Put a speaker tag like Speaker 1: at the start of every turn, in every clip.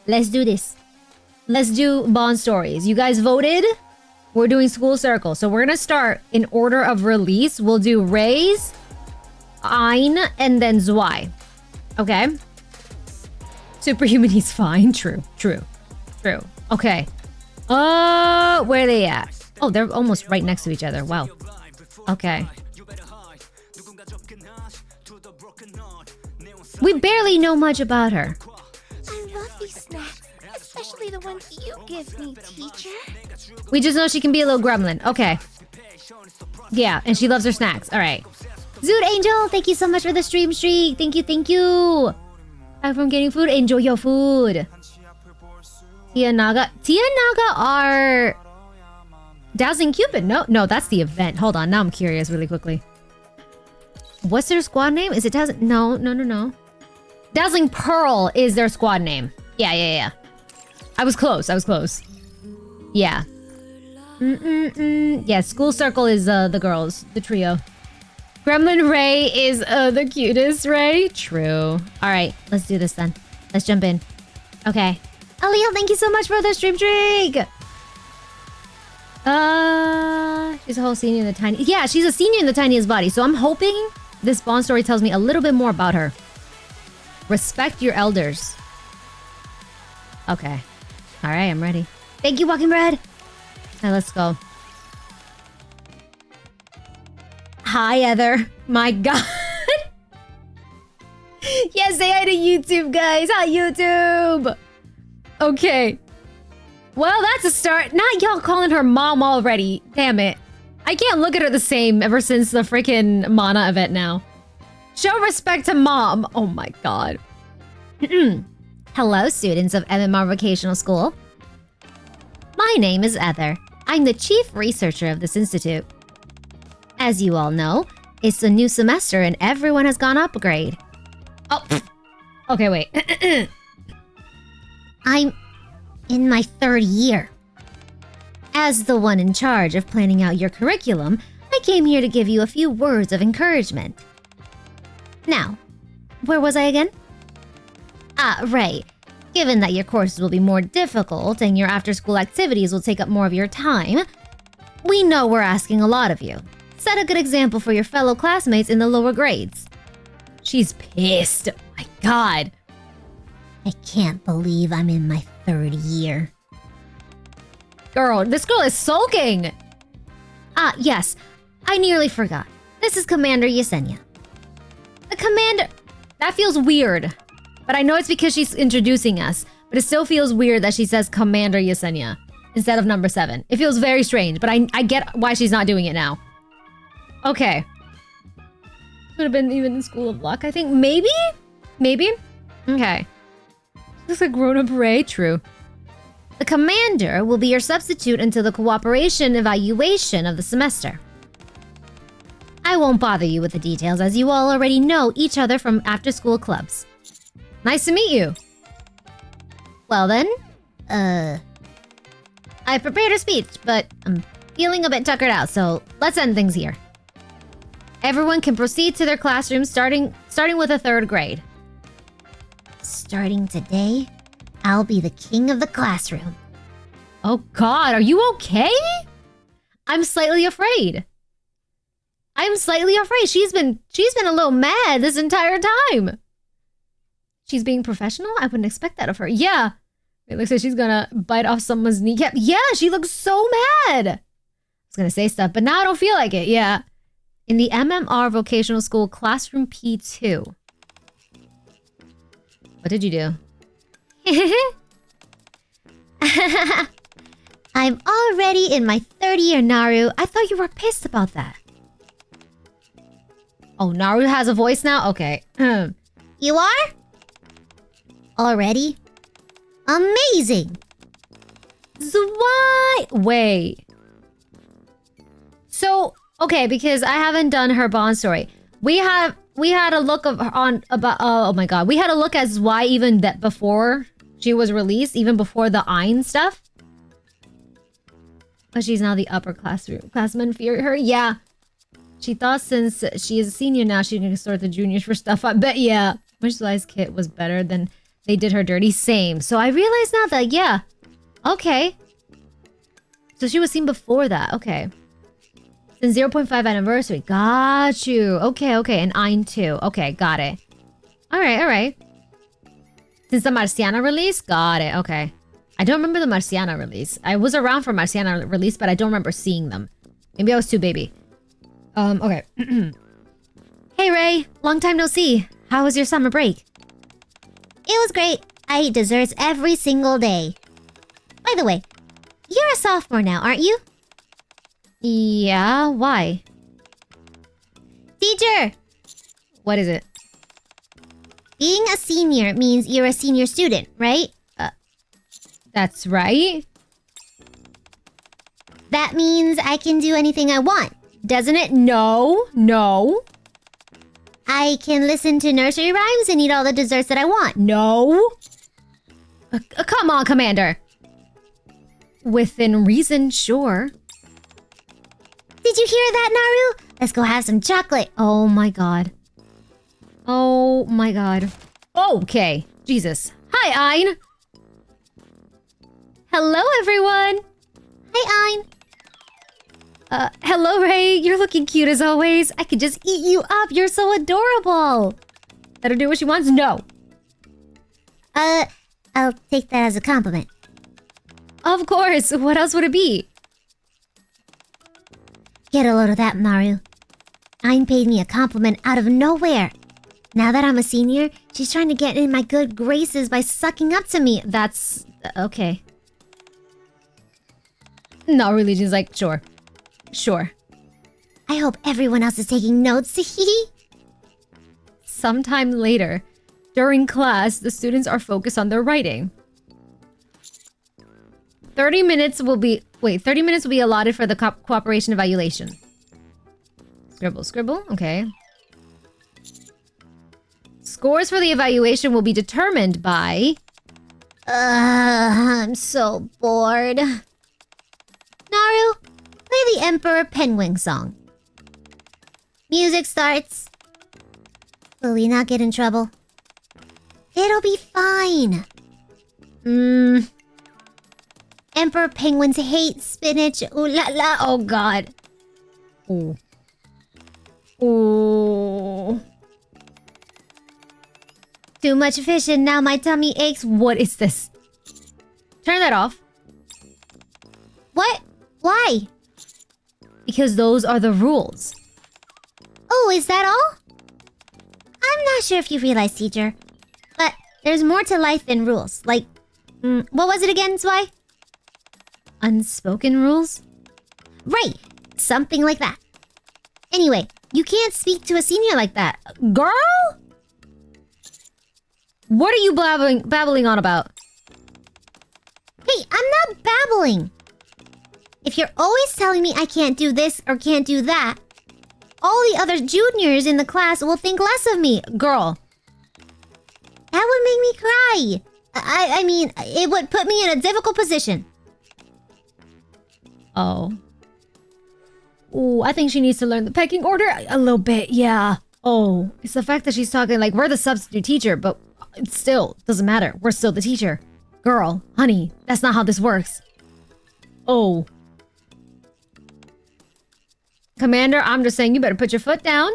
Speaker 1: Let's do this. Let's do Bond stories. You guys voted? We're doing School Circle. So we're gonna start in order of release. We'll do Rei's, Ein, and then Zwei. Okay? Superhuman, he's fine. True. Okay. Where are they at? Oh, they're almost right next to each other. Wow. Okay. We barely know much about her.
Speaker 2: I love these snacks, especially the ones you give me, teacher.
Speaker 1: We just know she can be a little gremlin. Okay. Yeah, and she loves her snacks. All right. Zoot Angel, thank you so much for the stream streak. Thank you. Back from getting food. Enjoy your food. Tia Naga are Dazzling Cupid. No, that's the event. Hold on, now I'm curious really quickly. What's their squad name? Is it Dazzling? No. Dazzling Pearl is their squad name. Yeah. I was close. Yeah. Yeah, School Circle is the girls, the trio. Gremlin Rei is the cutest Rei. True. Alright, let's do this then. Let's jump in. Okay. Aliyah, thank you so much for the stream streak! She's a whole senior in the tiny... Yeah, she's a senior in the tiniest body, so I'm hoping this Bond story tells me a little bit more about her. Respect your elders. Okay. Alright, I'm ready. Thank you, Walking Bread! Alright, let's go. Hi, Heather. My god. Yes, say hi to YouTube, guys. Hi, YouTube. Okay. Well, that's a start. Not y'all calling her mom already. Damn it. I can't look at her the same ever since the freaking Mana event now. Show respect to mom. Oh my god. Hello, students of MMR Vocational School. My name is Heather. I'm the chief researcher of this institute. As you all know, it's a new semester and everyone has gone up a grade. Oh, okay, wait. I'm in my 3rd year. As the one in charge of planning out your curriculum, I came here to give you a few words of encouragement. Now, where was I again? Right. Given that your courses will be more difficult and your after-school activities will take up more of your time, we know we're asking a lot of you. Set a good example for your fellow classmates in the lower grades. She's pissed. Oh my god. I can't believe I'm in my 3rd year. Girl, this girl is sulking. Yes. I nearly forgot. This is Commander Yesenia. The commander... That feels weird. But I know it's because she's introducing us. But it still feels weird that she says Commander Yesenia instead of number 7. It feels very strange, but I get why she's not doing it now. Okay. Could have been even in School of Luck, I think. Maybe? Okay. Looks like grown-up Rei. True. The commander will be your substitute until the cooperation evaluation of the semester. I won't bother you with the details as you all already know each other from after-school clubs. Nice to meet you. Well then, I prepared a speech, but I'm feeling a bit tuckered out, so let's end things here. Everyone can proceed to their classrooms starting with the 3rd grade. Starting today, I'll be the king of the classroom. Oh god, are you okay? I'm slightly afraid. She's been a little mad this entire time. She's being professional? I wouldn't expect that of her. Yeah. It looks like she's gonna bite off someone's kneecap. Yeah, she looks so mad. I was gonna say stuff, but now I don't feel like it. Yeah. In the MMR Vocational School Classroom P2. What did you do? I'm already in my 3rd year, Naru. I thought you were pissed about that. Oh, Naru has a voice now? Okay. You are? Already? Amazing! Zwei! Wait. So, okay, because I haven't done her Bond story. We had a look of her on about oh my god. We had a look at Zwei even that before she was released, even before the Ein stuff. But she's now the upper classmen fear her. Yeah. She thought since she is a senior now, she can sort the juniors for stuff. I bet, yeah. Wish Zwei's kit was better than They did her dirty. Same. So I realize now that, yeah. Okay. So she was seen before that. Okay. Since 0.5 anniversary. Got you. Okay, okay. And Ein too. Okay, got it. Alright, alright. Since the Marciana release? Got it. Okay. I don't remember the Marciana release. I was around for Marciana release, but I don't remember seeing them. Maybe I was too baby. Okay. Hey, Rei. Long time no see. How was your summer break?
Speaker 2: It was great. I eat desserts every single day. By the way, you're a sophomore now, aren't you?
Speaker 1: Yeah, why?
Speaker 2: Teacher!
Speaker 1: What is it?
Speaker 2: Being a senior means you're a senior student, right?
Speaker 1: That's right.
Speaker 2: That means I can do anything I want, doesn't it?
Speaker 1: No, no,
Speaker 2: I can listen to nursery rhymes and eat all the desserts that I want.
Speaker 1: no. Come on, Commander. Within reason, sure.
Speaker 2: Did you hear that, Naru? Let's go have some chocolate.
Speaker 1: Oh my god. Oh my god. Okay. Jesus. Hi, Ein. Hello, everyone.
Speaker 2: Hi, Ein.
Speaker 1: Hello, Rei. You're looking cute as always. I could just eat you up. You're so adorable. Let her do what she wants? No.
Speaker 2: I'll take that as a compliment.
Speaker 1: Of course. What else would it be?
Speaker 2: Get a load of that, Naru. Ein paid me a compliment out of nowhere. Now that I'm a senior, she's trying to get in my good graces by sucking up to me.
Speaker 1: That's... okay. No, religion's like, sure. Sure.
Speaker 2: I hope everyone else is taking notes.
Speaker 1: Sometime later, during class, the students are focused on their writing. 30 minutes will be allotted for the cooperation evaluation. Scribble, scribble. Okay. Scores for the evaluation will be determined by...
Speaker 2: I'm so bored. Naru, play the Emperor Penguin song. Music starts. Will we not get in trouble? It'll be fine. Emperor penguins hate spinach. Ooh la la.
Speaker 1: Oh god. Ooh. Ooh.
Speaker 2: Too much fish and now my tummy aches.
Speaker 1: What is this? Turn that off.
Speaker 2: What? Why?
Speaker 1: Because those are the rules.
Speaker 2: Oh, is that all? I'm not sure if you realize, teacher. But there's more to life than rules. Like, what was it again, Zwei?
Speaker 1: Unspoken rules?
Speaker 2: Right. Something like that. Anyway, you can't speak to a senior like that.
Speaker 1: Girl? What are you babbling on about?
Speaker 2: Hey, I'm not babbling. If you're always telling me I can't do this or can't do that, all the other juniors in the class will think less of me.
Speaker 1: Girl.
Speaker 2: That would make me cry. I mean, it would put me in a difficult position.
Speaker 1: Oh. Ooh, I think she needs to learn the pecking order a little bit, yeah. Oh, it's the fact that she's talking like we're the substitute teacher, but it still doesn't matter. We're still the teacher. Girl, honey, that's not how this works. Oh. Commander, I'm just saying you better put your foot down.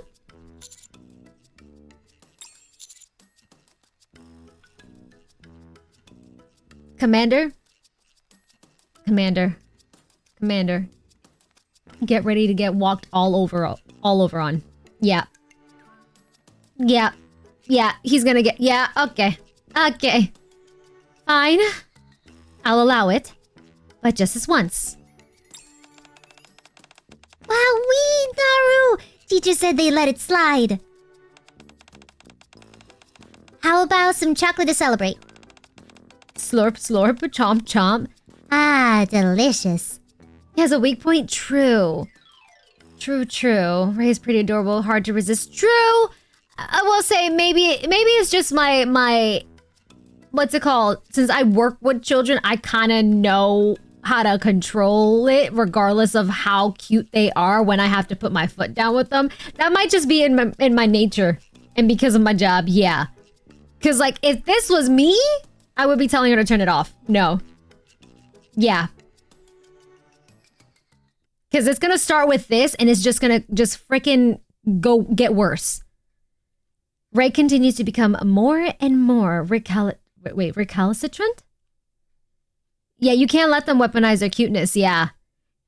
Speaker 1: Commander? Commander. Commander. Get ready to get walked all over on. Yeah. Yeah. Yeah, he's gonna get... Yeah, okay. Okay. Fine. I'll allow it. But just this once.
Speaker 2: Wowee, Naru! Teacher said they let it slide. How about some chocolate to celebrate?
Speaker 1: Slurp, slurp, chomp, chomp.
Speaker 2: Ah, delicious.
Speaker 1: He has a weak point? True. True, true. Rei's pretty adorable, hard to resist. True! I will say maybe it's just my what's it called? Since I work with children, I kind of know how to control it regardless of how cute they are when I have to put my foot down with them. That might just be in my nature. And because of my job, yeah. Because, like, if this was me, I would be telling her to turn it off. No. Yeah. Because it's going to start with this, and it's just going to just freaking go get worse. Rei continues to become more and more recalcitrant? Yeah, you can't let them weaponize their cuteness, yeah.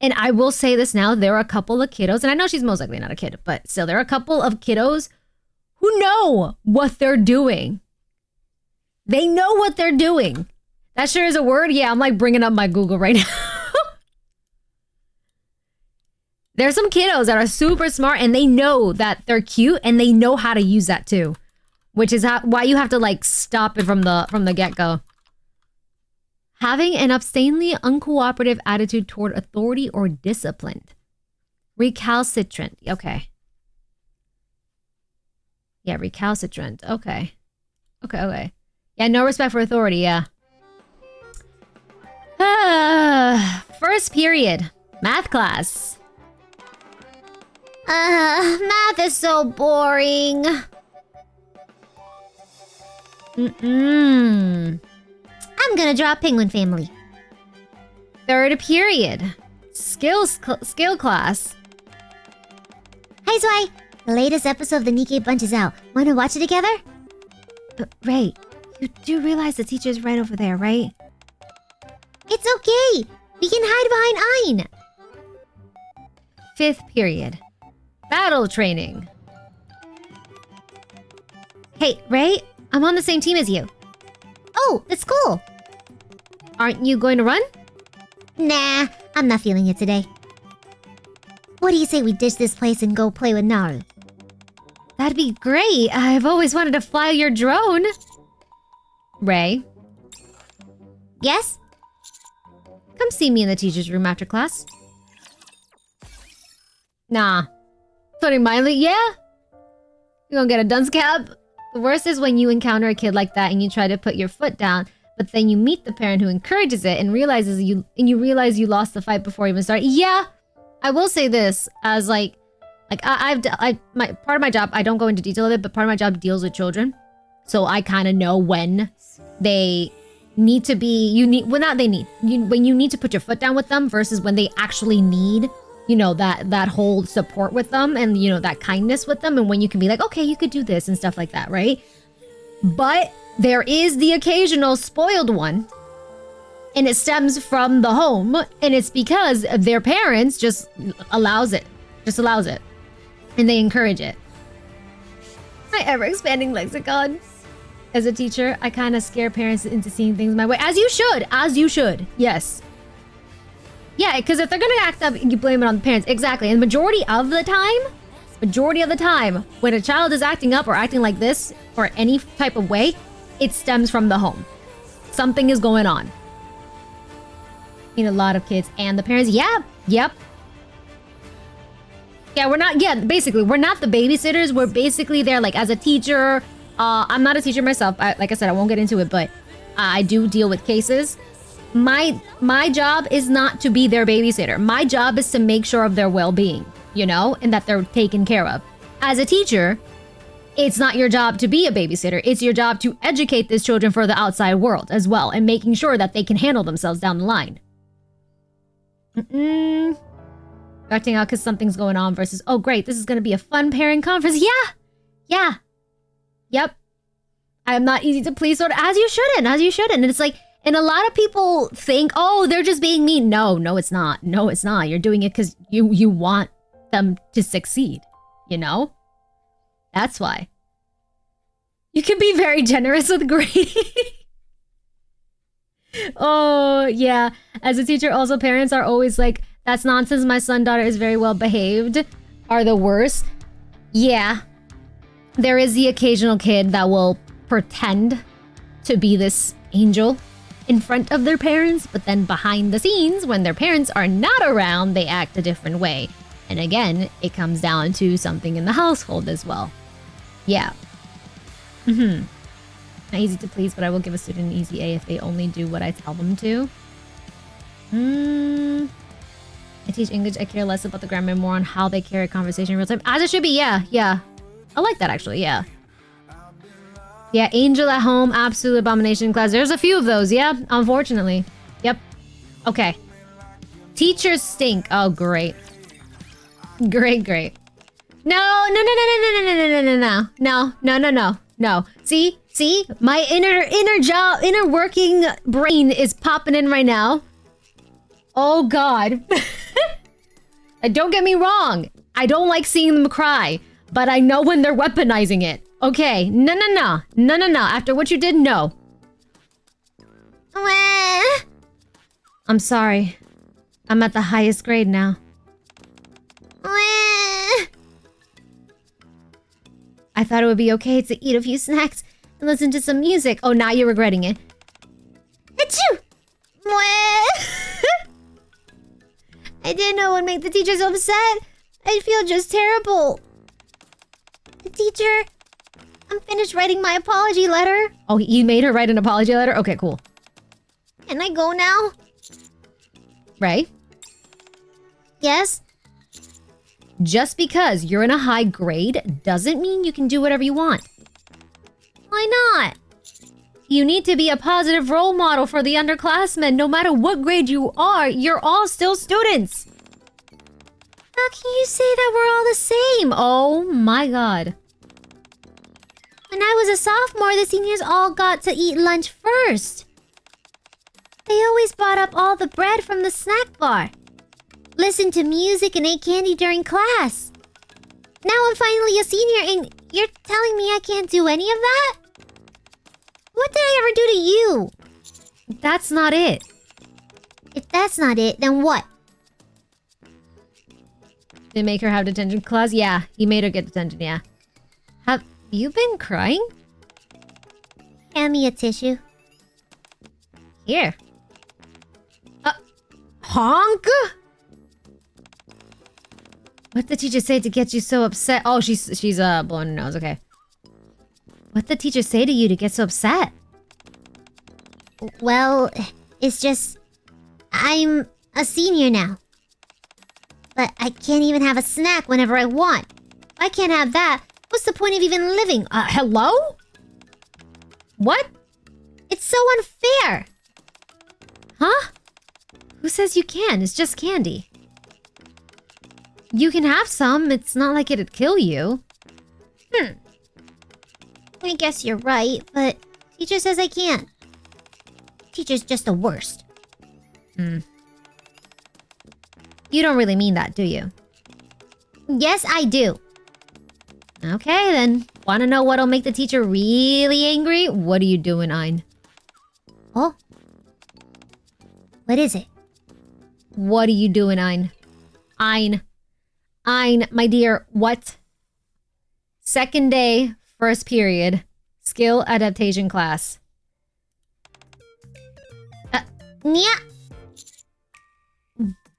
Speaker 1: And I will say this now, there are a couple of kiddos, and I know she's most likely not a kid, but still, there are a couple of kiddos who know what they're doing. They know what they're doing. That sure is a word? Yeah, I'm like bringing up my Google right now. There's some kiddos that are super smart and they know that they're cute and they know how to use that too. Which is why you have to like stop it from the get-go. Having an obscenely uncooperative attitude toward authority or discipline. Recalcitrant. Okay. Yeah, recalcitrant. Okay. Okay. Yeah, no respect for authority, yeah. First period. Math class.
Speaker 2: Math is so boring. I'm gonna draw a penguin family.
Speaker 1: Third period. Skill class.
Speaker 2: Hey, Zwei. The latest episode of the NIKKE Bunch is out. Wanna watch it together?
Speaker 1: Ray, you do realize the teacher's right over there, right?
Speaker 2: It's okay. We can hide behind Ein.
Speaker 1: Fifth period. Battle training.
Speaker 2: Hey, Ray, I'm on the same team as you. Oh, that's cool.
Speaker 1: Aren't you going to run?
Speaker 2: Nah, I'm not feeling it today. What do you say we ditch this place and go play with Naru?
Speaker 1: That'd be great. I've always wanted to fly your drone. Ray?
Speaker 2: Yes?
Speaker 1: Come see me in the teacher's room after class. Nah. Putting mildly, yeah? You gonna get a dunce cap? The worst is when you encounter a kid like that and you try to put your foot down, but then you meet the parent who encourages it and realize you lost the fight before it even started. Yeah, I will say this as like part of my job, I don't go into detail of it, but part of my job deals with children, so I kind of know when they need to be when you need to put your foot down with them versus when they actually need, you know, that whole support with them and, you know, that kindness with them, and when you can be like, okay, you could do this and stuff like that, right? But there is the occasional spoiled one, and it stems from the home, and it's because their parents just allows it, and they encourage it. My ever-expanding lexicon. As a teacher, I kind of scare parents into seeing things my way. As you should, yes. Yeah, because if they're gonna act up, you blame it on the parents. Exactly. And majority of the time, when a child is acting up or acting like this, or any type of way, it stems from the home. Something is going on. You know, a lot of kids and the parents. Yeah, yep. Yeah, basically, we're not the babysitters. We're basically there, like, as a teacher. I'm not a teacher myself. Like I said, I won't get into it, but I do deal with cases. My job is not to be their babysitter. My job is to make sure of their well-being, you know, and that they're taken care of. As a teacher, it's not your job to be a babysitter. It's your job to educate these children for the outside world as well, and making sure that they can handle themselves down the line. Acting out because something's going on versus, oh great, this is going to be a fun parent conference. Yeah. Yep. I am not easy to please, sort of, as you shouldn't. And it's like, and a lot of people think, oh, they're just being mean. No, it's not. You're doing it because you want them to succeed, you know? That's why. You can be very generous with grading. Oh, yeah. As a teacher, also, parents are always like, that's nonsense. My son, daughter is very well behaved. Are the worst. Yeah. There is the occasional kid that will pretend to be this angel in front of their parents, but then behind the scenes, when their parents are not around, they act a different way. And again, it comes down to something in the household as well. Yeah. Not easy to please, but I will give a student an easy A if they only do what I tell them to. I teach English, I care less about the grammar, more on how they carry conversation in real time. As it should be, yeah. I like that, actually, yeah. Yeah, Angel at Home, Absolute Abomination class. There's a few of those, yeah, unfortunately. Yep. Okay. Teachers stink. Oh, great. Great, great. No, no, no, no, no, no, no, no, no, no, no, no, no, no, no. See? See? My inner working brain is popping in right now. Oh, God. Don't get me wrong. I don't like seeing them cry, but I know when they're weaponizing it. Okay, no, no, no. No, no, no. After what you did, no. I'm sorry. I'm at the highest grade now. I thought it would be okay to eat a few snacks and listen to some music. Oh, now you're regretting it. Achoo! I didn't know it would make the teachers upset. I feel just terrible. Teacher, I'm finished writing my apology letter. Oh, you made her write an apology letter? Okay, cool. Can I go now? Ray? Yes? Just because you're in a high grade doesn't mean you can do whatever you want. Why not? You need to be a positive role model for the underclassmen. No matter what grade you are, you're all still students. How can you say that we're all the same? Oh my god. When I was a sophomore, the seniors all got to eat lunch first. They always brought up all the bread from the snack bar. Listened to music and ate candy during class. Now I'm finally a senior and you're telling me I can't do any of that? What did I ever do to you? That's not it. If that's not it, then what? Did make her have detention class? Yeah, he made her get detention, yeah. Have you been crying? Hand me a tissue. Here. Honk? What did the teacher say to get you so upset? Oh, she's blowing her nose, okay. What did the teacher say to you to get so upset? Well, it's just... I'm a senior now. But I can't even have a snack whenever I want. If I can't have that, what's the point of even living? Hello? What? It's so unfair! Huh? Who says you can? It's just candy. You can have some. It's not like it'd kill you. I guess you're right, but teacher says I can't. Teacher's just the worst. You don't really mean that, do you? Yes, I do. Okay, then. Want to know what'll make the teacher really angry? What are you doing, Ein? Oh? What is it? What are you doing, Ein? Ein. Ein, my dear, what? Second day, first period. Skill adaptation class. Yeah.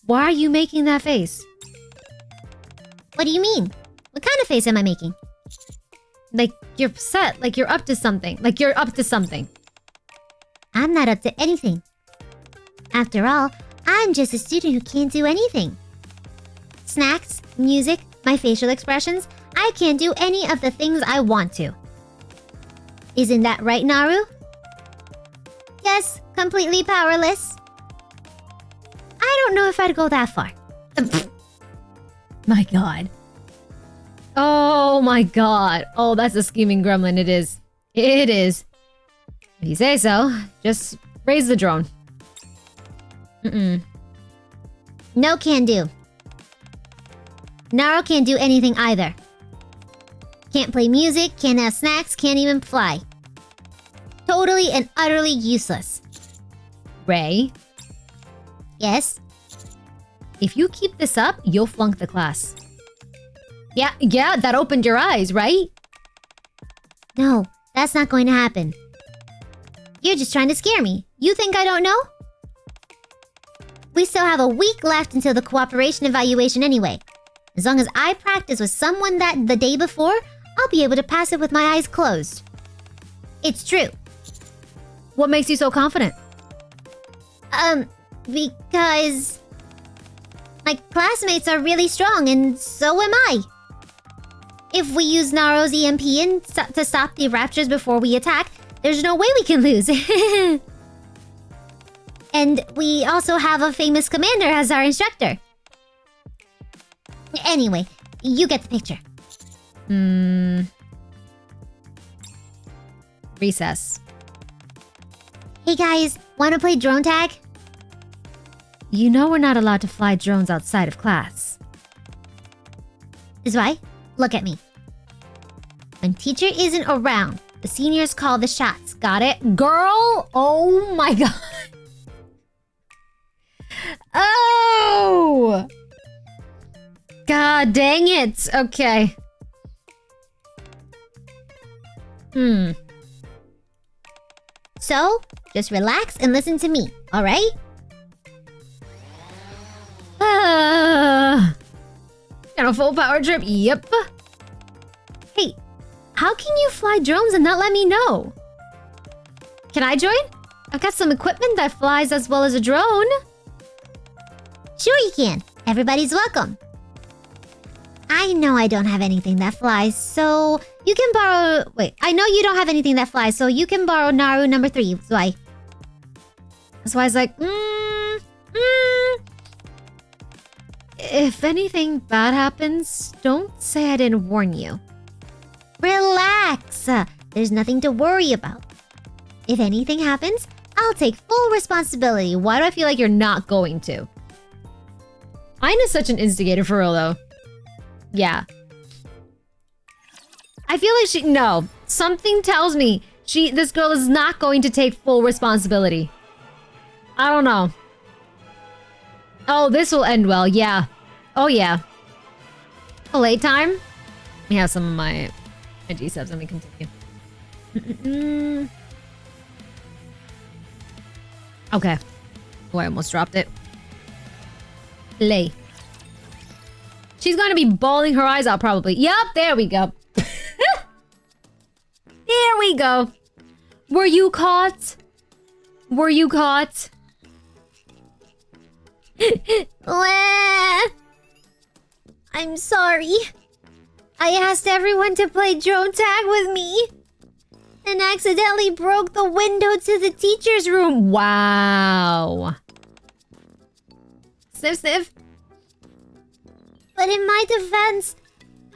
Speaker 1: Why are you making that face? What do you mean? What kind of face am I making? Like, you're upset. Like, you're up to something. Like, you're up to something. I'm not up to anything. After all, I'm just a student who can't do anything. Snacks, music, my facial expressions, I can't do any of the things I want to. Isn't that right, Naru? Yes, completely powerless. I don't know if I'd go that far. My god. Oh my god. Oh, that's a scheming gremlin. It is. It is. If you say so, just raise the drone. No can do. Naru can't do anything either. Can't play music, can't have snacks, can't even fly. Totally and utterly useless. Rei? Yes? If you keep this up, you'll flunk the class. Yeah, that opened your eyes, right? No, that's not going to happen. You're just trying to scare me. You think I don't know? We still have a week left until the cooperation evaluation anyway. As long as I practice with someone the day before, I'll be able to pass it with my eyes closed. It's true. What makes you so confident? Because... my classmates are really strong and so am I.
Speaker 2: If we use Naro's EMP to stop the raptors before we attack, there's no way we can lose. And we also have a famous commander as our instructor. Anyway, you get the picture.
Speaker 1: Recess.
Speaker 2: Hey guys, wanna play drone tag?
Speaker 1: You know we're not allowed to fly drones outside of class.
Speaker 2: Zwei, look at me. When teacher isn't around, the seniors call the shots. Got it?
Speaker 1: Girl! Oh my god. Oh! God dang it. Okay.
Speaker 2: So, just relax and listen to me, alright?
Speaker 1: Got a full power trip? Yep. Hey, how can you fly drones and not let me know? Can I join? I've got some equipment that flies as well as a drone.
Speaker 2: Sure you can. Everybody's welcome. I know I don't have anything that flies, so you can borrow... Wait, I know you don't have anything that flies, so you can borrow Naru number 3, Zwei.
Speaker 1: That's why I was like, If anything bad happens, don't say I didn't warn you.
Speaker 2: Relax. There's nothing to worry about. If anything happens, I'll take full responsibility.
Speaker 1: Why do I feel like you're not going to? Ein is such an instigator for real, though. Yeah. I feel like no. Something tells me this girl is not going to take full responsibility. I don't know. Oh, this will end well. Yeah. Oh, yeah. Playtime? Let me have some of my G subs. Let me continue. Okay. Oh, I almost dropped it. Play. She's gonna be bawling her eyes out probably. Yup, there we go. There we go. Were you caught? Were you caught?
Speaker 2: I'm sorry. I asked everyone to play drone tag with me and accidentally broke the window to the teacher's room.
Speaker 1: Wow. Sniff, sniff.
Speaker 2: But in my defense,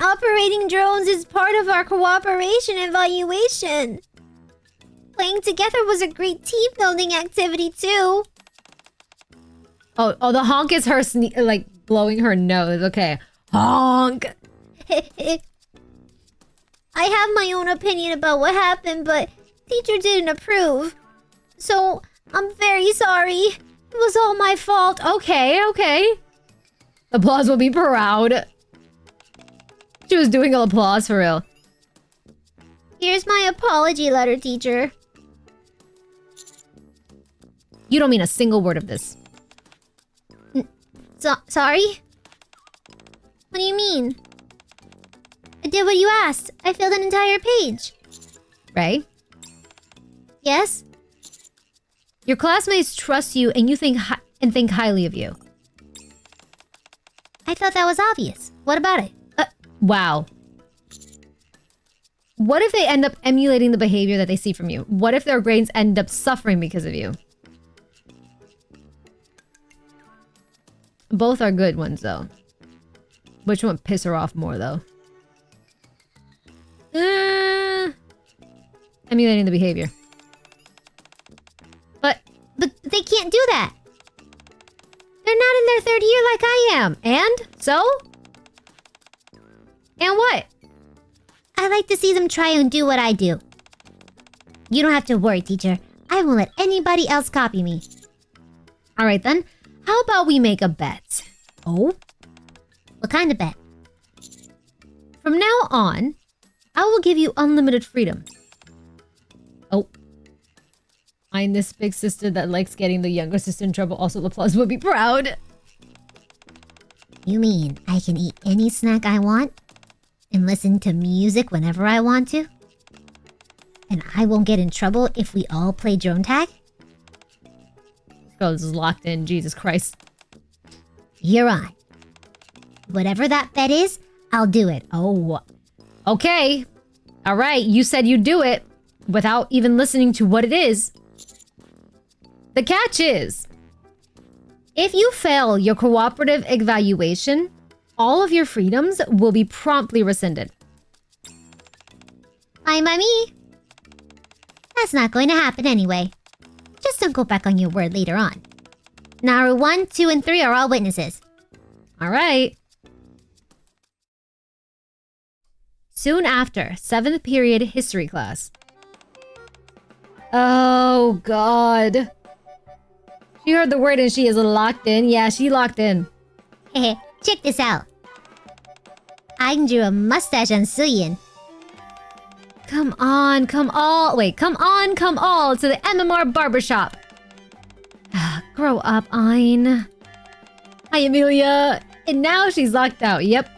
Speaker 2: operating drones is part of our cooperation evaluation. Playing together was a great team-building activity, too.
Speaker 1: Oh, the honk is her like blowing her nose. Okay. Honk.
Speaker 2: I have my own opinion about what happened, but teacher didn't approve. So, I'm very sorry. It was all my fault.
Speaker 1: Okay, okay. Applause will be proud. She was doing an applause for real.
Speaker 2: Here's my apology letter, teacher.
Speaker 1: You don't mean a single word of this.
Speaker 2: Sorry? What do you mean? I did what you asked. I filled an entire page.
Speaker 1: Right?
Speaker 2: Yes?
Speaker 1: Your classmates trust you and you think highly of you.
Speaker 2: I thought that was obvious. What about it?
Speaker 1: Wow. What if they end up emulating the behavior that they see from you? What if their grades end up suffering because of you? Both are good ones, though. Which one piss her off more, though? Emulating the behavior.
Speaker 2: But they can't do that.
Speaker 1: They're not in their third year like I am. And? So? And what?
Speaker 2: I like to see them try and do what I do. You don't have to worry, teacher. I won't let anybody else copy me.
Speaker 1: Alright then. How about we make a bet?
Speaker 2: Oh? What kind of bet?
Speaker 1: From now on, I will give you unlimited freedom. Oh. I'm this big sister that likes getting the younger sister in trouble. Also, the plus would be proud.
Speaker 2: You mean I can eat any snack I want? And listen to music whenever I want to? And I won't get in trouble if we all play drone tag?
Speaker 1: Girl, this is locked in. Jesus Christ.
Speaker 2: You're on. Whatever that bet is, I'll do it.
Speaker 1: Oh. Okay. All right, you said you'd do it without even listening to what it is. The catch is, if you fail your cooperative evaluation, all of your freedoms will be promptly rescinded.
Speaker 2: Fine by me. That's not going to happen anyway. Just don't go back on your word later on. Naru 1, 2, and 3 are all witnesses.
Speaker 1: All right. Soon after, 7th period history class. Oh, God. She heard the word and she is locked in. Yeah, she locked in.
Speaker 2: Hehe, check this out. I drew a mustache on Suyin.
Speaker 1: Come on, come all. Wait, come on, come all to the MMR barbershop. Grow up, Ein. Hi, Amelia. And now she's locked out. Yep.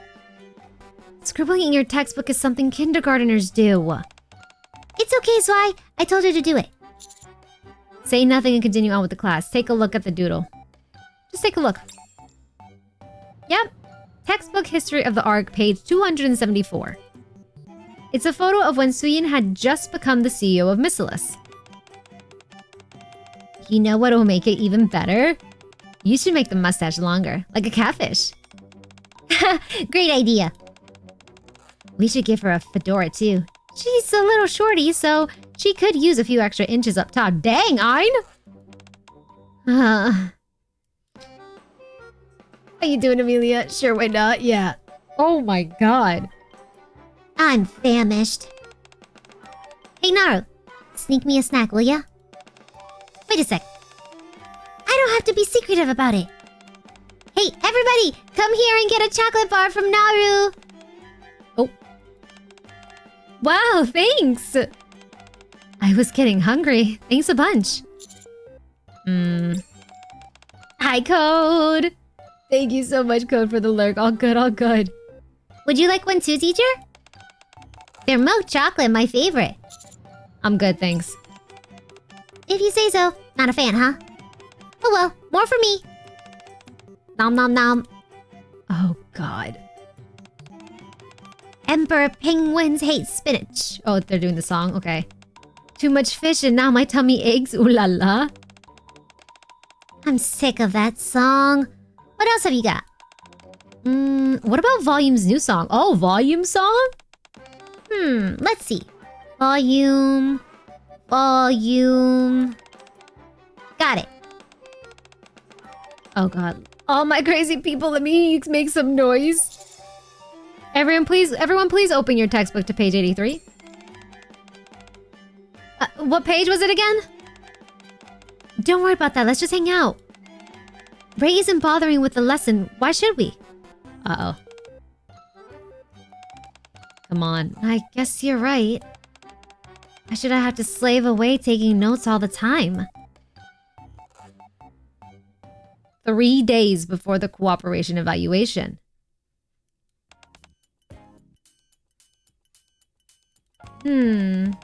Speaker 1: Scribbling in your textbook is something kindergarteners do.
Speaker 2: It's okay, Zwei. I told her to do it.
Speaker 1: Say nothing and continue on with the class. Take a look at the doodle. Just take a look. Yep. Textbook History of the Arc, page 274. It's a photo of when Suyin had just become the CEO of Missilus. You know what will make it even better? You should make the mustache longer, like a catfish.
Speaker 2: Great idea.
Speaker 1: We should give her a fedora too. She's a little shorty, so she could use a few extra inches up top. Dang, Ein! How you doing, Amelia? Sure, why not? Yeah. Oh my god.
Speaker 2: I'm famished. Hey, Naru. Sneak me a snack, will ya? Wait a sec. I don't have to be secretive about it. Hey, everybody! Come here and get a chocolate bar from Naru!
Speaker 1: Oh. Wow, thanks! I was getting hungry. Thanks a bunch. Hi, Code! Thank you so much, Code, for the lurk. All good, all good.
Speaker 2: Would you like one too, teacher? Their milk chocolate, my favorite.
Speaker 1: I'm good, thanks.
Speaker 2: If you say so. Not a fan, huh? Oh well, more for me. Nom nom nom.
Speaker 1: Oh, God.
Speaker 2: Emperor penguins hate spinach.
Speaker 1: Oh, they're doing the song? Okay. Too much fish and now my tummy aches. Ooh la la.
Speaker 2: I'm sick of that song. What else have you got?
Speaker 1: What about Volume's new song? Oh, Volume song?
Speaker 2: Let's see. Volume. Volume. Got it.
Speaker 1: Oh god. All my crazy people, let me make some noise. Everyone please open your textbook to page 83. What page was it again? Don't worry about that, let's just hang out. Rei isn't bothering with the lesson, why should we? Uh-oh. Come on, I guess you're right. Why should I have to slave away taking notes all the time? 3 days before the cooperation evaluation.
Speaker 2: I'm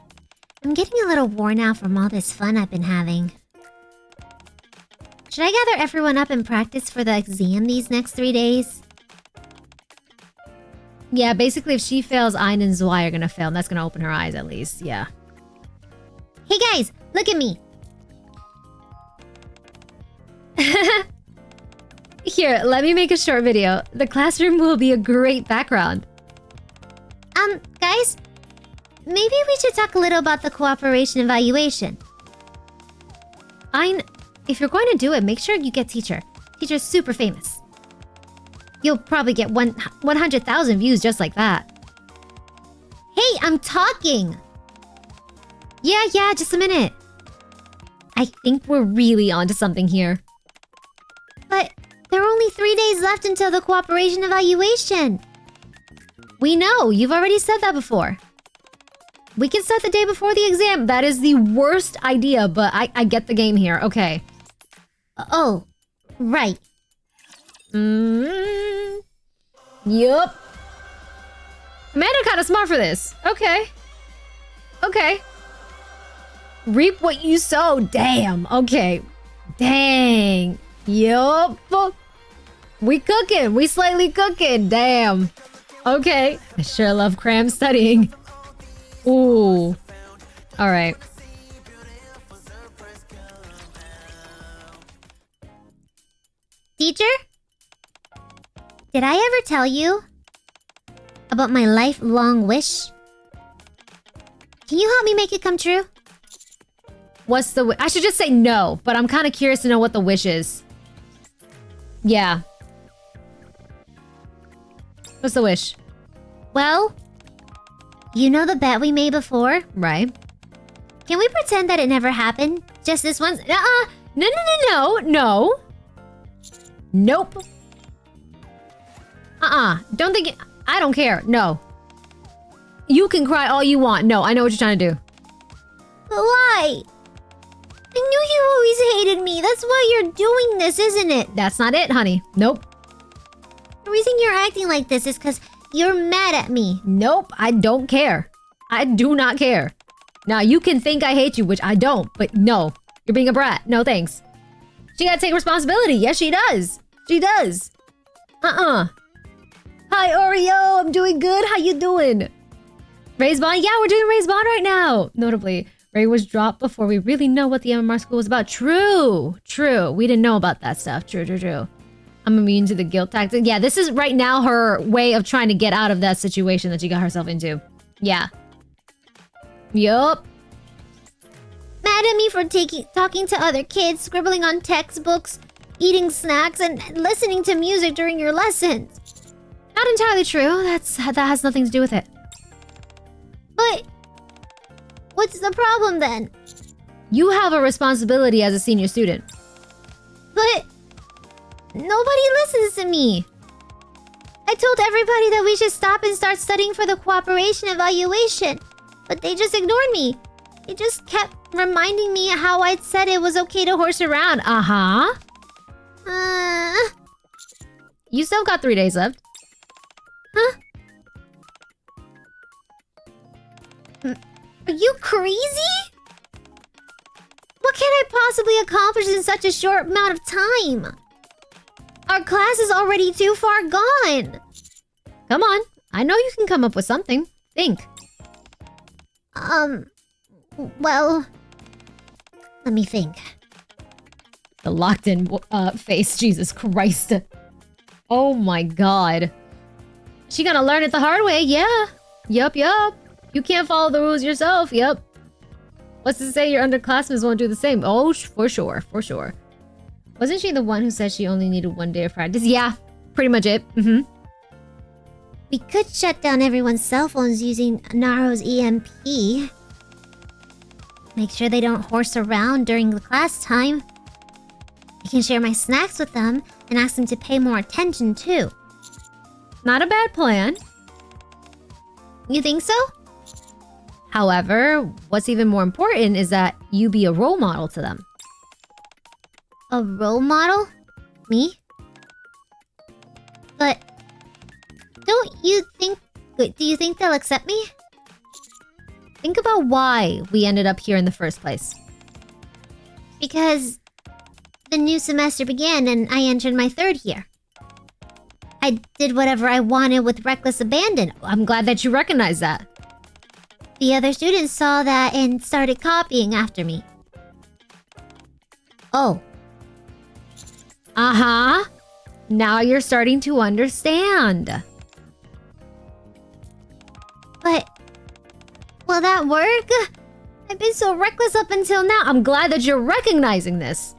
Speaker 2: getting a little worn out from all this fun I've been having. Should I gather everyone up and practice for the exam these next 3 days?
Speaker 1: Yeah, basically if she fails, Ein and Zwei are gonna fail, and that's gonna open her eyes at least, yeah.
Speaker 2: Hey guys, look at me!
Speaker 1: Here, let me make a short video. The classroom will be a great background.
Speaker 2: Guys? Maybe we should talk a little about the cooperation evaluation.
Speaker 1: Ein, if you're going to do it, make sure you get teacher. Teacher's super famous. You'll probably get 100,000 views just like that.
Speaker 2: Hey, I'm talking!
Speaker 1: Yeah, just a minute. I think we're really onto something here.
Speaker 2: But there are only 3 days left until the cooperation evaluation.
Speaker 1: We know, you've already said that before. We can start the day before the exam. That is the worst idea, but I get the game here. Okay.
Speaker 2: Oh, right.
Speaker 1: Yup. Amanda kind of smart for this. Okay. Reap what you sow. Damn. Okay. Dang. Yup. We cooking. We slightly cooking. Damn. Okay. I sure love cram studying. Ooh. Alright.
Speaker 2: Teacher? Did I ever tell you about my lifelong wish? Can you help me make it come true?
Speaker 1: What's the I should just say no, but I'm kind of curious to know what the wish is. Yeah. What's the wish?
Speaker 2: Well, you know the bet we made before?
Speaker 1: Right.
Speaker 2: Can we pretend that it never happened? Just this once?
Speaker 1: No. Nope. Don't think I don't care. No. You can cry all you want. No, I know what you're trying to do.
Speaker 2: But why? I knew you always hated me. That's why you're doing this, isn't it?
Speaker 1: That's not it, honey. Nope.
Speaker 2: The reason you're acting like this is because you're mad at me.
Speaker 1: Nope, I don't care. I do not care. Now, you can think I hate you, which I don't, but no. You're being a brat. No, thanks. She gotta take responsibility. Yes, she does. She does. Hi, Oreo. I'm doing good. How you doing? Rei's Bond? Yeah, we're doing Rei's Bond right now. Notably, Rei was dropped before we really know what the MMR school was about. True. We didn't know about that stuff. True. I'm immune to the guilt tactic. Yeah, this is right now her way of trying to get out of that situation that she got herself into. Yeah. Yup.
Speaker 2: Mad at me for talking to other kids, scribbling on textbooks, eating snacks, and listening to music during your lessons.
Speaker 1: Not entirely true. That has nothing to do with it.
Speaker 2: But what's the problem then?
Speaker 1: You have a responsibility as a senior student.
Speaker 2: But nobody listens to me. I told everybody that we should stop and start studying for the cooperation evaluation, but they just ignored me. They just kept reminding me how I'd said it was okay to horse around.
Speaker 1: You still got 3 days left.
Speaker 2: Huh? Are you crazy? What can I possibly accomplish in such a short amount of time? Our class is already too far gone.
Speaker 1: Come on. I know you can come up with something. Think.
Speaker 2: Well, let me think.
Speaker 1: The locked in face. Jesus Christ. Oh my god. She gonna learn it the hard way. Yeah. Yup. You can't follow the rules yourself. Yep. What's to say your underclassmen won't do the same? Oh, for sure. Wasn't she the one who said she only needed 1 day of practice? Yeah, pretty much it.
Speaker 2: We could shut down everyone's cell phones using Naru's EMP. Make sure they don't horse around during the class time. I can share my snacks with them and ask them to pay more attention too.
Speaker 1: Not a bad plan.
Speaker 2: You think so?
Speaker 1: However, what's even more important is that you be a role model to them.
Speaker 2: A role model? Me? But don't you think... do you think they'll accept me?
Speaker 1: Think about why we ended up here in the first place.
Speaker 2: Because the new semester began and I entered my 3rd year. I did whatever I wanted with reckless abandon.
Speaker 1: I'm glad that you recognize that.
Speaker 2: The other students saw that and started copying after me. Oh.
Speaker 1: Now you're starting to understand.
Speaker 2: But will that work? I've been so reckless up until now.
Speaker 1: I'm glad that you're recognizing this.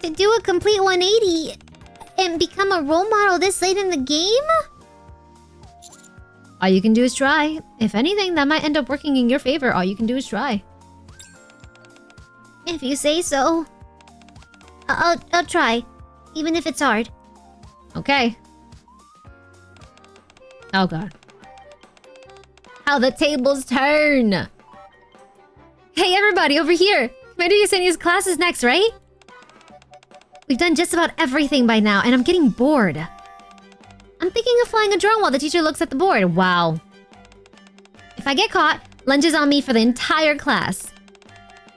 Speaker 2: To do a complete 180 and become a role model this late in the game?
Speaker 1: All you can do is try. If anything, that might end up working in your favor. All you can do is try.
Speaker 2: If you say so. I'll try. Even if it's hard.
Speaker 1: Okay. Oh god. How the tables turn! Hey everybody, over here! Commander Yesenia's class is next, right? We've done just about everything by now, and I'm getting bored. I'm thinking of flying a drone while the teacher looks at the board. Wow. If I get caught, lunch is on me for the entire class.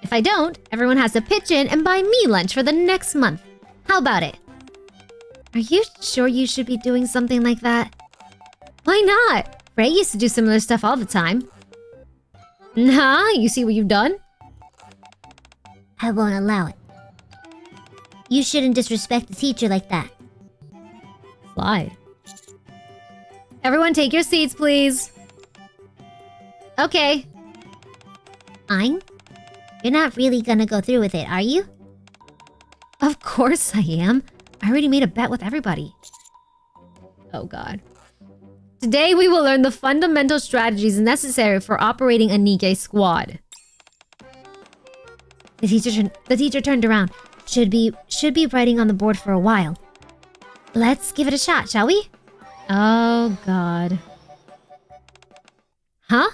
Speaker 1: If I don't, everyone has to pitch in and buy me lunch for the next month. How about it? Are you sure you should be doing something like that? Why not? Rei used to do similar stuff all the time. Nah, you see what you've done?
Speaker 2: I won't allow it. You shouldn't disrespect the teacher like that.
Speaker 1: Slide. Everyone take your seats, please. Okay.
Speaker 2: Ein? You're not really gonna go through with it, are you?
Speaker 1: Of course I am. I already made a bet with everybody. Oh god. Today we will learn the fundamental strategies necessary for operating a NIKKE squad. The teacher turned around. Should be writing on the board for a while. Let's give it a shot, shall we? Oh god. Huh?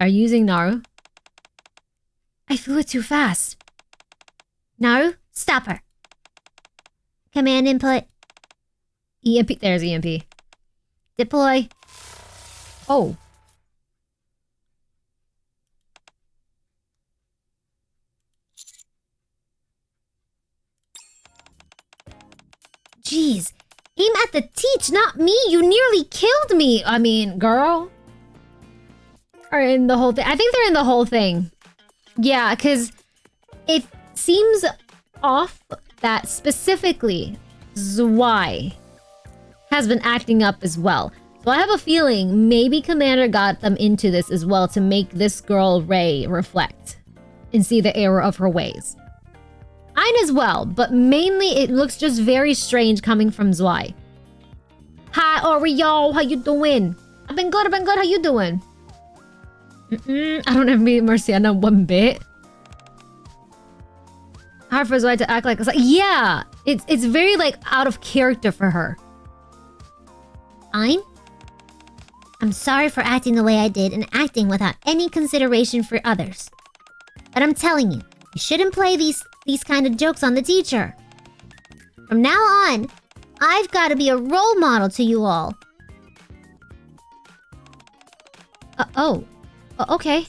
Speaker 1: Are you using Naru? I flew it too fast.
Speaker 2: Naru, stop her. Command input.
Speaker 1: EMP. There's EMP.
Speaker 2: Deploy.
Speaker 1: Oh. Jeez. Aim at the teach, not me. You nearly killed me. I mean, girl. Are in the whole thing. I think they're in the whole thing. Yeah, because it seems off that specifically Zwei has been acting up as well. So I have a feeling maybe Commander got them into this as well to make this girl Rei reflect and see the error of her ways. Ein as well, but mainly it looks just very strange coming from Zwei. Hi Oreo, how you doing? I've been good, how you doing? I don't envy Marciana one bit. Hard for Zwei to act like... Yeah! It's very, like, out of character for her.
Speaker 2: Ein? I'm sorry for acting the way I did and acting without any consideration for others. But I'm telling you, you shouldn't play these kind of jokes on the teacher. From now on, I've got to be a role model to you all.
Speaker 1: Okay.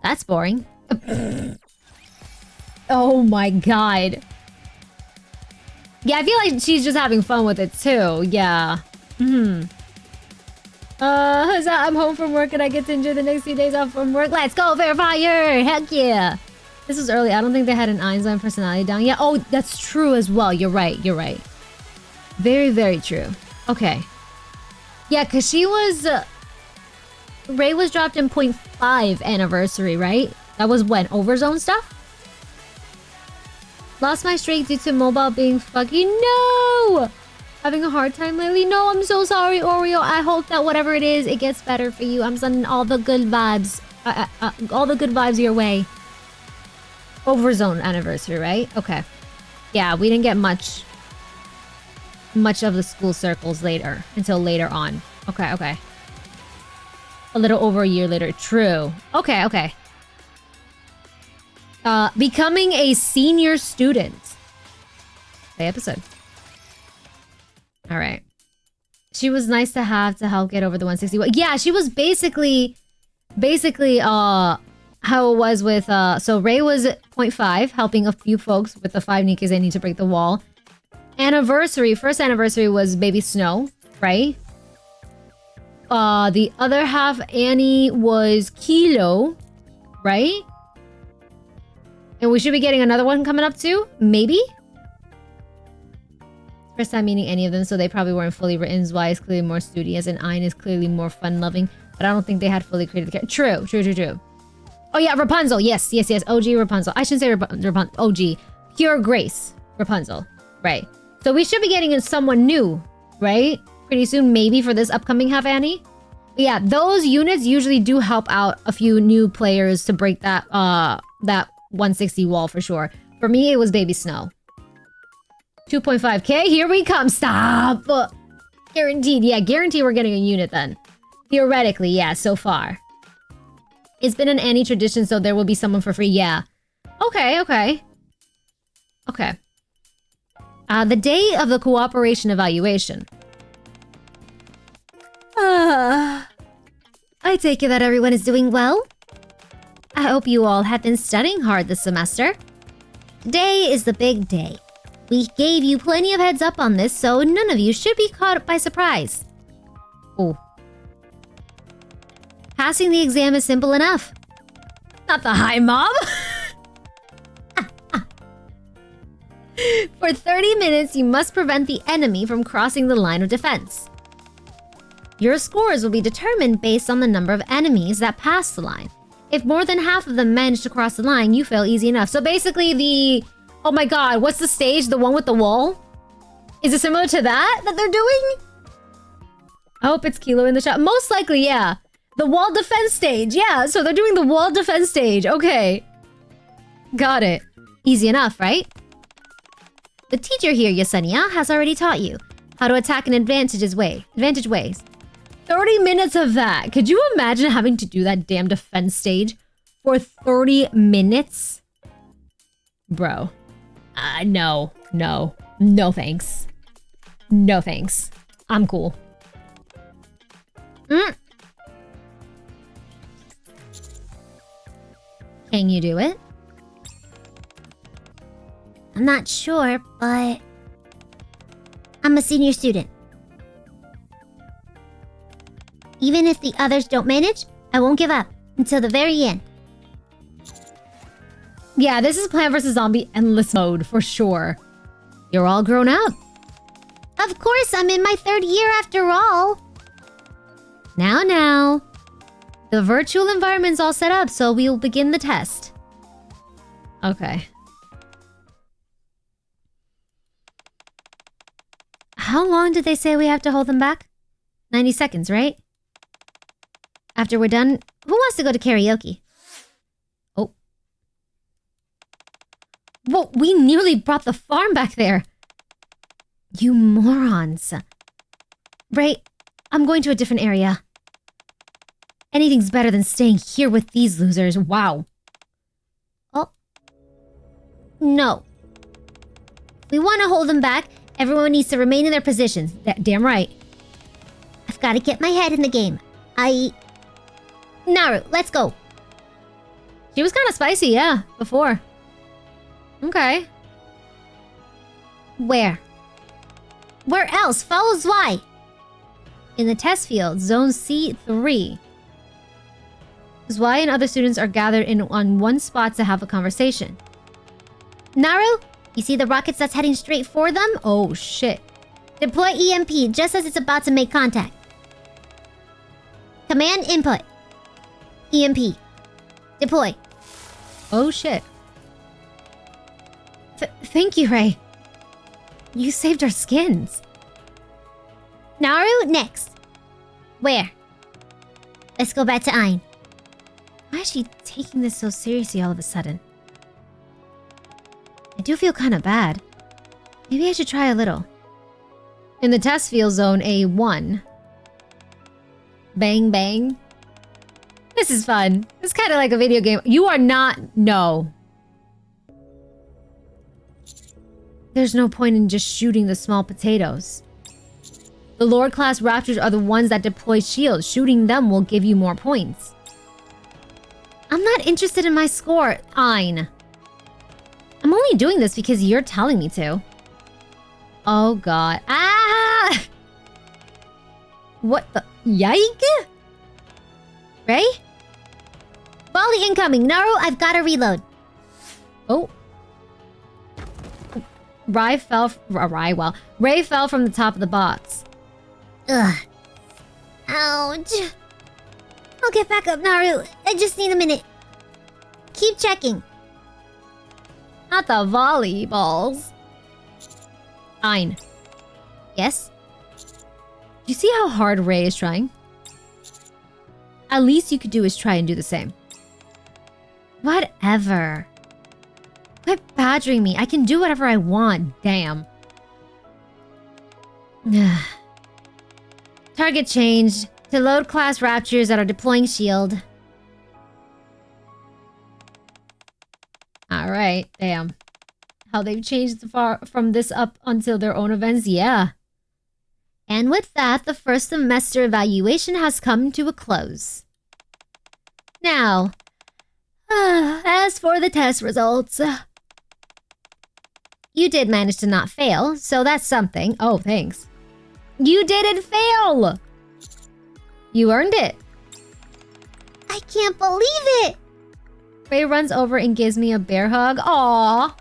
Speaker 1: That's boring. Oh my god. Yeah, I feel like she's just having fun with it too. Yeah. I'm home from work and I get to enjoy the next few days off from work. Let's go, Verifier! Heck yeah! This was early. I don't think they had an Einstein personality down yet. Oh, that's true as well. You're right. Very, very true. Okay. Yeah, because she was... Rei was dropped in 0.5 anniversary, right? That was when? Overzone stuff? Lost my streak due to mobile being fucking... No! Having a hard time lately? No, I'm so sorry, Oreo. I hope that whatever it is, it gets better for you. I'm sending all the good vibes. All the good vibes your way. Overzone anniversary, right? Okay. Yeah, we didn't get much of the school circles later. Until later on. Okay. A little over a year later. True. Okay. Becoming a senior student. The episode. Alright. She was nice to have to help get over the 161. Yeah, she was basically how it was with so Rei was 0.5, helping a few folks with the 5 NIKKEs they need to break the wall. First anniversary was Baby Snow, right? The other half, Annie, was Kilo, right? And we should be getting another one coming up too? Maybe? First time meeting any of them, so they probably weren't fully written. Zwei is clearly more studious, and Ein is clearly more fun-loving. But I don't think they had fully created the character. True. Oh yeah, Rapunzel. Yes. OG Rapunzel. I shouldn't say Rapunzel. OG. Pure Grace Rapunzel. Right. So we should be getting in someone new, right? Pretty soon, maybe for this upcoming half Annie. But yeah, those units usually do help out a few new players to break that 160 wall for sure. For me, it was Baby Snow. 2.5k, here we come. Stop! Guaranteed. Yeah, guaranteed we're getting a unit then. Theoretically, yeah, so far. It's been an Annie tradition, so there will be someone for free. Yeah. Okay. The day of the cooperation evaluation. I take it that everyone is doing well? I hope you all have been studying hard this semester. Today is the big day. We gave you plenty of heads up on this, so none of you should be caught by surprise. Oh. Passing the exam is simple enough. Not the high mob. For 30 minutes, you must prevent the enemy from crossing the line of defense. Your scores will be determined based on the number of enemies that pass the line. If more than half of them manage to cross the line, you fail easy enough. So basically the... Oh my god, what's the stage? The one with the wall? Is it similar to that they're doing? I hope it's Kilo in the chat. Most likely, yeah. The wall defense stage. Yeah, so they're doing the wall defense stage. Okay. Got it. Easy enough, right? The teacher here, Yesenia, has already taught you how to attack in advantage ways. 30 minutes of that. Could you imagine having to do that damn defense stage for 30 minutes? Bro. No. No thanks. No thanks. I'm cool. Can you do it?
Speaker 2: I'm not sure, but... I'm a senior student. Even if the others don't manage, I won't give up until the very end.
Speaker 1: Yeah, this is Plant vs. Zombie Endless Mode for sure. You're all grown up.
Speaker 2: Of course, I'm in my 3rd year after all.
Speaker 1: Now. The virtual environment's all set up, so we'll begin the test. Okay. How long did they say we have to hold them back? 90 seconds, right? After we're done, who wants to go to karaoke? Oh. Whoa, we nearly brought the farm back there. You morons. Rei, I'm going to a different area. Anything's better than staying here with these losers. Wow.
Speaker 2: Oh. No. We want to hold them back. Everyone needs to remain in their positions.
Speaker 1: Damn right.
Speaker 2: I've got to get my head in the game. Naru, let's go.
Speaker 1: She was kind of spicy, yeah, before. Okay.
Speaker 2: Where? Where else? Follow Zwei.
Speaker 1: In the test field, Zone C3. Zwei and other students are gathered on one spot to have a conversation.
Speaker 2: Naru, you see the rockets that's heading straight for them?
Speaker 1: Oh, shit.
Speaker 2: Deploy EMP just as it's about to make contact. Command input. EMP. Deploy.
Speaker 1: Oh, shit. Thank you, Rei. You saved our skins.
Speaker 2: Naru, next. Where? Let's go back to Ein.
Speaker 1: Why is she taking this so seriously all of a sudden? I do feel kind of bad. Maybe I should try a little. In the test field zone A1. Bang, bang. This is fun. It's kind of like a video game. You are not... No. There's no point in just shooting the small potatoes. The Lord class Raptors are the ones that deploy shields. Shooting them will give you more points. I'm not interested in my score, Ein. I'm only doing this because you're telling me to. Oh god. Ah! What the... Yike?
Speaker 2: Rei? Volley incoming. Naru, I've got to reload.
Speaker 1: Oh. Rei fell from the top of the box.
Speaker 2: Ugh. Ouch. I'll get back up, Naru. I just need a minute. Keep checking.
Speaker 1: Not the volleyballs. Ein.
Speaker 2: Yes?
Speaker 1: Do you see how hard Rei is trying? At least you could do is try and do the same. Whatever. Quit badgering me. I can do whatever I want. Damn. Target changed to load class Raptors that are deploying shield. Alright, damn. How they've changed from this up until their own events, yeah. And with that, the first semester evaluation has come to a close. Now, as for the test results... You did manage to not fail, so that's something. Oh, thanks. You didn't fail! You earned it.
Speaker 2: I can't believe it!
Speaker 1: Rei runs over and gives me a bear hug. Aww.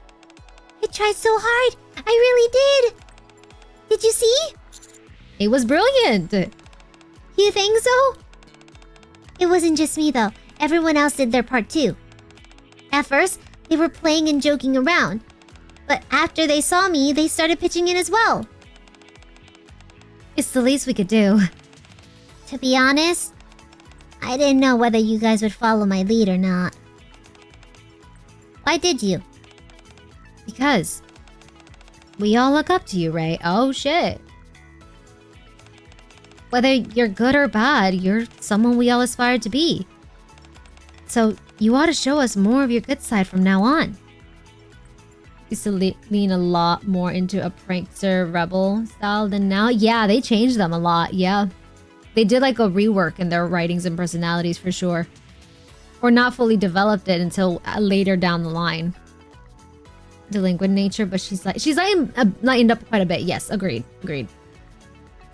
Speaker 2: I tried so hard. I really did. Did you see?
Speaker 1: It was brilliant.
Speaker 2: You think so? It wasn't just me though. Everyone else did their part too. At first, they were playing and joking around. But after they saw me, they started pitching in as well.
Speaker 1: It's the least we could do.
Speaker 2: To be honest, I didn't know whether you guys would follow my lead or not. Why did you?
Speaker 1: Because we all look up to you, Rei. Oh shit. Whether you're good or bad, you're someone we all aspire to be. So you ought to show us more of your good side from now on. Used to lean a lot more into a prankster rebel style than now. Yeah, they changed them a lot, yeah. They did like a rework in their writings and personalities for sure. Or not fully developed it until later down the line. Delinquent nature, but she's lightened up quite a bit. Yes, agreed. Pretty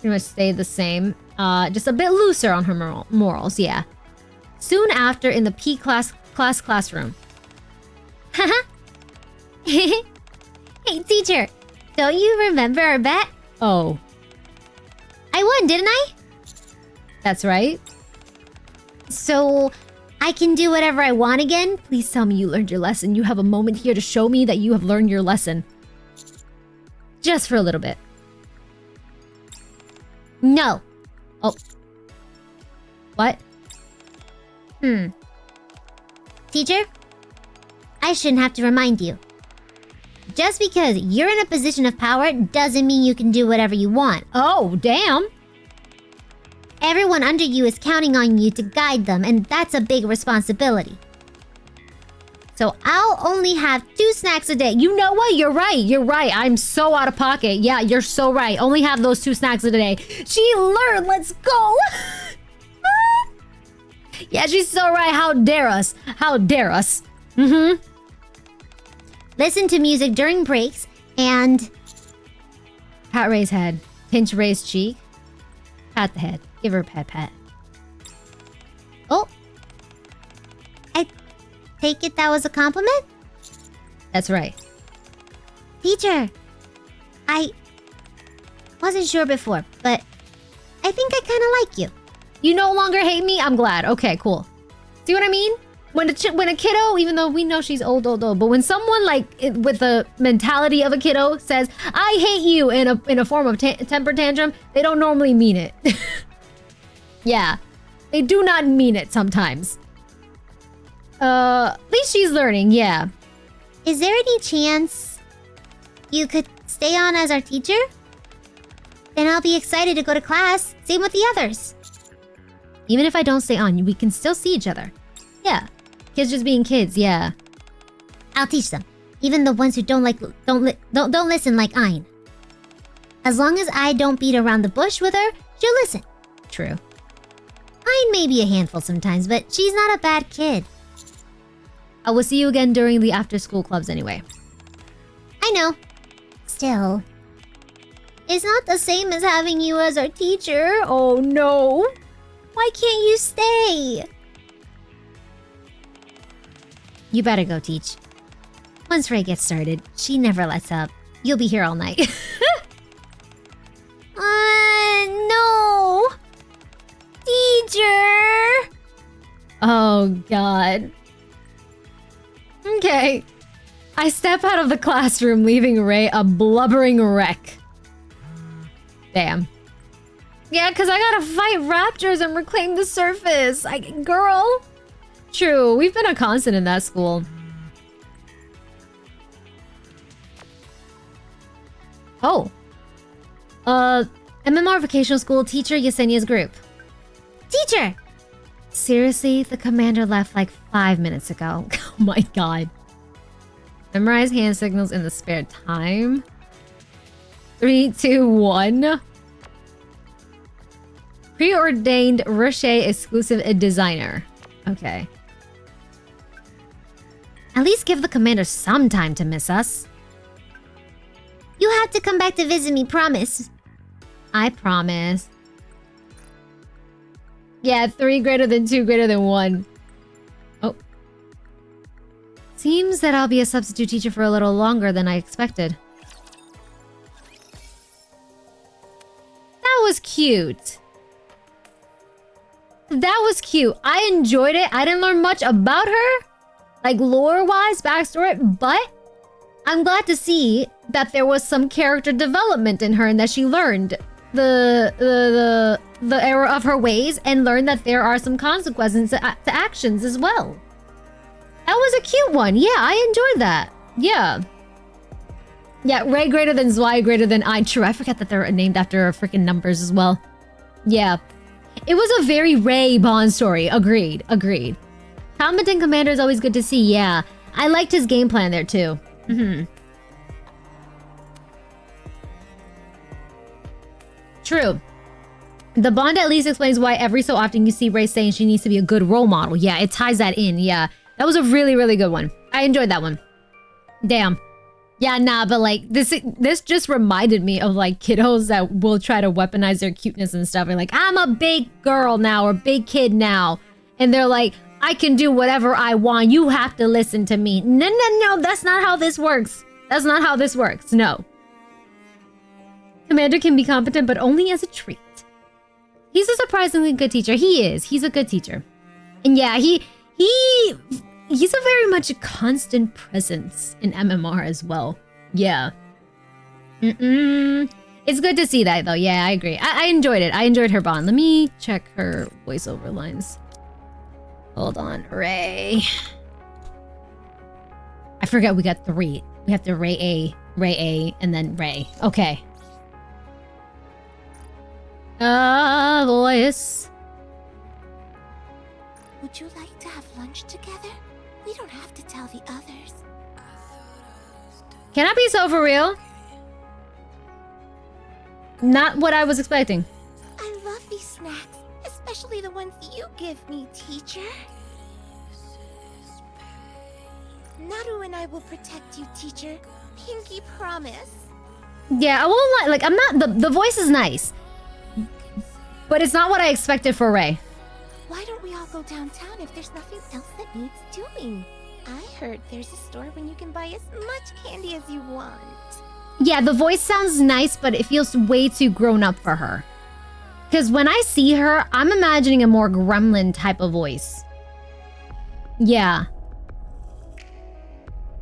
Speaker 1: much stayed the same. Just a bit looser on her morals, yeah. Soon after, in the P classroom.
Speaker 2: Haha. Hey, teacher. Don't you remember our bet?
Speaker 1: Oh.
Speaker 2: I won, didn't I?
Speaker 1: That's right.
Speaker 2: So, I can do whatever I want again?
Speaker 1: Please tell me you learned your lesson. You have a moment here to show me that you have learned your lesson. Just for a little bit.
Speaker 2: No.
Speaker 1: Oh. What?
Speaker 2: Teacher? I shouldn't have to remind you. Just because you're in a position of power doesn't mean you can do whatever you want.
Speaker 1: Oh, damn.
Speaker 2: Everyone under you is counting on you to guide them, and that's a big responsibility. So I'll only have 2 snacks a day.
Speaker 1: You know what? You're right. I'm so out of pocket. Yeah, you're so right. Only have those 2 snacks a day. She learned. Let's go. Yeah, she's so right. How dare us? How dare us?
Speaker 2: Listen to music during breaks and...
Speaker 1: Pat Ray's head. Pinch Ray's cheek. Pat the head. Give her a pat.
Speaker 2: Oh. I take it that was a compliment?
Speaker 1: That's right.
Speaker 2: Teacher, I wasn't sure before, but I think I kind of like you.
Speaker 1: You no longer hate me? I'm glad. Okay, cool. See what I mean? When a kiddo, even though we know she's old, but when someone like with the mentality of a kiddo says, "I hate you" in a form of temper tantrum, they don't normally mean it. Yeah, they do not mean it sometimes. At least she's learning, yeah.
Speaker 2: Is there any chance you could stay on as our teacher? Then I'll be excited to go to class. Same with the others.
Speaker 1: Even if I don't stay on, we can still see each other. Yeah. Kids just being kids, yeah.
Speaker 2: I'll teach them. Even the ones who don't listen like Ein. As long as I don't beat around the bush with her, she'll listen.
Speaker 1: True.
Speaker 2: Ein may be a handful sometimes, but she's not a bad kid.
Speaker 1: I will see you again during the after-school clubs anyway.
Speaker 2: I know. Still, it's not the same as having you as our teacher.
Speaker 1: Oh no.
Speaker 2: Why can't you stay?
Speaker 1: You better go teach. Once Rei gets started, she never lets up. You'll be here all night.
Speaker 2: No. Teacher.
Speaker 1: Oh god. Okay. I step out of the classroom, leaving Rei a blubbering wreck. Damn. Yeah, because I gotta fight raptors and reclaim the surface. Girl. True, we've been a constant in that school. Oh. MMR Vocational School Teacher Yesenia's group.
Speaker 2: Teacher!
Speaker 1: Seriously? The commander left like 5 minutes ago. Oh my god. Memorize hand signals in the spare time. 3, 2, 1. Preordained Rocher exclusive designer. Okay. At least give the commander some time to miss us.
Speaker 2: You have to come back to visit me, promise.
Speaker 1: I promise. Yeah, 3 greater than 2 greater than 1. Oh. Seems that I'll be a substitute teacher for a little longer than I expected. That was cute. That was cute. I enjoyed it. I didn't learn much about her, like lore-wise, backstory, but I'm glad to see that there was some character development in her and that she learned the error of her ways and learned that there are some consequences to actions as well. That was a cute one. Yeah, I enjoyed that. Yeah. Yeah, Rei greater than Zwei greater than I. True, I forget that they're named after freaking numbers as well. Yeah. It was a very Rei Bond story. Agreed. Agreed. Competent commander is always good to see. Yeah. I liked his game plan there too. True. The Bond at least explains why every so often you see Rei saying she needs to be a good role model. Yeah, it ties that in. Yeah. That was a really, really good one. I enjoyed that one. Damn. Yeah, nah, but like this just reminded me of like kiddos that will try to weaponize their cuteness and stuff. And like, I'm a big girl now or big kid now. And they're like, I can do whatever I want. You have to listen to me. No, no, no, that's not how this works. That's not how this works. No. Commander can be competent, but only as a treat. He's a surprisingly good teacher. He is. He's a good teacher. And yeah, he's a very much a constant presence in MMR as well. Yeah. It's good to see that though. Yeah, I agree. I enjoyed it. I enjoyed her Bond. Let me check her voiceover lines. Hold on, Rei. I forgot we got 3. We have to Rei A, and then Rei. Okay. Voice.
Speaker 2: Would you like to have lunch together? We don't have to tell the others.
Speaker 1: Can I be so for real? Not what I was expecting.
Speaker 2: I love these snacks, especially the ones you give me, teacher. Naru and I will protect you, teacher. Pinky promise.
Speaker 1: Yeah, I won't lie. Like, I'm not... The voice is nice. But it's not what I expected for Rei.
Speaker 2: Why don't we all go downtown if there's nothing else that needs doing? I heard there's a store when you can buy as much candy as you want.
Speaker 1: Yeah, the voice sounds nice, but it feels way too grown up for her. Because when I see her, I'm imagining a more gremlin type of voice. Yeah.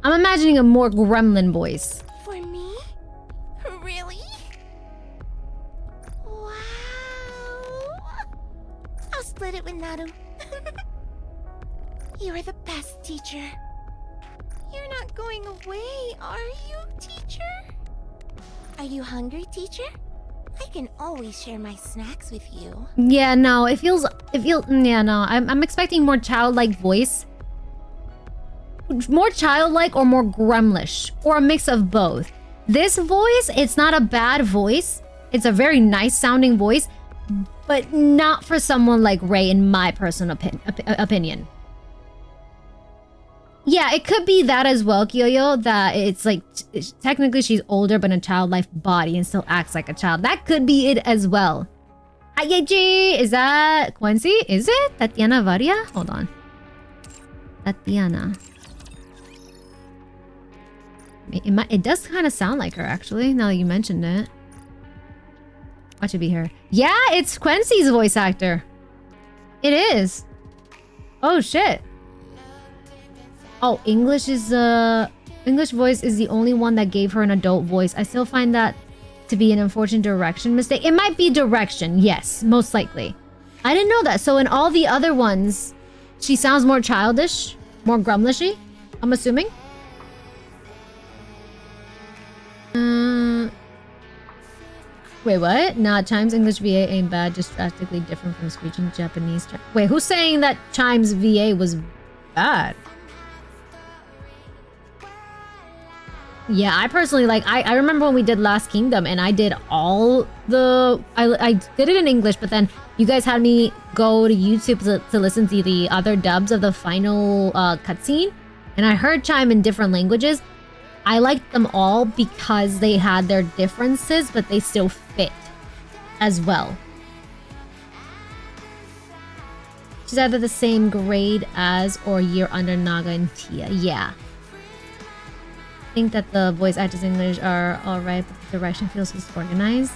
Speaker 1: I'm imagining a more gremlin voice.
Speaker 2: For me? Really? Wow. I'll split it with Naru. You're the best teacher. You're not going away, are you, teacher? Are you hungry, teacher? I can always share my snacks with you.
Speaker 1: Yeah, no, it feels, yeah, no, I'm expecting more childlike voice. More childlike or more gremlish, or a mix of both. This voice, it's not a bad voice. It's a very nice sounding voice, but not for someone like Rei in my personal opinion. Yeah, it could be that as well, Kyoyo, that it's like, technically she's older but in a childlike body and still acts like a child. That could be it as well. Hayeji, is that Quincy? Is it? Tatiana Varia? Hold on. Tatiana. It does kind of sound like her, actually, now that you mentioned it. Watch it be her. Yeah, it's Quincy's voice actor. It is. Oh, shit. Oh, English voice is the only one that gave her an adult voice. I still find that to be an unfortunate direction mistake. It might be direction, yes, most likely. I didn't know that. So in all the other ones, she sounds more childish, more grumlishy, I'm assuming. Wait, what? Nah, Chime's English VA ain't bad, just drastically different from speaking Japanese. Wait, who's saying that Chime's VA was bad? Yeah, I personally like, I remember when we did Last Kingdom and I did all the, I did it in English, but then you guys had me go to YouTube to listen to the other dubs of the final cutscene. And I heard Chime in different languages. I liked them all because they had their differences, but they still fit as well. She's either the same grade as or year under Naga and Tia. Yeah. I think that the voice actors in English are alright, but the direction feels disorganized.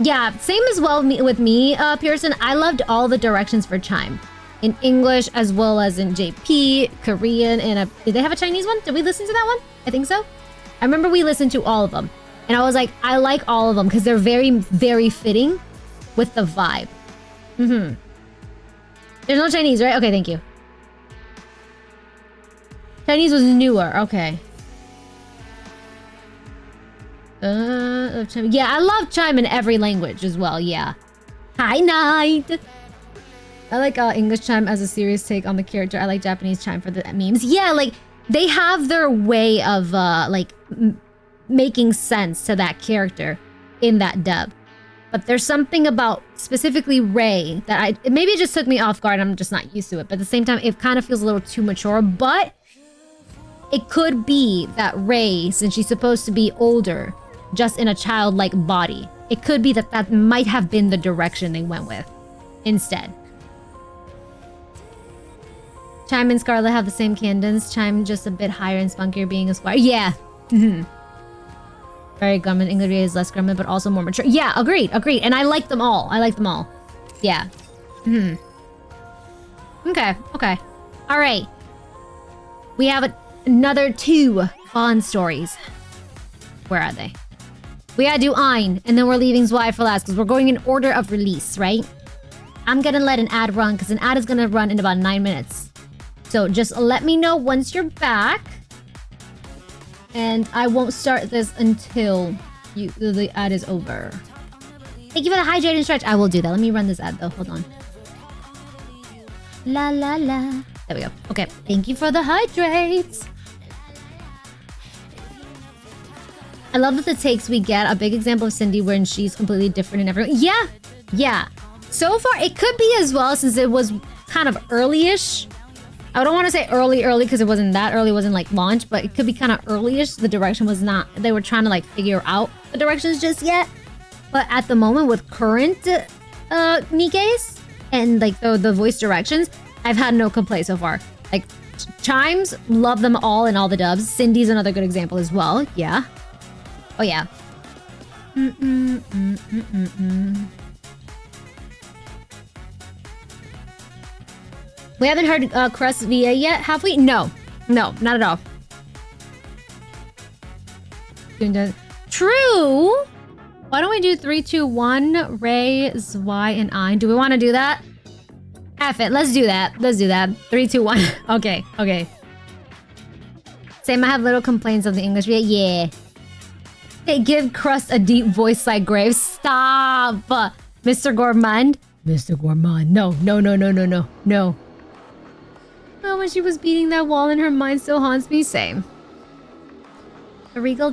Speaker 1: Yeah, same as well with me, Pearson. I loved all the directions for Chime. In English as well as in JP, Korean, and did they have a Chinese one? Did we listen to that one? I think so. I remember we listened to all of them. And I was like, I like all of them because they're very, very fitting with the vibe. Mm-hmm. There's no Chinese, right? Okay, thank you. Chinese was newer. Okay. Yeah, I love Chime in every language as well. Yeah. Hi, Night. I like English Chime as a serious take on the character. I like Japanese Chime for the memes. Yeah, like they have their way of making sense to that character in that dub. But there's something about specifically Rei that maybe it just took me off guard. I'm just not used to it. But at the same time, it kind of feels a little too mature. But it could be that Rei, since she's supposed to be older, just in a childlike body, it could be that that might have been the direction they went with instead. Chime and Scarlet have the same cadence. Chime just a bit higher and spunkier being a squire. Yeah. Very Grumman. English is less Grumman, but also more mature. Yeah, agreed. And I like them all. Yeah. Okay. All right. We have another 2 Bond stories. Where are they? We gotta do Ein, and then we're leaving Zwei for last, because we're going in order of release, right? I'm gonna let an ad run, because an ad is gonna run in about 9 minutes. So just let me know once you're back. And I won't start this until the ad is over. Thank you for the hydrate and stretch. I will do that. Let me run this ad though. Hold on. La la la. There we go. Okay. Thank you for the hydrates. I love that the takes we get. A big example of Cindy when she's completely different in everyone. Yeah. So far, it could be as well since it was kind of early-ish. I don't want to say early because it wasn't that early. It wasn't like launch, but it could be kind of early-ish. The direction was not... They were trying to like figure out the directions just yet. But at the moment with current NIKKEs and like the voice directions, I've had no complaint so far. Like Chimes, love them all in all the dubs. Cindy's another good example as well. Yeah. Oh yeah. We haven't heard Crest VA yet, have we? No, not at all. True. Why don't we do 3, 2, 1, Rei, Zwei, and Ein? Do we want to do that? F it. Let's do that. 3, 2, 1. Okay. Same. I have little complaints of the English VA. Yeah. Hey, give Crust a deep voice like Graves. Stop, Mr. Gourmand. No. Oh, when she was beating that wall in her mind still haunts me. Same. The regal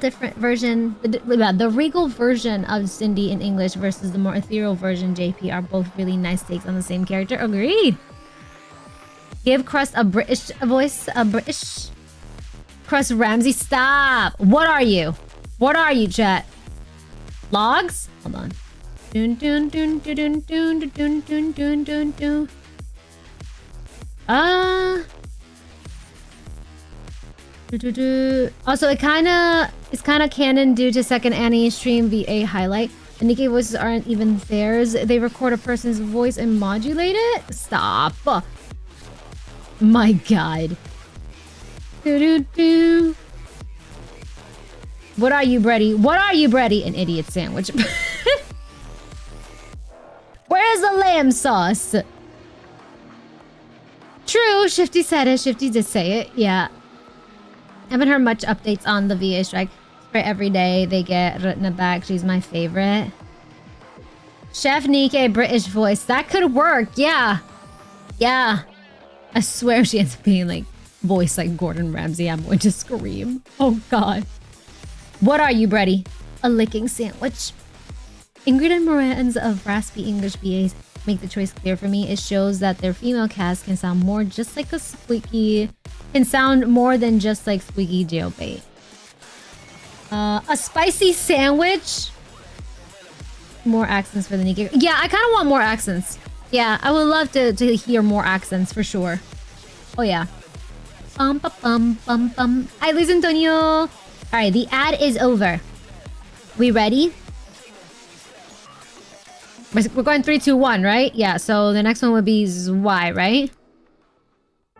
Speaker 1: version of Cindy in English versus the more ethereal version JP are both really nice takes on the same character. Agreed. Give Crust a British voice. Crust Ramsey. Stop. What are you, chat? Logs? Hold on. Also, it's kind of canon due to second Annie stream VA highlight. The NIKKE voices aren't even theirs. They record a person's voice and modulate it. Stop. My God. What are you, Brady? An idiot sandwich. Where is the lamb sauce? True, Shifty said it. Shifty did say it. Yeah. Haven't heard much updates on the VA strike. For every day they get Rutna back. She's my favorite. Chef NIKKE British voice. That could work. Yeah. I swear she ends up being like voice like Gordon Ramsay. I'm going to scream. Oh God. What are you, Brady? A licking sandwich. Ingrid and Moran's of raspy English BAs make the choice clear for me. It shows that their female cast can sound more just like a squeaky... Can sound more than just like squeaky jailbait. A spicy sandwich? More accents for the NIKKE. Yeah, I kind of want more accents. Yeah, I would love to hear more accents for sure. Oh yeah. Bum bum bum bum bum. Hi, Luis Antonio. All right, the ad is over. We ready? We're going 3, 2, 1, right? Yeah. So the next one would be Y, right?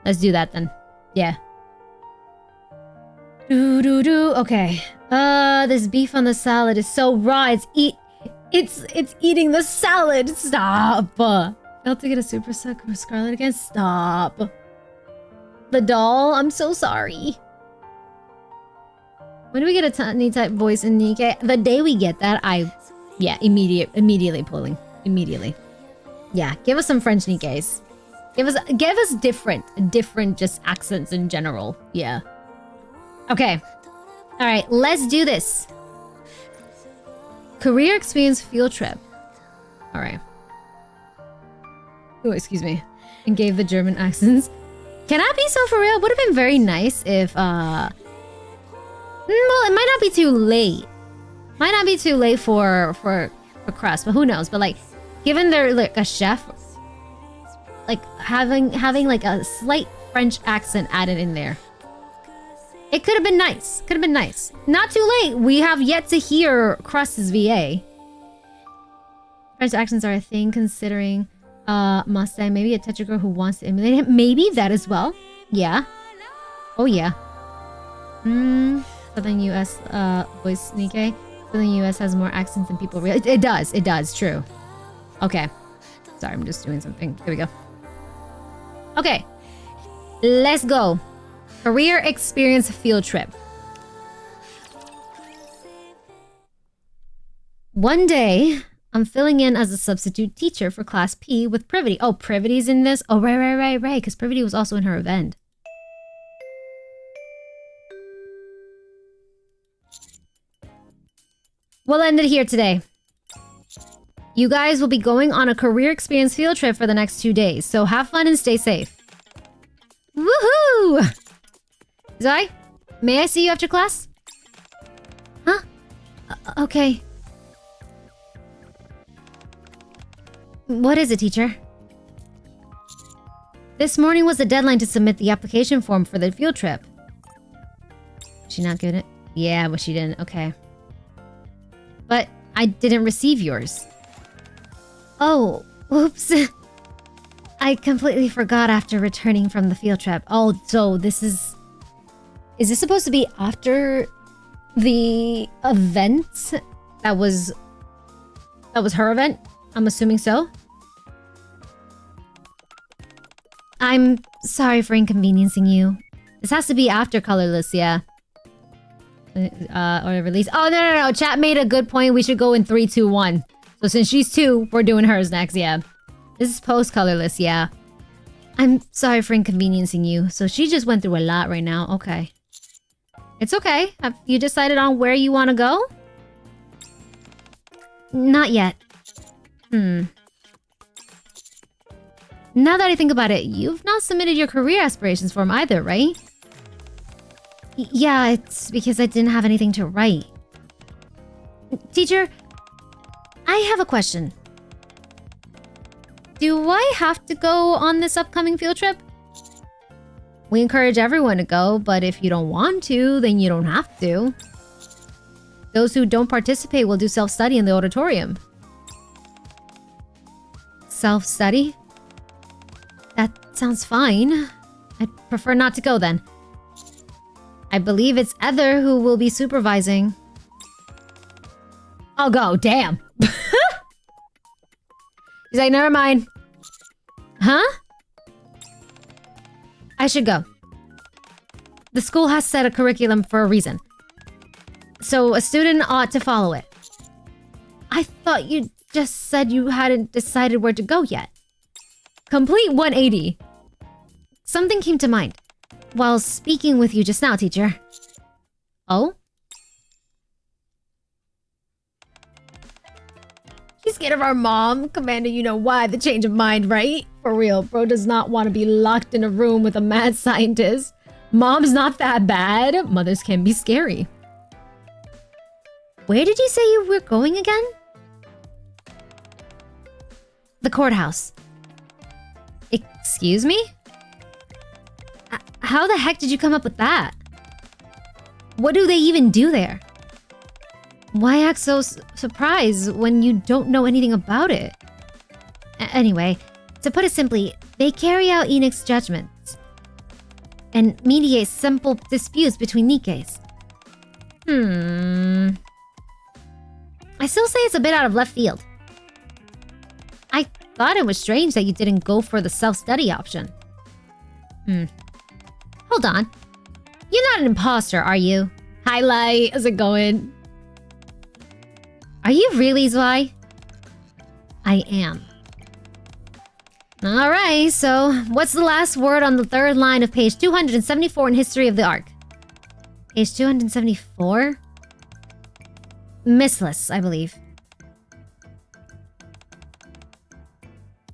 Speaker 1: Let's do that then. Yeah. Okay. This beef on the salad is so raw. It's eating the salad. Stop. Failed to get a super suck or Scarlet again. Stop. The doll. I'm so sorry. When do we get a tiny type voice in NIKKE? The day we get that, yeah, immediately pulling. Immediately. Yeah, give us some French NIKKEs. Give us different just accents in general. Yeah. Okay. All right, let's do this. Career experience field trip. All right. Oh, excuse me. And gave the German accents. Can I be so for real? Would have been very nice if well, it might not be too late. Might not be too late for crust, but who knows? But like, given they're like a chef, like having like a slight French accent added in there, it could have been nice. Could have been nice. Not too late. We have yet to hear Crust's VA. French accents are a thing considering Mustang. Maybe a Tetra who wants to emulate him. Maybe that as well. Yeah. Oh yeah. Southern US voice NIKKE. Southern US has more accents than people realize. It does, true. Okay. Sorry, I'm just doing something. Here we go. Okay. Let's go. Career experience field trip. One day, I'm filling in as a substitute teacher for Class P with Privity. Oh, Privity's in this? Oh, right. Because Privity was also in her event. We'll end it here today. You guys will be going on a career experience field trip for the next 2 days, so have fun and stay safe. Woohoo! Zai, may I see you after class? Huh? Okay. What is it, teacher? This morning was the deadline to submit the application form for the field trip. She not good at it? Yeah, but she didn't. Okay. But I didn't receive yours. Oh, oops. I completely forgot after returning from the field trip. Oh, so this is... Is this supposed to be after the event that was her event? I'm assuming so. I'm sorry for inconveniencing you. This has to be after Colorless, yeah. Or release. Oh, no. Chat made a good point. We should go in 3, 2, 1. So since she's 2, we're doing hers next, yeah. This is post-Colorless, yeah. I'm sorry for inconveniencing you. So she just went through a lot right now. Okay. It's okay. Have you decided on where you want to go? Not yet. Now that I think about it, you've not submitted your career aspirations form either, right? Yeah, it's because I didn't have anything to write. Teacher, I have a question. Do I have to go on this upcoming field trip? We encourage everyone to go, but if you don't want to, then you don't have to. Those who don't participate will do self-study in the auditorium. Self-study? That sounds fine. I'd prefer not to go then. I believe it's Ether who will be supervising. I'll go, damn. He's like, never mind. Huh? I should go. The school has set a curriculum for a reason. So a student ought to follow it. I thought you just said you hadn't decided where to go yet. Complete 180. Something came to mind while speaking with you just now, teacher. Oh? He's scared of our mom. Commander, you know why the change of mind, right? For real, bro does not want to be locked in a room with a mad scientist. Mom's not that bad. Mothers can be scary. Where did you say you were going again? The courthouse. Excuse me? How the heck did you come up with that? What do they even do there? Why act so surprised when you don't know anything about it? Anyway, to put it simply, they carry out NIKKE's judgments and mediate simple disputes between NIKKEs. I still say it's a bit out of left field. I thought it was strange that you didn't go for the self-study option. Hold on. You're not an imposter, are you? Highlight, how's it going? Are you really, Zwei? I am. Alright, so what's the last word on the third line of page 274 in History of the Ark? Page 274? Missless, I believe.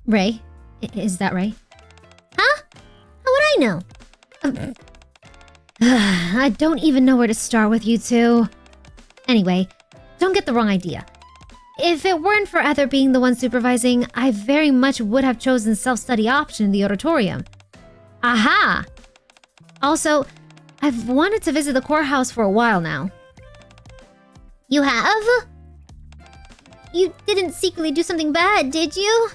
Speaker 1: Rei? Is that Rei?
Speaker 2: Huh? How would I know?
Speaker 1: I don't even know where to start with you two. Anyway, don't get the wrong idea. If it weren't for Ether being the one supervising, I very much would have chosen self-study option in the auditorium. Aha! Also, I've wanted to visit the courthouse for a while now.
Speaker 2: You have? You didn't secretly do something bad, did you?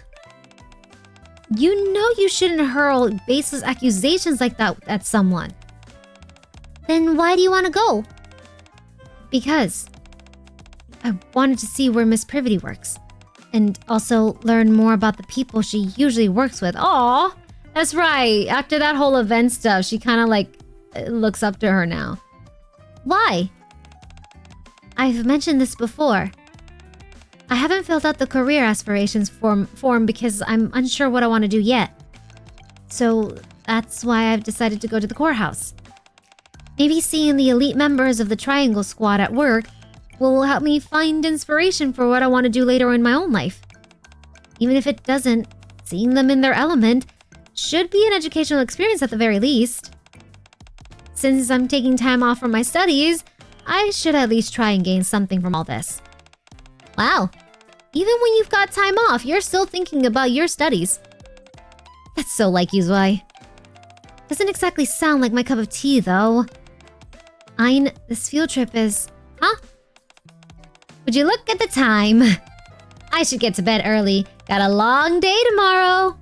Speaker 1: You know you shouldn't hurl baseless accusations like that at someone.
Speaker 2: Then why do you want to go?
Speaker 1: Because I wanted to see where Miss Privity works. And also learn more about the people she usually works with. Aw, that's right. After that whole event stuff, she kind of like looks up to her now.
Speaker 2: Why?
Speaker 1: I've mentioned this before. I haven't filled out the career aspirations form because I'm unsure what I want to do yet. So that's why I've decided to go to the courthouse. Maybe seeing the elite members of the Triangle Squad at work will help me find inspiration for what I want to do later in my own life. Even if it doesn't, seeing them in their element should be an educational experience at the very least. Since I'm taking time off from my studies, I should at least try and gain something from all this. Wow, even when you've got time off, you're still thinking about your studies. That's so like you, Zwei. Doesn't exactly sound like my cup of tea, though. Ein, this field trip is... Huh? Would you look at the time? I should get to bed early. Got a long day tomorrow.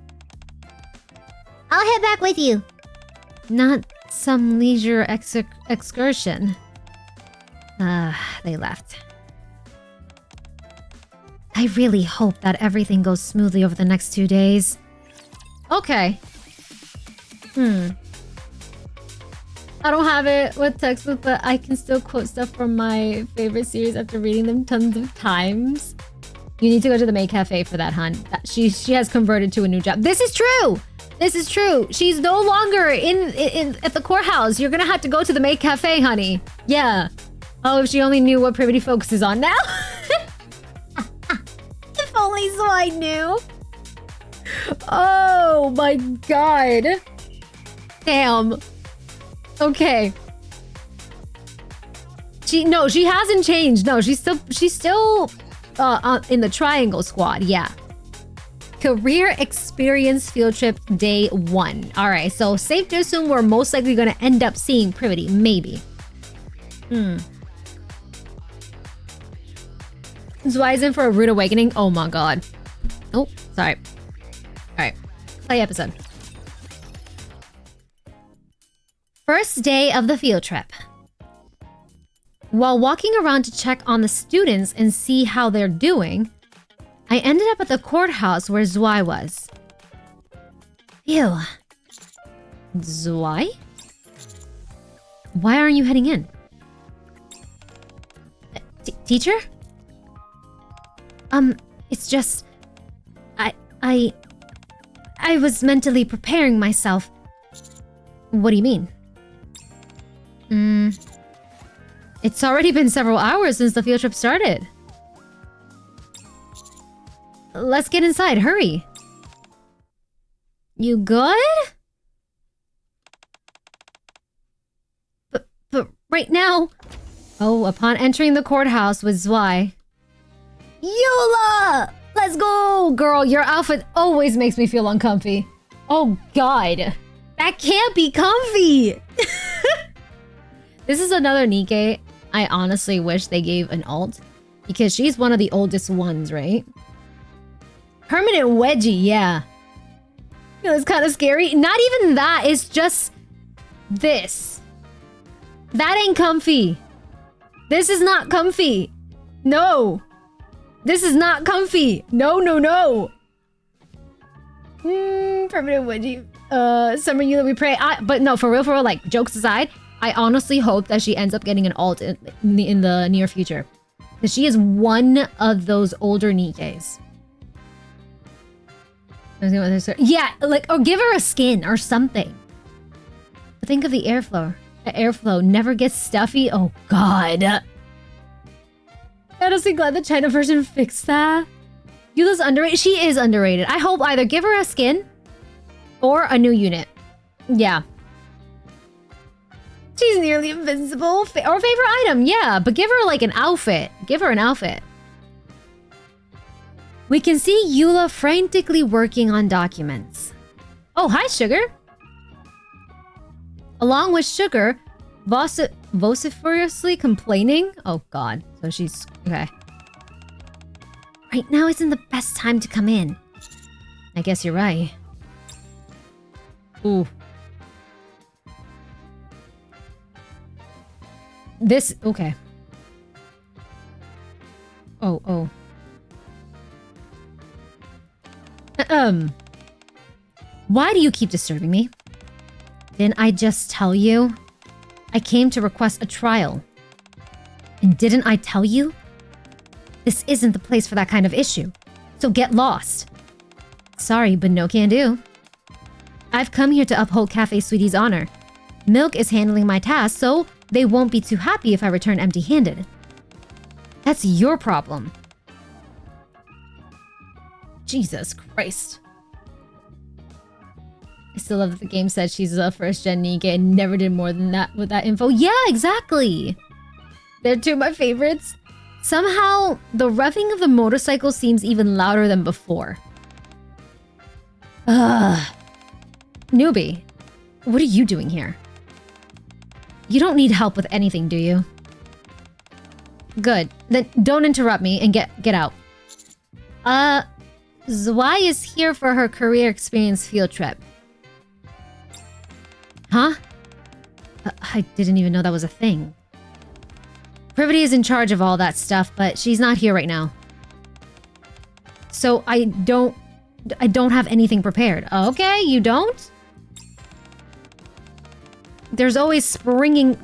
Speaker 2: I'll head back with you.
Speaker 1: Not some leisure excursion. They left. I really hope that everything goes smoothly over the next 2 days. Okay. I don't have it with textbook, but I can still quote stuff from my favorite series after reading them tons of times. You need to go to the May Cafe for that, hun. She has converted to a new job. This is true! This is true. She's no longer in at the courthouse. You're gonna have to go to the May Cafe, honey. Yeah. Oh, if she only knew what Privity focuses on now. If only so I knew. Oh my god. Damn. Okay. She hasn't changed. No, she's still in the Triangle Squad. Yeah. Career experience field trip day 1. All right, so safe to assume we're most likely going to end up seeing Privity, maybe. Zwei's in for a rude awakening. Oh my god. Oh, sorry. All right, play episode. First day of the field trip. While walking around to check on the students and see how they're doing, I ended up at the courthouse where Zwei was. Ew. Zwei? Why aren't you heading in? Teacher? It's just... I was mentally preparing myself. What do you mean? It's already been several hours since the field trip started. let's get inside. Hurry. You good? But right now... Oh, upon entering the courthouse with Zwei... Yola! Let's go! Girl, your outfit always makes me feel uncomfy. Oh, God. That can't be comfy! This is another NIKKE I honestly wish they gave an alt. Because she's one of the oldest ones, right? Permanent wedgie, yeah. You know, it's kind of scary. Not even that, it's just... this. That ain't comfy. This is not comfy. No. This is not comfy. No, no, no. Permanent wedgie. Summer Yula, we pray. But no, for real, like, jokes aside, I honestly hope that she ends up getting an alt in the near future. Because she is one of those older NIKKEs. Yeah, like, or give her a skin or something. Think of the airflow. The airflow never gets stuffy. Oh, God. Honestly glad the China version fixed that. Yula's underrated. She is underrated. I hope either give her a skin or a new unit. Yeah. She's nearly invincible. Or favorite item, yeah. But give her like an outfit. Give her an outfit. We can see Yula frantically working on documents. Oh, hi, Sugar. Along with Sugar, vociferously complaining. Oh, God. So she's... okay. Right now isn't the best time to come in. I guess you're right. Ooh. This... okay. Oh. Why do you keep disturbing me? Didn't I just tell you? I came to request a trial. And didn't I tell you? This isn't the place for that kind of issue. So get lost. Sorry, but no can do. I've come here to uphold Cafe Sweetie's honor. Milk is handling my task, so they won't be too happy if I return empty-handed. That's your problem. Jesus Christ. I still love that the game said she's a first-gen NIKKE and never did more than that with that info. Yeah, exactly! They're two of my favorites. Somehow, the revving of the motorcycle seems even louder than before. Ugh. Newbie, what are you doing here? You don't need help with anything, do you? Good. Then don't interrupt me and get out. Zwei is here for her career experience field trip. Huh? I didn't even know that was a thing. Privity is in charge of all that stuff, but she's not here right now. So I don't have anything prepared. Okay, you don't? They're always springing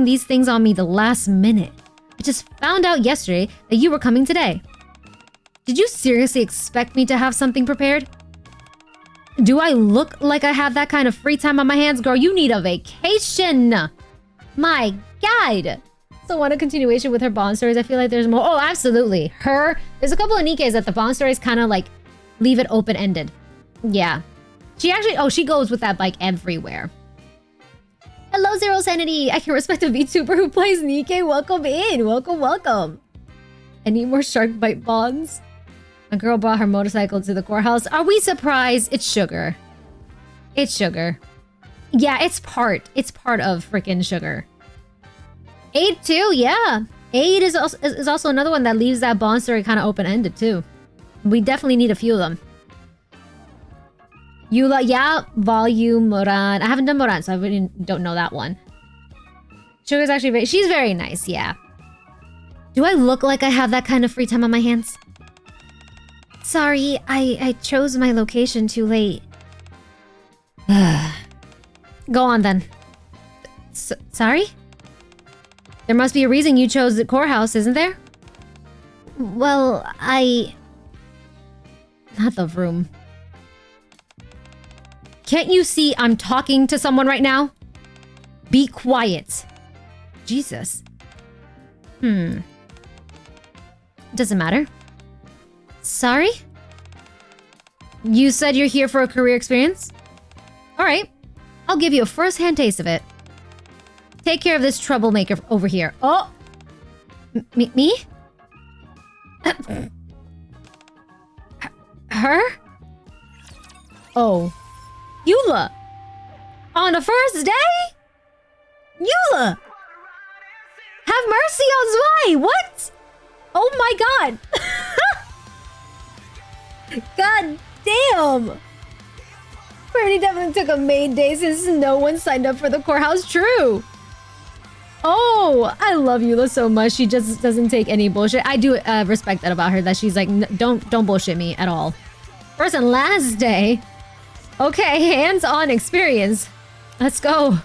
Speaker 1: these things on me the last minute. I just found out yesterday that you were coming today. Did you seriously expect me to have something prepared? Do I look like I have that kind of free time on my hands? Girl, you need a vacation! My God! So want a continuation with her Bond stories? I feel like there's more. Oh, absolutely. There's a couple of NIKKEs that the Bond stories kind of like leave it open-ended. Yeah. She actually, she goes with that bike everywhere. Hello, Zero Sanity. I can respect a VTuber who plays NIKKE. Welcome in. Welcome. Any more shark bite bonds? A girl brought her motorcycle to the courthouse. Are we surprised? It's Sugar. It's Sugar. Yeah, it's part of freaking Sugar. Aid too, yeah. Aid is also another one that leaves that Bond story kind of open-ended too. We definitely need a few of them. Yula, yeah, Volume, Moran. I haven't done Moran, so I really don't know that one. Sugar's actually she's very nice, yeah. Do I look like I have that kind of free time on my hands? Sorry, I chose my location too late. Go on then. Sorry? There must be a reason you chose the courthouse, isn't there? Well, not the room. Can't you see I'm talking to someone right now? Be quiet. Jesus. Doesn't matter. Sorry? You said you're here for a career experience? Alright. I'll give you a first-hand taste of it. Take care of this troublemaker over here. Oh! Me? Her? Oh. Eula! On the first day? Eula! Have mercy on Zwei! What? Oh my god! God damn! Brady definitely took a maid day since no one signed up for the courthouse. True! Oh, I love Eula so much. She just doesn't take any bullshit. I do respect that about her, that she's like, don't bullshit me at all. First and last day. Okay, hands-on experience. Let's go.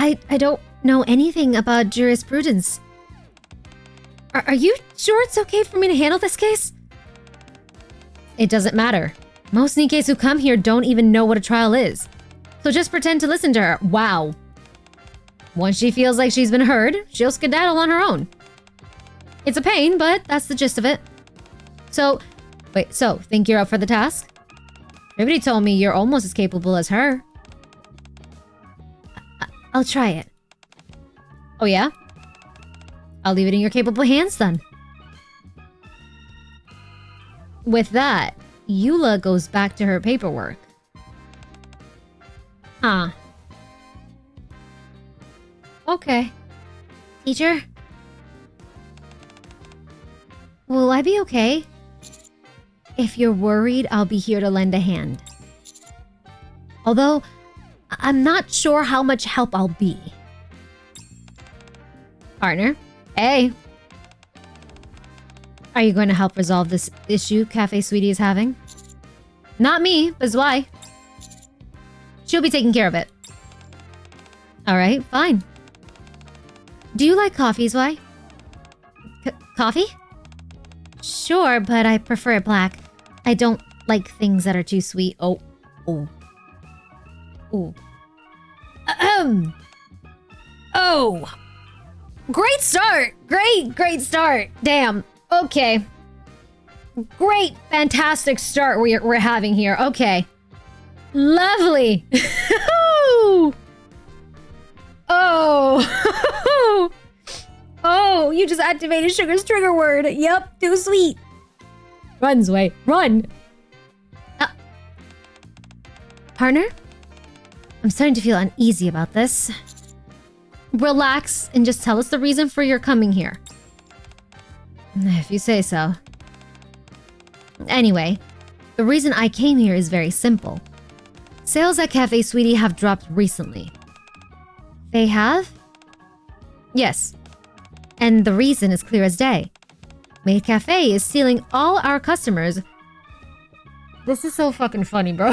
Speaker 1: I don't know anything about jurisprudence. Are you sure it's okay for me to handle this case? It doesn't matter. Most NIKKEs who come here don't even know what a trial is. So just pretend to listen to her. Wow. Once she feels like she's been heard, she'll skedaddle on her own. It's a pain, but that's the gist of it. So, wait, so, think you're up for the task? Everybody told me you're almost as capable as her. I'll try it. Oh yeah? I'll leave it in your capable hands then. With that, Eula goes back to her paperwork. Huh. Okay. Teacher? Will I be okay? If you're worried, I'll be here to lend a hand. Although, I'm not sure how much help I'll be. Partner? Hey! Are you going to help resolve this issue Cafe Sweetie is having? Not me, but Zwei. She'll be taking care of it. Alright, fine. Do you like coffee, Zwei? Coffee? Sure, but I prefer it black. I don't like things that are too sweet. Oh. Oh! Great start! Great start! Damn. Okay. Great, fantastic start we're having here. Okay. Lovely! Oh! Oh, you just activated Sugar's trigger word. Yep, too sweet. Run, Zwei, run! Partner? I'm starting to feel uneasy about this. Relax and just tell us the reason for your coming here. If you say so. Anyway, the reason I came here is very simple. Sales at Cafe Sweetie have dropped recently. They have? Yes. And the reason is clear as day. Maid Cafe is stealing all our customers. This is so fucking funny, bro.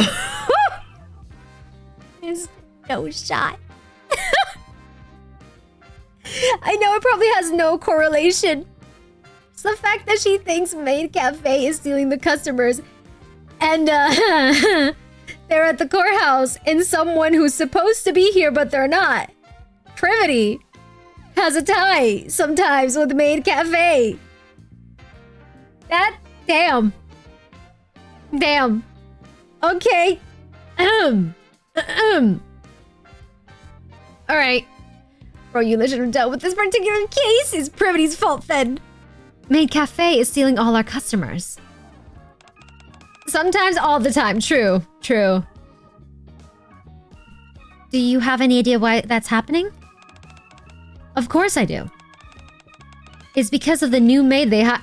Speaker 1: There's no shot. I know it probably has no correlation. It's the fact that she thinks Maid Cafe is stealing the customers. And, they're at the courthouse, and someone who's supposed to be here, but they're not. Privity has a tie sometimes with Maid Cafe. That, damn. Damn. Okay. Alright. Bro, you should have dealt with this particular case. It's Privity's fault then. Maid Cafe is stealing all our customers. Sometimes, all the time. True. True. Do you have any idea why that's happening? Of course I do. It's because of the new maid they had.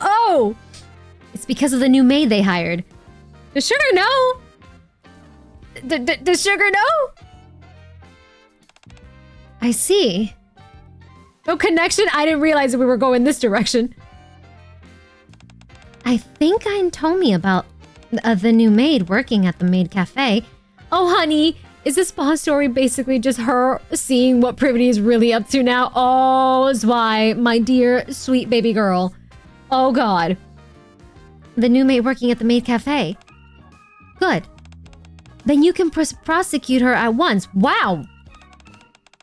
Speaker 1: Oh! It's because of the new maid they hired. Does Sugar know? Does Sugar know? I see. No connection? I didn't realize that we were going this direction. I think Ein told me about the new maid working at the Maid Cafe. Oh, honey, is this spa story basically just her seeing what Privity is really up to now? Oh, Zwei, my dear, sweet baby girl. Oh, God. The new maid working at the Maid Cafe. Good. then you can prosecute her at once. Wow!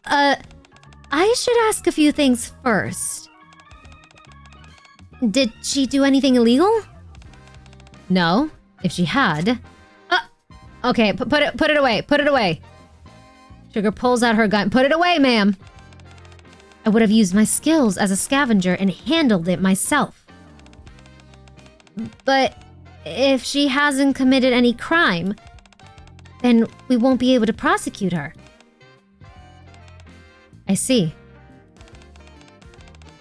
Speaker 1: I should ask a few things first. Did she do anything illegal? No. If she had... okay, put it away. Put it away. Sugar pulls out her gun. Put it away, ma'am. I would have used my skills as a scavenger and handled it myself. But if she hasn't committed any crime, then we won't be able to prosecute her. I see.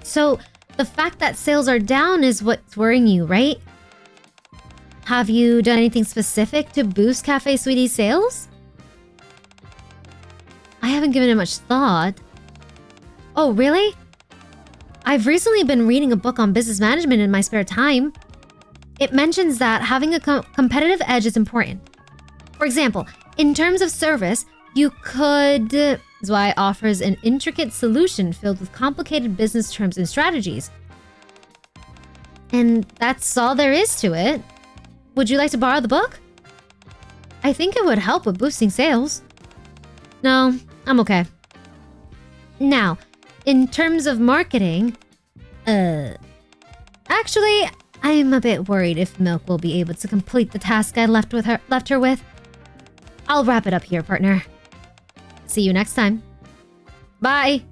Speaker 1: So, the fact that sales are down is what's worrying you, right? Have you done anything specific to boost Cafe Sweetie's sales? I haven't given it much thought. Oh, really? I've recently been reading a book on business management in my spare time. It mentions that having a competitive edge is important. For example, in terms of service, you could... Zwei offers an intricate solution filled with complicated business terms and strategies. And that's all there is to it. Would you like to borrow the book? I think it would help with boosting sales. No, I'm okay. Now, in terms of marketing... Actually, I'm a bit worried if Milk will be able to complete the task I left her with. I'll wrap it up here, partner. See you next time. Bye.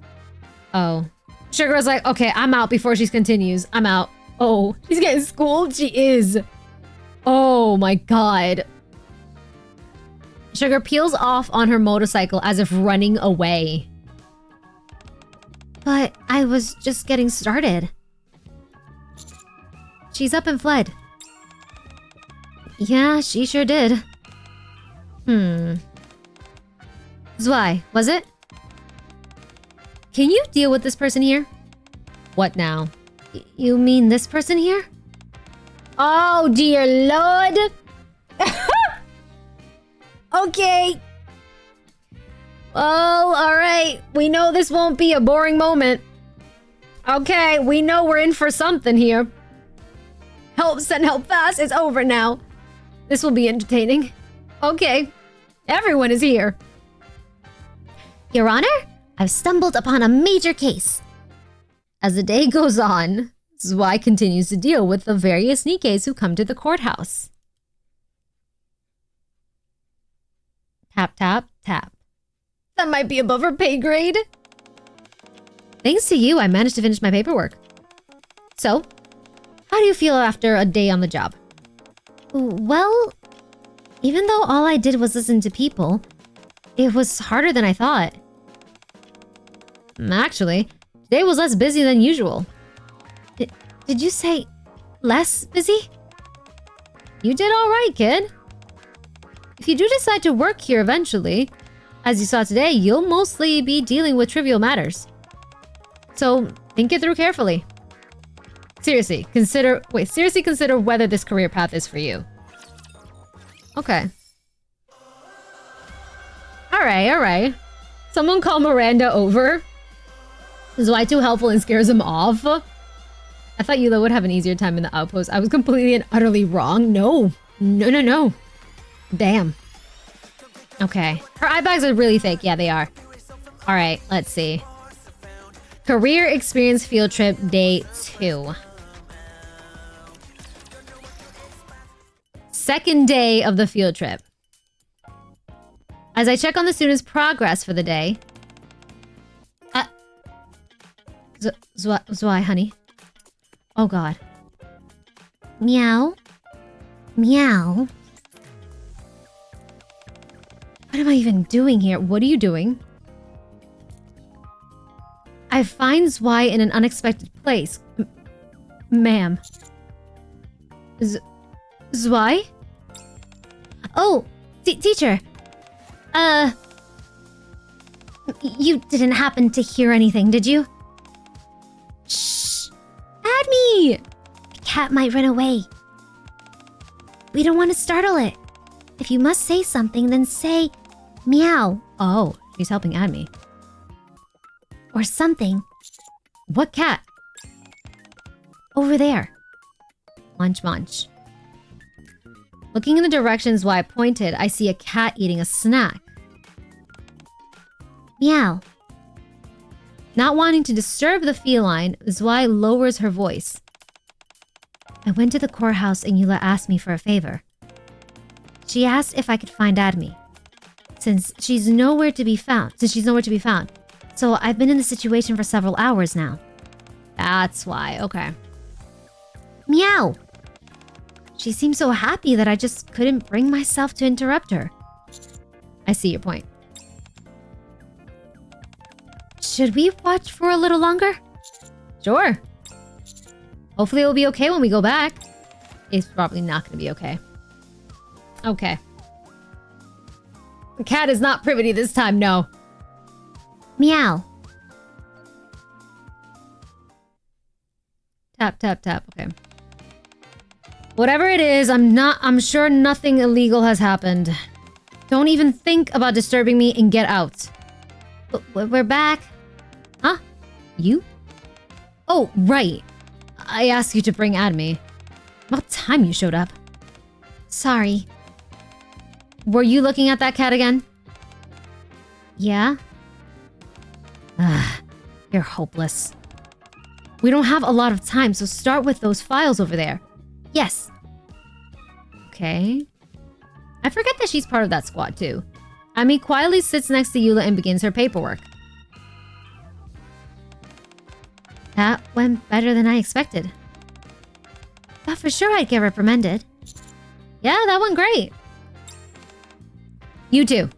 Speaker 1: Oh. Sugar was like, okay, I'm out before she continues. I'm out. Oh, she's getting schooled? She is. Oh my god. Sugar peels off on her motorcycle as if running away. But I was just getting started. She's up and fled. Yeah, she sure did. Zwei, was it? Can you deal with this person here? What now? You mean this person here? Oh, dear Lord! Okay. Well, alright. We know this won't be a boring moment. Okay, we know we're in for something here. Help send help fast is over now. This will be entertaining. Okay. Everyone is here.
Speaker 2: Your Honor, I've stumbled upon a major case.
Speaker 1: As the day goes on, Zwei continues to deal with the various NIKKEs who come to the courthouse. Tap, tap, tap. That might be above her pay grade. Thanks to you, I managed to finish my paperwork. So, how do you feel after a day on the job?
Speaker 2: Well, even though all I did was listen to people, it was harder than I thought.
Speaker 1: Actually, today was less busy than usual.
Speaker 2: Did you say less busy?
Speaker 1: You did all right, kid. If you do decide to work here eventually, as you saw today, you'll mostly be dealing with trivial matters. So, think it through carefully. Seriously consider whether this career path is for you. Okay. Alright. Someone call Miranda over. Zwei too helpful and scares him off. I thought Eula would have an easier time in the outpost. I was completely and utterly wrong. No. Damn. Okay. Her eye bags are really fake. Yeah, they are. Alright, let's see. Career Experience Field Trip Day 2. Second day of the field trip. As I check on the students' progress for the day... Zwei, honey. Oh god.
Speaker 2: Meow. Meow.
Speaker 1: What am I even doing here? What are you doing? I find Zwei in an unexpected place. Ma'am. Zwei?
Speaker 2: Oh, teacher. You didn't happen to hear anything, did you?
Speaker 1: Shh! Admi!
Speaker 2: The cat might run away. We don't want to startle it. If you must say something, then say meow.
Speaker 1: Oh, she's helping Admi.
Speaker 2: Or something.
Speaker 1: What cat?
Speaker 2: Over there.
Speaker 1: Munch, munch. Looking in the directions where I pointed, I see a cat eating a snack.
Speaker 2: Meow.
Speaker 1: Not wanting to disturb the feline, Zwei lowers her voice. I went to the courthouse and Eula asked me for a favor. She asked if I could find Admi. Since she's nowhere to be found. So I've been in the situation for several hours now. That's why, okay.
Speaker 2: Meow.
Speaker 1: She seemed so happy that I just couldn't bring myself to interrupt her. I see your point. Should we watch for a little longer? Sure. Hopefully it'll be okay when we go back. It's probably not going to be okay. Okay. The cat is not privy this time, no.
Speaker 2: Meow.
Speaker 1: Tap, tap, tap. Okay. Whatever it is, I'm sure nothing illegal has happened. Don't even think about disturbing me and get out. We're back. Huh? You? Oh, right. I asked you to bring Admi. About time you showed up.
Speaker 2: Sorry.
Speaker 1: Were you looking at that cat again?
Speaker 2: Yeah?
Speaker 1: You're hopeless. We don't have a lot of time, so start with those files over there.
Speaker 2: Yes.
Speaker 1: Okay. I forget that she's part of that squad too. Admi quietly sits next to Eula and begins her paperwork.
Speaker 2: That went better than I expected. Thought for sure I'd get reprimanded.
Speaker 1: Yeah, that went great. You too.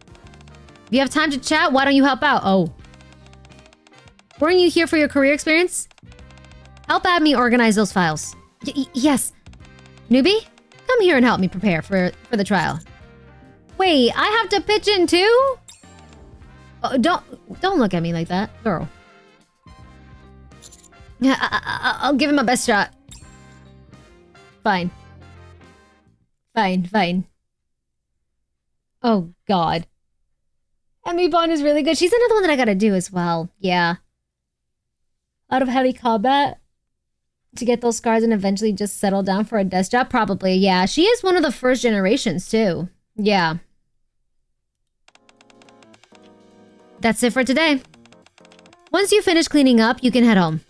Speaker 1: If you have time to chat, why don't you help out? Oh. Weren't you here for your career experience? Help Admi organize those files. Yes. Newbie, come here and help me prepare for the trial. Wait, I have to pitch in too? Oh, don't look at me like that, girl. Yeah, I'll give him my best shot. Fine. Fine. Oh, God. Ein Bond is really good. She's another one that I gotta do as well. Yeah. Out of heavy combat to get those scars and eventually just settle down for a desk job? Probably, yeah. She is one of the first generations, too. Yeah. That's it for today. Once you finish cleaning up, you can head home.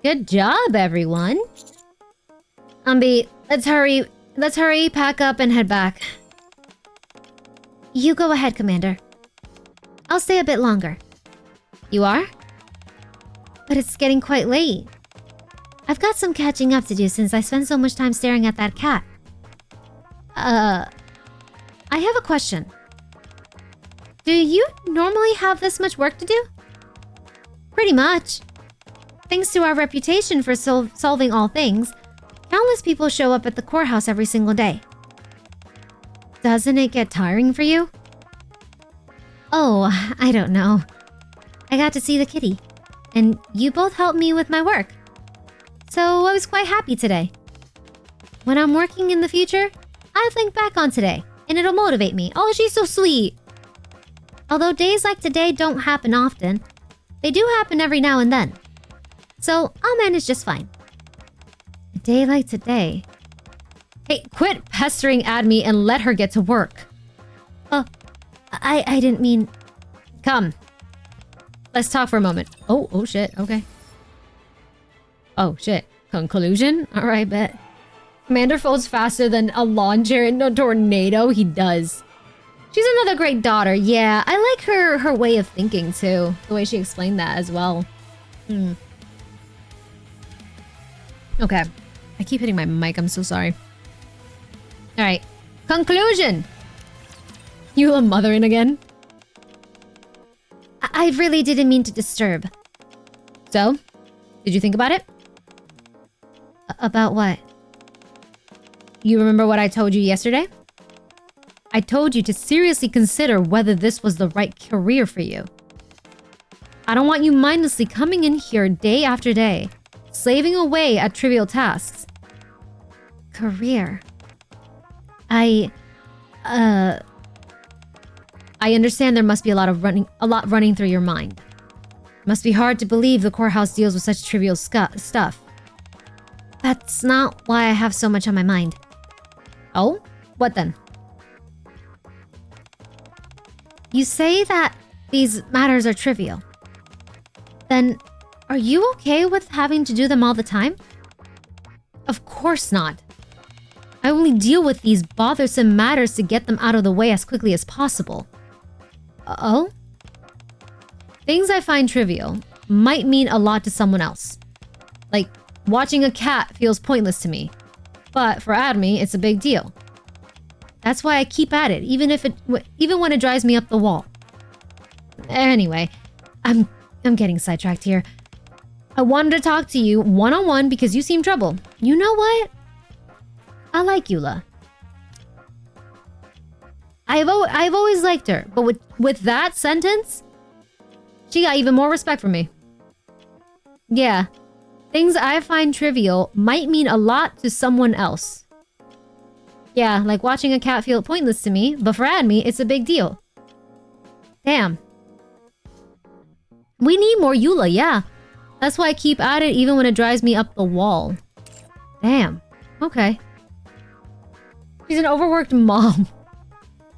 Speaker 1: Good job, everyone. Umbi, let's hurry, pack up, and head back.
Speaker 2: You go ahead, Commander. I'll stay a bit longer.
Speaker 1: You are?
Speaker 2: But it's getting quite late. I've got some catching up to do since I spent so much time staring at that cat.
Speaker 1: I
Speaker 2: have a question. Do you normally have this much work to do?
Speaker 1: Pretty much.
Speaker 2: Thanks to our reputation for solving all things, countless people show up at the courthouse every single day.
Speaker 1: Doesn't it get tiring for you?
Speaker 2: Oh, I don't know. I got to see the kitty, and you both helped me with my work. So I was quite happy today. When I'm working in the future, I'll think back on today, and it'll motivate me. Oh, she's so sweet. Although days like today don't happen often, they do happen every now and then. So I'll manage just fine.
Speaker 1: A day like today. Hey, quit pestering Admi and let her get to work.
Speaker 2: Oh, I didn't mean...
Speaker 1: Come. Let's talk for a moment. Oh shit, okay. Oh shit. Conclusion? Alright, bet. Commander folds faster than a lawn chair in a tornado. He does. She's another great daughter. Yeah, I like her way of thinking too. The way she explained that as well. Okay. I keep hitting my mic. I'm so sorry. Alright. Conclusion! Eula mothering again?
Speaker 2: I really didn't mean to disturb.
Speaker 1: So? Did you think about it?
Speaker 2: About what?
Speaker 1: You remember what I told you yesterday? I told you to seriously consider whether this was the right career for you. I don't want you mindlessly coming in here day after day, slaving away at trivial tasks.
Speaker 2: Career.
Speaker 1: I understand there must be a lot running through your mind. It must be hard to believe the courthouse deals with such trivial stuff.
Speaker 2: That's not why I have so much on my mind.
Speaker 1: Oh? What then? You say that these matters are trivial. Then, are you okay with having to do them all the time? Of course not. I only deal with these bothersome matters to get them out of the way as quickly as possible. Oh? Things I find trivial might mean a lot to someone else. Like, watching a cat feels pointless to me. But for Admi, it's a big deal. That's why I keep at it, even when it drives me up the wall. Anyway, I'm getting sidetracked here. I wanted to talk to you one-on-one because you seem trouble. You know what? I like Eula. I've always liked her, but with that sentence, she got even more respect for me. Yeah, things I find trivial might mean a lot to someone else. Yeah, like watching a cat feel pointless to me, but for Admi, it's a big deal. Damn. We need more Eula, yeah. That's why I keep at it even when it drives me up the wall. Damn. Okay. She's an overworked mom.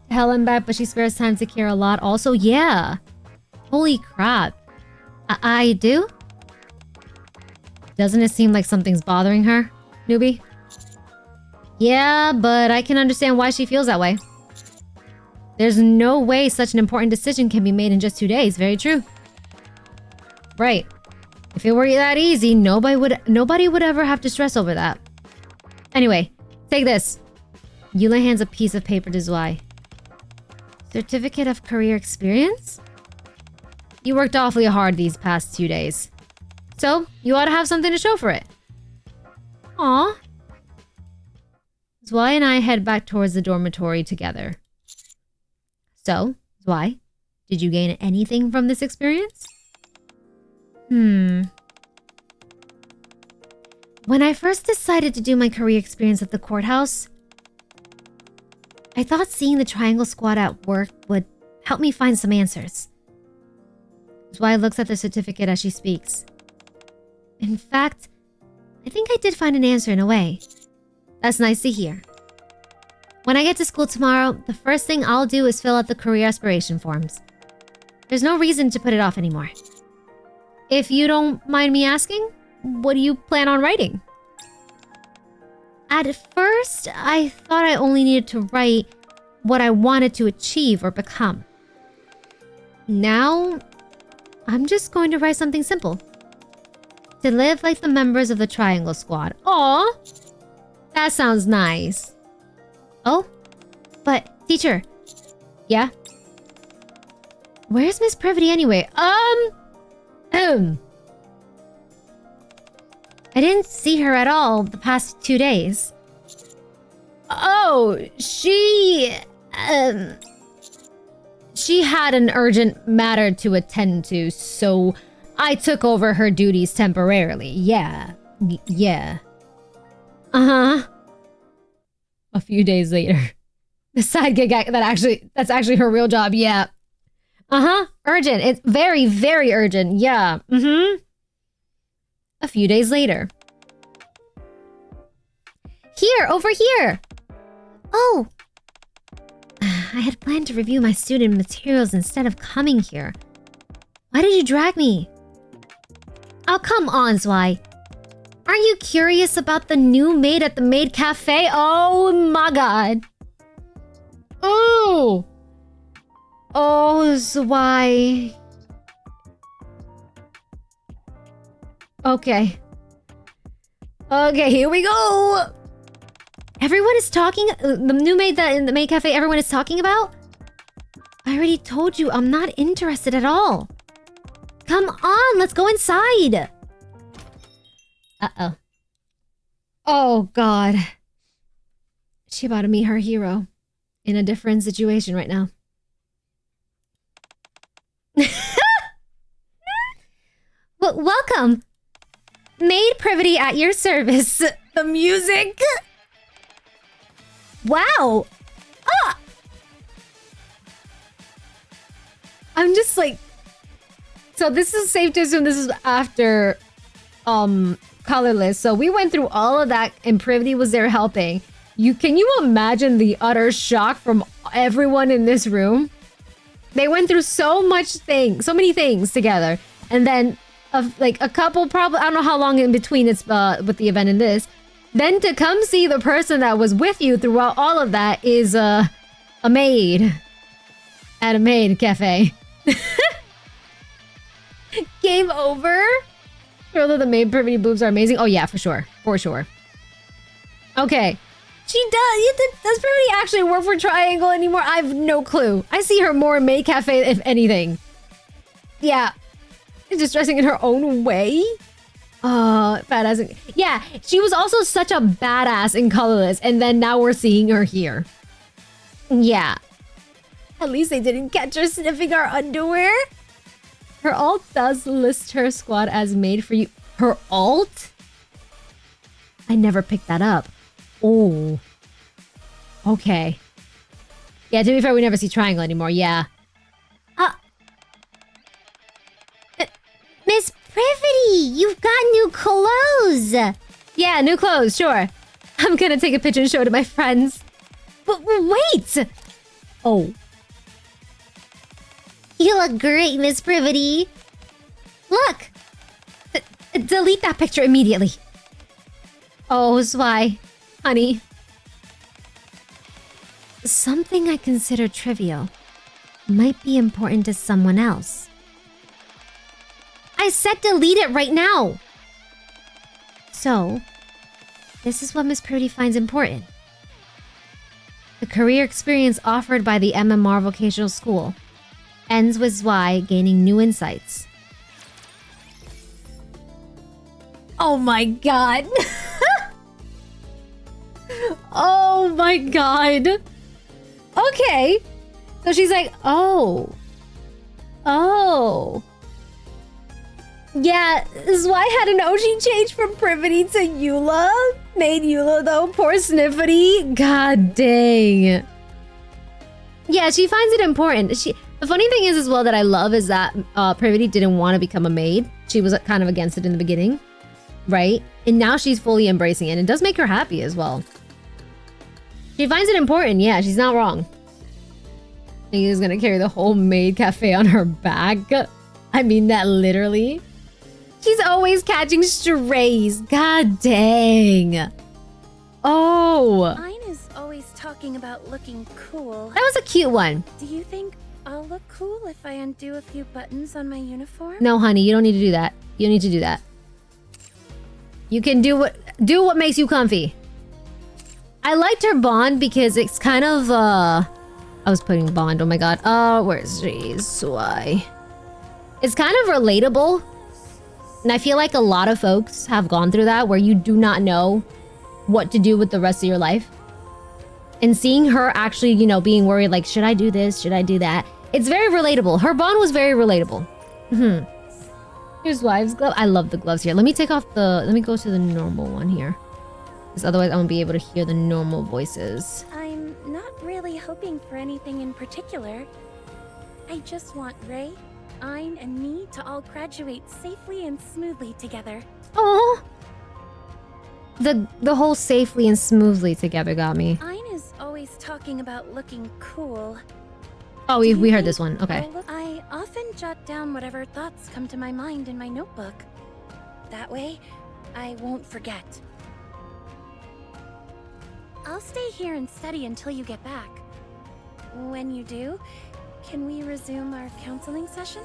Speaker 1: Hell and back, but she spares time to care a lot. Also, yeah. Holy crap. I do? Doesn't it seem like something's bothering her, newbie? Yeah, but I can understand why she feels that way. There's no way such an important decision can be made in just 2 days. Very true. Right. If it were that easy, nobody would ever have to stress over that. Anyway, take this. Eula hands a piece of paper to Zwei. Certificate of career experience? You worked awfully hard these past 2 days. So, you ought to have something to show for it. Aw. Zwei and I head back towards the dormitory together. So, Zwei, did you gain anything from this experience? When I first decided to do my career experience at the courthouse, I thought seeing the Triangle Squad at work would help me find some answers. Zwei looks at the certificate as she speaks. In fact, I think I did find an answer in a way. That's nice to hear. When I get to school tomorrow, the first thing I'll do is fill out the career aspiration forms. There's no reason to put it off anymore. If you don't mind me asking, what do you plan on writing? At first, I thought I only needed to write what I wanted to achieve or become. Now, I'm just going to write something simple. To live like the members of the Triangle Squad. Aw! That sounds nice. Oh? But, teacher. Yeah? Where's Miss Privity anyway? I didn't see her at all the past 2 days. Oh, she had an urgent matter to attend to, so I took over her duties temporarily. Yeah. Yeah. Uh-huh. A few days later. The side gig that's actually her real job, yeah. Uh-huh. Urgent. It's very, very urgent. Yeah. Mm-hmm. A few days later. Here, over here. Oh. I had planned to review my student materials instead of coming here. Why did you drag me? Oh, come on, Zwei. Aren't you curious about the new maid at the maid cafe? Oh my god. Ooh. Oh, Zwei. Okay. Okay, here we go. Everyone is talking... the new maid that in the maid cafe everyone is talking about? I already told you I'm not interested at all. Come on, let's go inside. Uh-oh. Oh, God. She about to meet her hero. In a different situation right now. Welcome. Maid Privity at your service. The music. Wow. Ah! I'm just like... So this is safe to assume this is after... Colorless. So we went through all of that and Privity was there helping. Can you imagine the utter shock from everyone in this room? They went through so many things together, and then like a couple, probably I don't know how long in between it's with the event and this. Then to come see the person that was with you throughout all of that is a maid at a maid cafe. Game over. Although the maid privy boobs are amazing. Oh yeah, for sure, Okay. Does Privity actually work for Triangle anymore? I have no clue. I see her more in Maid Cafe, if anything. Yeah. Just dressing in her own way. Badass. Yeah, she was also such a badass in Colorless, and then now we're seeing her here. Yeah. At least they didn't catch her sniffing our underwear. Her alt does list her squad as made for you. Her alt? I never picked that up. Oh. Okay. Yeah, to be fair, we never see Triangle anymore, yeah.
Speaker 2: Miss Privity, you've got new clothes!
Speaker 1: Yeah, new clothes, sure. I'm gonna take a picture and show it to my friends. But wait! Oh.
Speaker 2: You look great, Miss Privity.
Speaker 1: Look! Delete that picture immediately. Oh, Zwei. Honey. Something I consider trivial might be important to someone else.
Speaker 2: I said delete it right now.
Speaker 1: So, this is what Miss Prudy finds important. The career experience offered by the MMR Vocational School ends with Zwei gaining new insights. Oh my god! Oh my god! Okay! So she's like, oh. Yeah, Zwei had an OG change from Privity to Eula. Made Eula though, poor Sniffity. God dang. Yeah, she finds it important. The funny thing is as well that I love is that Privity didn't want to become a maid. She was kind of against it in the beginning, right? And now she's fully embracing it. And it does make her happy as well. She finds it important, yeah, she's not wrong. He's gonna carry the whole maid cafe on her back. I mean that literally. She's always catching strays. God dang. Oh.
Speaker 3: Ein is always talking about looking cool.
Speaker 1: That was a cute one.
Speaker 3: Do you think I'll look cool if I undo a few buttons on my uniform?
Speaker 1: No, honey, you don't need to do that. You don't need to do that. You can do what makes you comfy. I liked her Bond because it's kind of I was putting Bond, oh my god. Where's she? Zwei. It's kind of relatable. And I feel like a lot of folks have gone through that where you do not know what to do with the rest of your life. And seeing her actually, you know, being worried like, should I do this? Should I do that? It's very relatable. Her Bond was very relatable. Here's Zwi's glove. I love the gloves here. Let me take off the, let me go to the normal one here. Because otherwise I won't be able to hear the normal voices.
Speaker 3: I'm not really hoping for anything in particular. I just want Rei, Ein, and me to all graduate safely and smoothly together.
Speaker 1: Oh, the whole safely and smoothly together got me.
Speaker 3: Ein is always talking about looking cool.
Speaker 1: Oh, we heard this one. Okay.
Speaker 3: I often jot down whatever thoughts come to my mind in my notebook. That way, I won't forget. I'll stay here and study until you get back. When you do, can we resume our counseling session?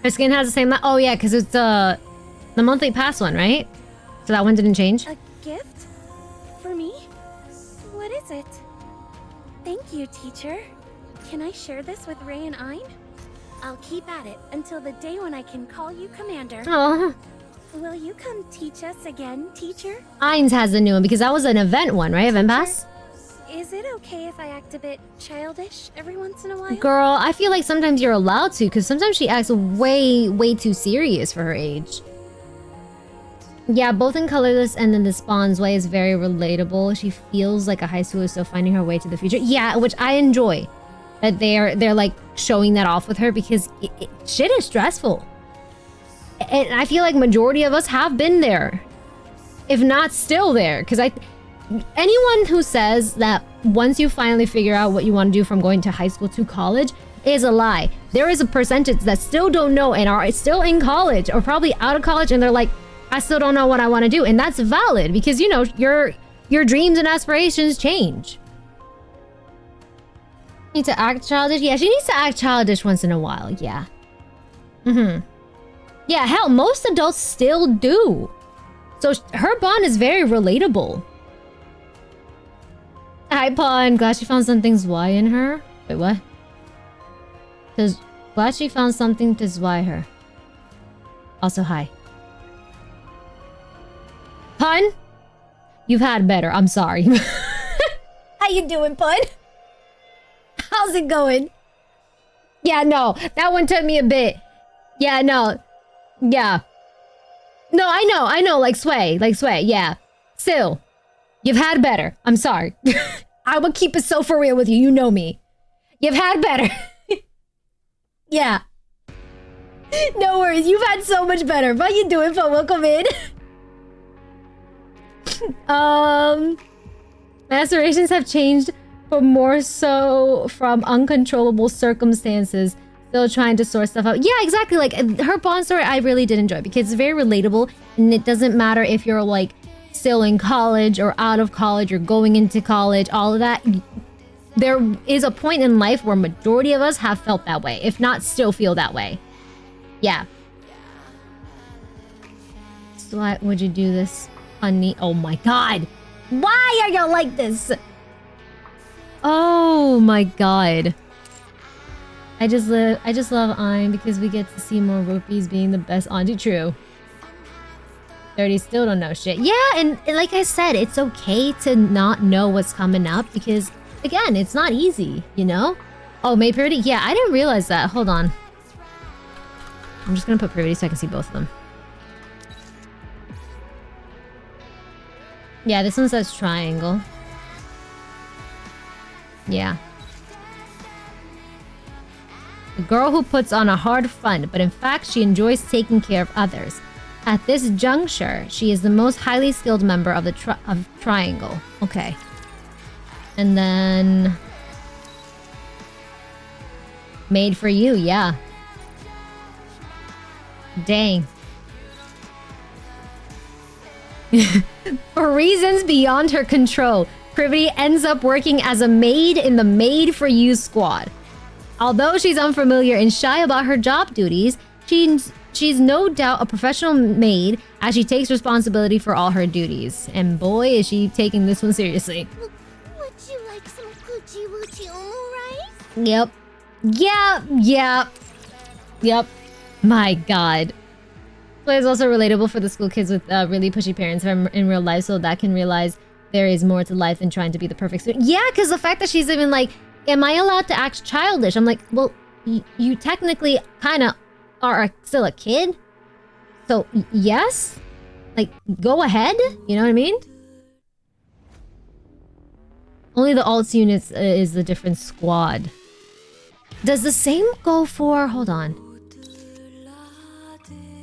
Speaker 1: Her skin has the same... Oh, yeah, because it's the monthly pass one, right? So that one didn't change?
Speaker 3: A gift? For me? What is it? Thank you, teacher. Can I share this with Rei and Ein? I'll keep at it until the day when I can call you Commander.
Speaker 1: Oh.
Speaker 3: Will you come teach us again, teacher?
Speaker 1: Ein's has the new one because that was an event one, right? Event pass?
Speaker 3: Is it okay if I act a bit childish every once in a while?
Speaker 1: Girl, I feel like sometimes you're allowed to because sometimes she acts way too serious for her age. Yeah, both in Colorless and then the Spawn's way is very relatable. She feels like a high schooler still finding her way to the future. Yeah, which I enjoy. That they're like showing that off with her because shit is stressful. And I feel like majority of us have been there. If not still there. Because anyone who says that once you finally figure out what you want to do from going to high school to college is a lie. There is a percentage that still don't know and are still in college or probably out of college and they're like, I still don't know what I want to do. And that's valid because, you know, your dreams and aspirations change. Need to act childish? Yeah, she needs to act childish once in a while. Yeah. Yeah, hell, most adults still do. So her bond is very relatable. Hi, Pawn. Glad she found something Zwei in her. Wait, what? Glad she found something to Zwei her. Also, hi. Pun? You've had better. I'm sorry. How you doing, Pun? How's it going? Yeah, no. That one took me a bit. Yeah, no. Yeah. No, I know. Like Sway. Yeah. Still. You've had better. I'm sorry. I will keep it so for real with you. You know me. You've had better. Yeah. No worries. You've had so much better. How you doing, Fun? Welcome in. Macerations have changed, but more so from uncontrollable circumstances. Still trying to sort stuff out. Yeah, exactly. Like her bond story, I really did enjoy because it's very relatable, and it doesn't matter if you're like still in college or out of college or going into college. All of that. There is a point in life where majority of us have felt that way, if not still feel that way. Yeah. So why would you do this, honey? Oh my god. Why are you like this? Oh my god. I just love Ein because we get to see more rupees being the best auntie. True. 30 still don't know shit. Yeah, and like I said, it's okay to not know what's coming up because again, it's not easy, you know? Oh, May Purity? Yeah, I didn't realize that. Hold on. I'm just gonna put Purity so I can see both of them. Yeah, this one says triangle. Yeah. A girl who puts on a hard front, but in fact she enjoys taking care of others. At this juncture, she is the most highly skilled member of the triangle. Okay. And then... Made for you, yeah. Dang. For reasons beyond her control, Privity ends up working as a maid in the Made for You squad. Although she's unfamiliar and shy about her job duties, she's no doubt a professional maid as she takes responsibility for all her duties. And boy, is she taking this one seriously.
Speaker 2: Would you like some coochie woochie rice?
Speaker 1: Yep. Yep. My god. Play is also relatable for the school kids with really pushy parents in real life, so that can realize there is more to life than trying to be the perfect student. Yeah, because the fact that she's even like, am I allowed to act childish? I'm like, well, you technically kind of are still a kid. So, yes? Like, go ahead? You know what I mean? Only the alts units is the different squad. Does the same go for... Hold on.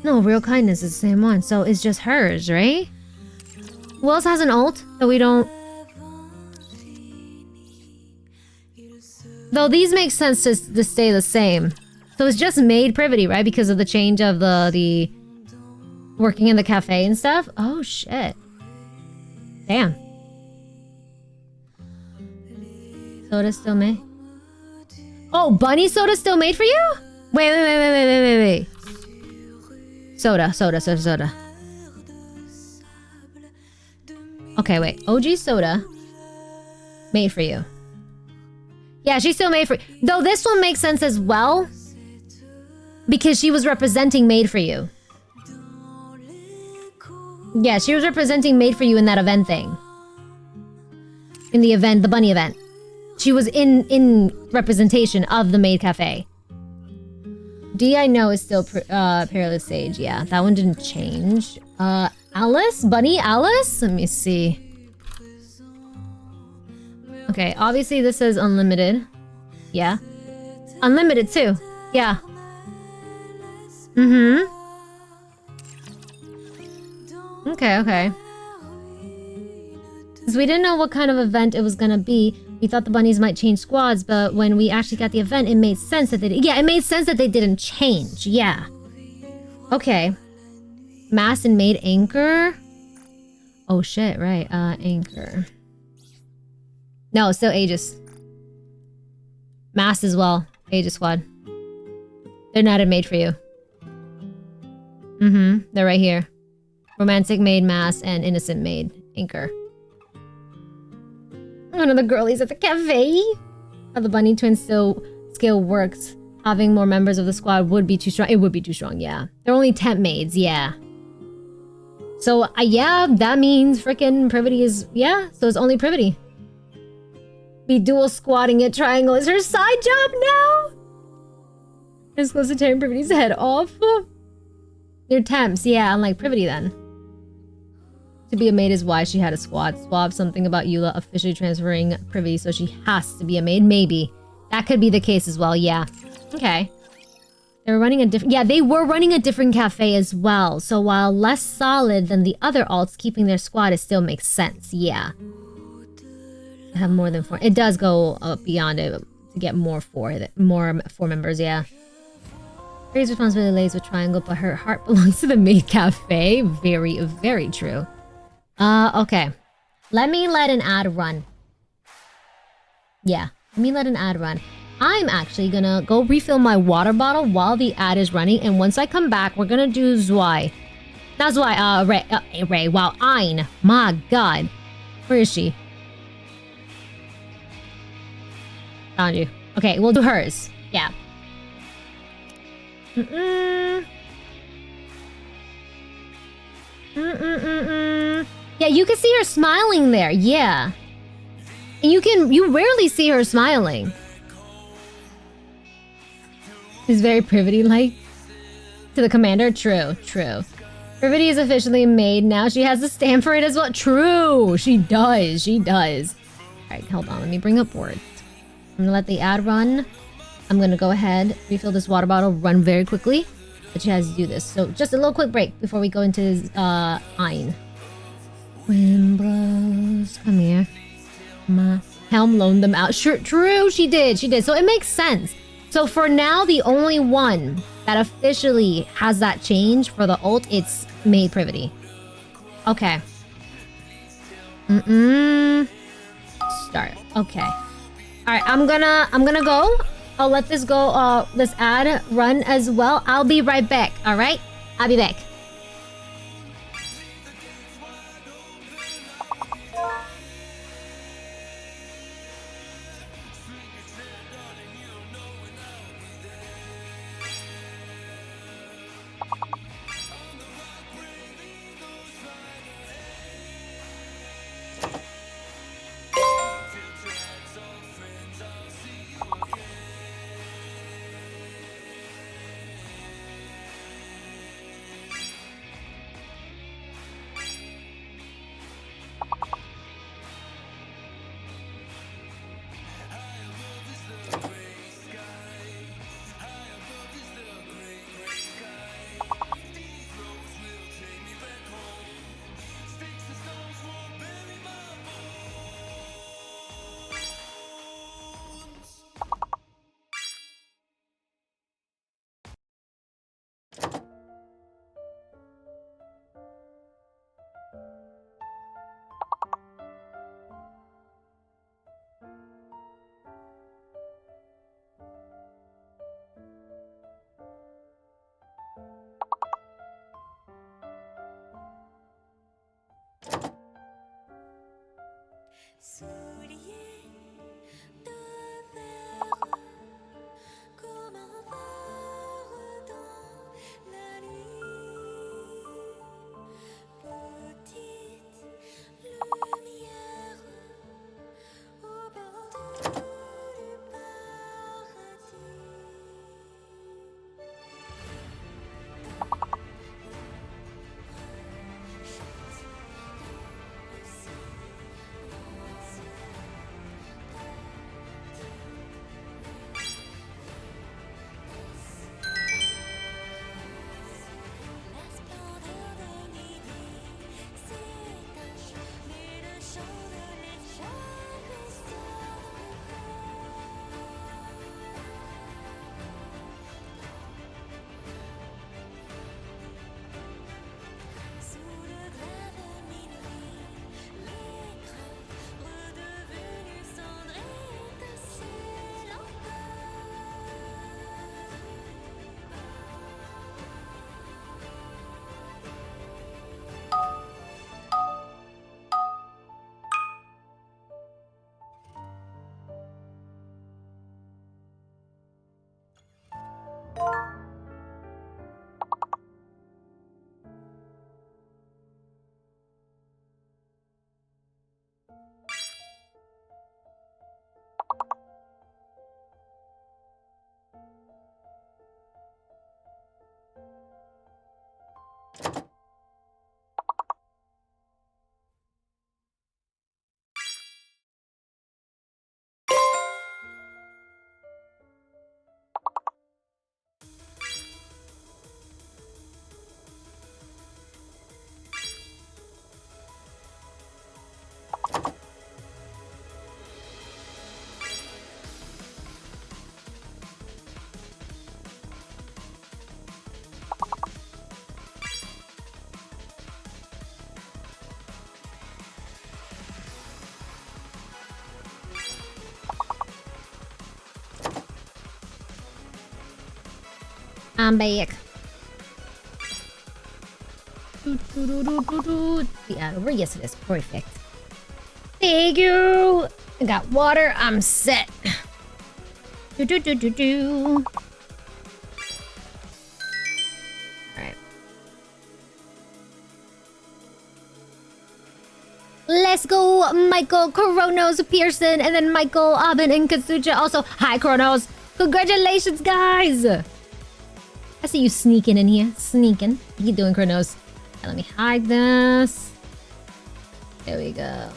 Speaker 1: No, Real Kindness is the same one. So it's just hers, right? Who else has an alt that we don't... Though these make sense to stay the same. So it's just Maid Privity, right? Because of the change of the working in the cafe and stuff? Oh, shit. Damn. Soda still made? Oh, Bunny Soda still made for you? Wait. Soda. Okay, wait. OG Soda. Made for you. Yeah, she's still made for... Though this one makes sense as well. Because she was representing Made for You. Yeah, she was representing Made for You in that event thing. In the event, the bunny event. She was in representation of the Maid Cafe. D, I know, is still Perilous Sage. Yeah, that one didn't change. Alice? Bunny Alice? Let me see. Okay, obviously this says unlimited. Yeah. Unlimited too. Yeah. Okay. Since we didn't know what kind of event it was gonna be, we thought the bunnies might change squads, but when we actually got the event, it made sense that it made sense that they didn't change. Yeah. Okay. Mast and maid anchor. Oh shit, right. Anchor. No, still Aegis. Mast as well. Aegis squad. They're not a maid for you. They're right here. Romantic maid, Mast, and innocent maid, anchor. One of the girlies at the cafe. How the bunny twin skill works. Having more members of the squad would be too strong. It would be too strong, yeah. They're only temp maids, yeah. So, yeah, that means freaking Privity is... Yeah, so it's only Privity. Be dual squatting at Triangle is her side job now? It's close to tearing Privity's head off. They're temps, yeah, unlike Privity then. To be a maid is why she had a squad swap. Something about Eula officially transferring Privity, so she has to be a maid. Maybe. That could be the case as well, yeah. Okay. They were running a different... Yeah, they were running a different cafe as well. So while less solid than the other alts, keeping their squad, it still makes sense. Yeah. They have more than 4. It does go beyond it to get more 4 members, yeah. Ray's responsibility lays with Triangle, but her heart belongs to the maid cafe. Very, very true. Okay. Let me let an ad run. Yeah, let me let an ad run. I'm actually gonna go refill my water bottle while the ad is running, and once I come back, we're gonna do Zwei. Not Zwei, Rei. Wow, Ein. My god. Where is she? Found you. Okay, we'll do hers. Yeah. Yeah, you can see her smiling there. Yeah. And you rarely see her smiling. She's very Privity-like to the commander. True, true. Privity is officially made now. She has a stamp for it as well. True, she does. She does. All right, hold on. Let me bring up words. I'm gonna let the ad run. I'm gonna go ahead, refill this water bottle, run very quickly. But she has to do this. So just a little quick break before we go into Ein. Wind blows. Come here. Helm loaned them out. Sure, true, she did. She did. So it makes sense. So for now, the only one that officially has that change for the ult, it's Maid Privity. Okay. Start. Okay. All right, I'm gonna go. I'll let this go. This ad run as well. I'll be right back. All right, I'll be back. I'm back. Yeah, over. Yes, it is. Perfect. Thank you. I got water. I'm set. Alright. Let's go, Michael, Kronos, Pearson, and then Michael, Abin, and Katsucha. Also, hi, Kronos. Congratulations, guys. I see you sneaking in here. Sneaking. What are you doing, Kronos? Okay, let me hide this. There we go.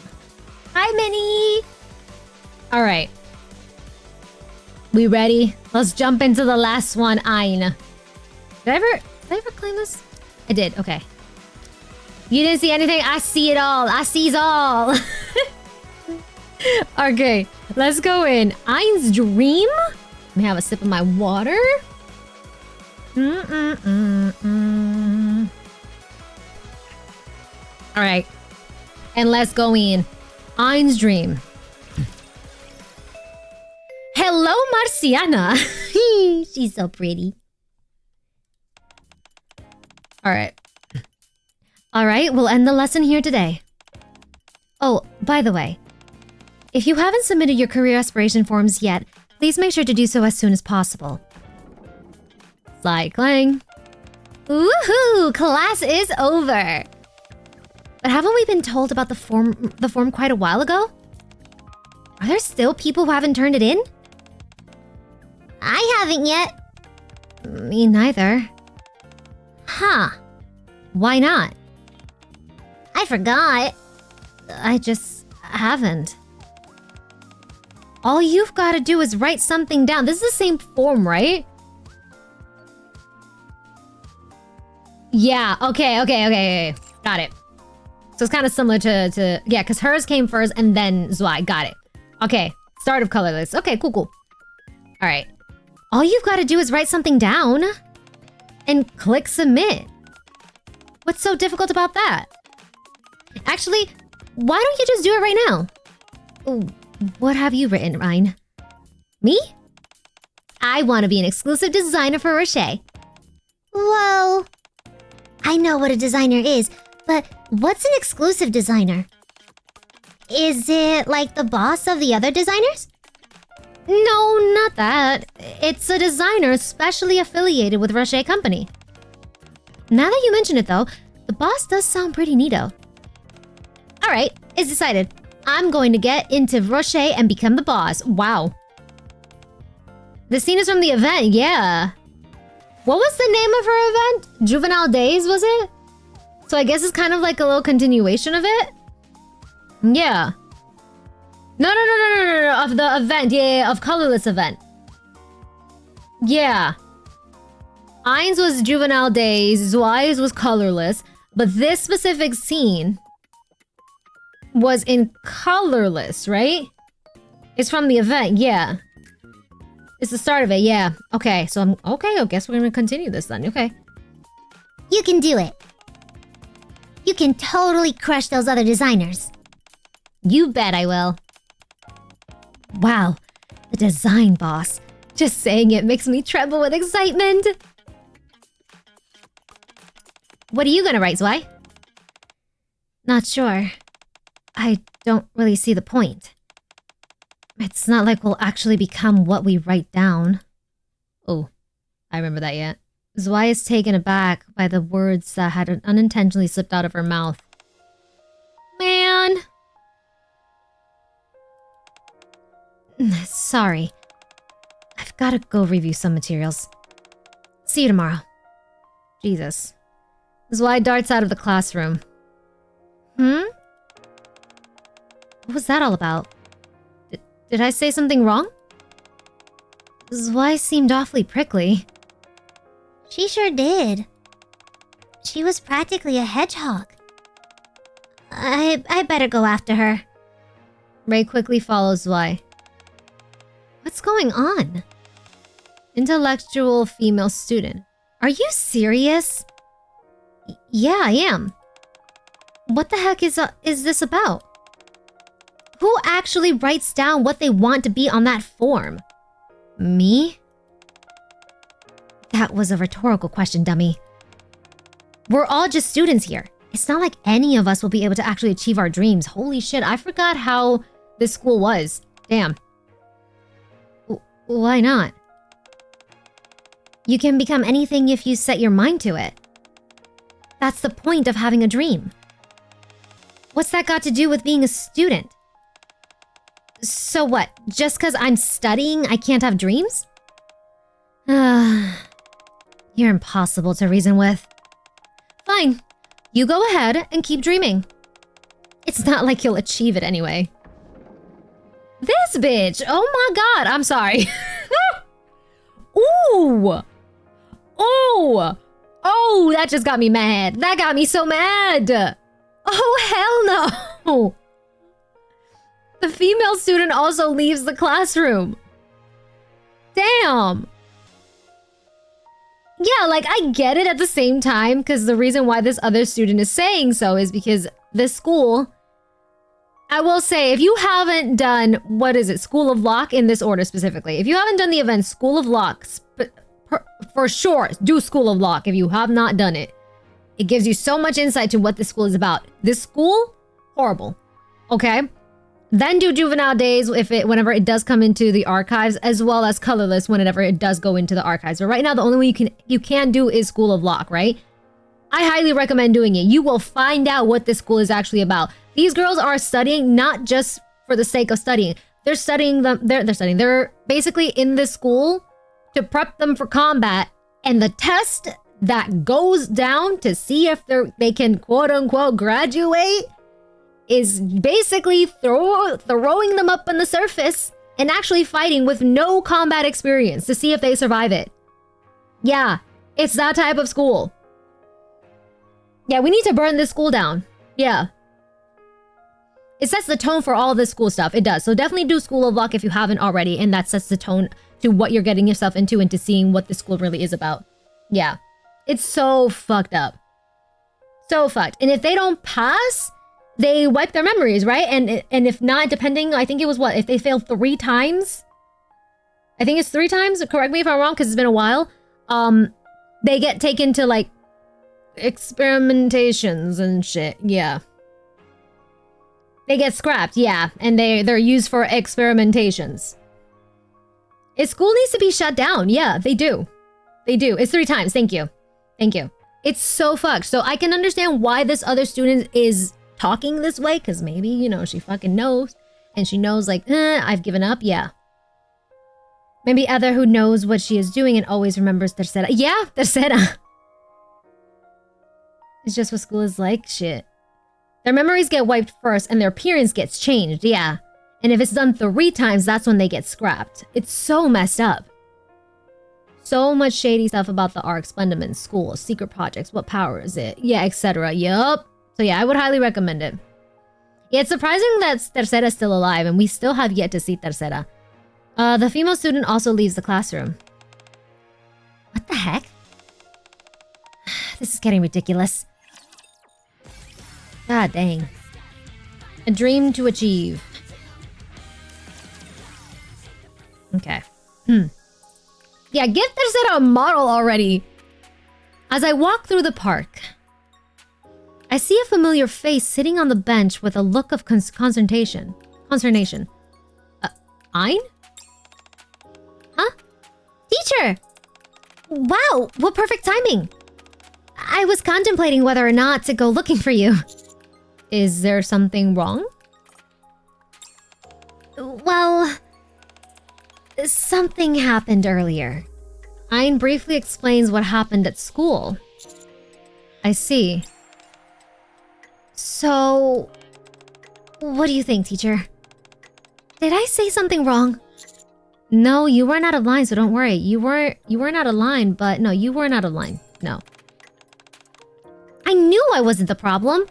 Speaker 1: Hi, Minnie. All right. We ready? Let's jump into the last one, Ein. Did I ever claim this? I did, okay. You didn't see anything? I see it all. I sees all. Okay, let's go in. Ein's dream? Let me have a sip of my water. All right. And let's go in. Ein's dream. Hello, Marciana.
Speaker 2: She's so pretty.
Speaker 1: All right. All right, we'll end the lesson here today. Oh, by the way, if you haven't submitted your career aspiration forms yet, please make sure to do so as soon as possible. Cycling. Woohoo! Class is over. But haven't we been told about the form quite a while ago? Are there still people who haven't turned it in?
Speaker 2: I haven't yet.
Speaker 1: Me neither. Huh. Why not?
Speaker 2: I forgot.
Speaker 1: I just haven't. All you've got to do is write something down. This is the same form, right? Yeah, okay. Got it. So it's kind of similar to yeah, because hers came first and then Zwei. Got it. Okay, start of colorless. Okay, cool. All right. All you've got to do is write something down and click submit. What's so difficult about that? Actually, why don't you just do it right now? Ooh, what have you written, Ein? Me? I want to be an exclusive designer for Rocher.
Speaker 2: Well, I know what a designer is, but what's an exclusive designer? Is it like the boss of the other designers?
Speaker 1: No, not that. It's a designer specially affiliated with Rocher Company. Now that you mention it though, the boss does sound pretty neato. Alright, it's decided. I'm going to get into Rocher and become the boss. Wow. The scene is from the event, yeah. What was the name of her event? Juvenile Days, was it? So I guess it's kind of like a little continuation of it? Yeah. No, of the event, yeah, of Colorless event. Yeah. Ein's was Juvenile Days, Zwei's was Colorless, but this specific scene was in Colorless, right? It's from the event, yeah. It's the start of it, yeah. Okay, so I guess we're gonna continue this then, okay.
Speaker 2: You can do it. You can totally crush those other designers.
Speaker 1: You bet I will. Wow, the design boss. Just saying it makes me tremble with excitement. What are you gonna write, Zwei? Not sure. I don't really see the point. It's not like we'll actually become what we write down. Oh, I remember that yet. Zwei is taken aback by the words that had unintentionally slipped out of her mouth. Man! Sorry. I've gotta go review some materials. See you tomorrow. Jesus. Zwei darts out of the classroom. What was that all about? Did I say something wrong? Zwei seemed awfully prickly.
Speaker 2: She sure did. She was practically a hedgehog. I better go after her.
Speaker 1: Rei quickly follows Zwei. What's going on? Intellectual female student. Are you serious? Yeah, I am. What the heck is this about? Who actually writes down what they want to be on that form? Me? That was a rhetorical question, dummy. We're all just students here. It's not like any of us will be able to actually achieve our dreams. Holy shit, I forgot how this school was. Damn. Why not? You can become anything if you set your mind to it. That's the point of having a dream. What's that got to do with being a student? So what? Just because I'm studying, I can't have dreams? You're impossible to reason with. Fine. You go ahead and keep dreaming. It's not like you'll achieve it anyway. This bitch! Oh my god, I'm sorry. Ooh! Oh! Oh, that just got me mad. That got me so mad! Oh, hell no! The female student also leaves the classroom. Damn! Yeah, like, I get it at the same time, because the reason why this other student is saying so is because this school... I will say, if you haven't done, what is it, School of Lock in this order specifically. If you haven't done the event School of Lock, for sure, do School of Lock if you have not done it. It gives you so much insight to what this school is about. This school, horrible. Okay? Then do Juvenile Days whenever it does come into the archives, as well as Colorless whenever it does go into the archives. But right now, the only one you can do is School of Lock, right? I highly recommend doing it. You will find out what this school is actually about. These girls are studying not just for the sake of studying. They're studying them. They're studying. They're basically in this school to prep them for combat, and the test that goes down to see if they can quote unquote graduate is basically throwing them up on the surface and actually fighting with no combat experience to see if they survive it. Yeah, it's that type of school. Yeah, we need to burn this school down. Yeah. It sets the tone for all this school stuff. It does. So definitely do School of Lock if you haven't already, and that sets the tone to what you're getting yourself into and to seeing what this school really is about. Yeah. It's so fucked up. So fucked. And if they don't pass, they wipe their memories, right? And if not, depending, I think it was what? If they fail 3 times? I think it's 3 times. Correct me if I'm wrong, because it's been a while. They get taken to, like, experimentations and shit. Yeah. They get scrapped, yeah. And they're used for experimentations. Its school needs to be shut down. Yeah, they do. They do. It's 3 times. Thank you. Thank you. It's so fucked. So I can understand why this other student is talking this way, because maybe, you know, she fucking knows. And she knows, like, I've given up. Yeah. Maybe Heather, who knows what she is doing and always remembers tercera. Yeah, tercera. It's just what school is like. Shit. Their memories get wiped first and their appearance gets changed. Yeah. And if it's done 3 times, that's when they get scrapped. It's so messed up. So much shady stuff about the ARC, Splendament, school, secret projects, what power is it? Yeah, etc. Yup. So yeah, I would highly recommend it. Yeah, it's surprising that Tercera is still alive and we still have yet to see Tercera. The female student also leaves the classroom. What the heck? This is getting ridiculous. God dang. A dream to achieve. Okay. Yeah, give Tercera a model already. As I walk through the park, I see a familiar face sitting on the bench with a look of consternation. Ein? Huh? Teacher! Wow, what perfect timing! I was contemplating whether or not to go looking for you. Is there something wrong? Well, something happened earlier. Ein briefly explains what happened at school. I see. So, what do you think, teacher? Did I say something wrong? No, you weren't out of line, so don't worry. You weren't out of line, but no, you weren't out of line. No. I knew I wasn't the problem.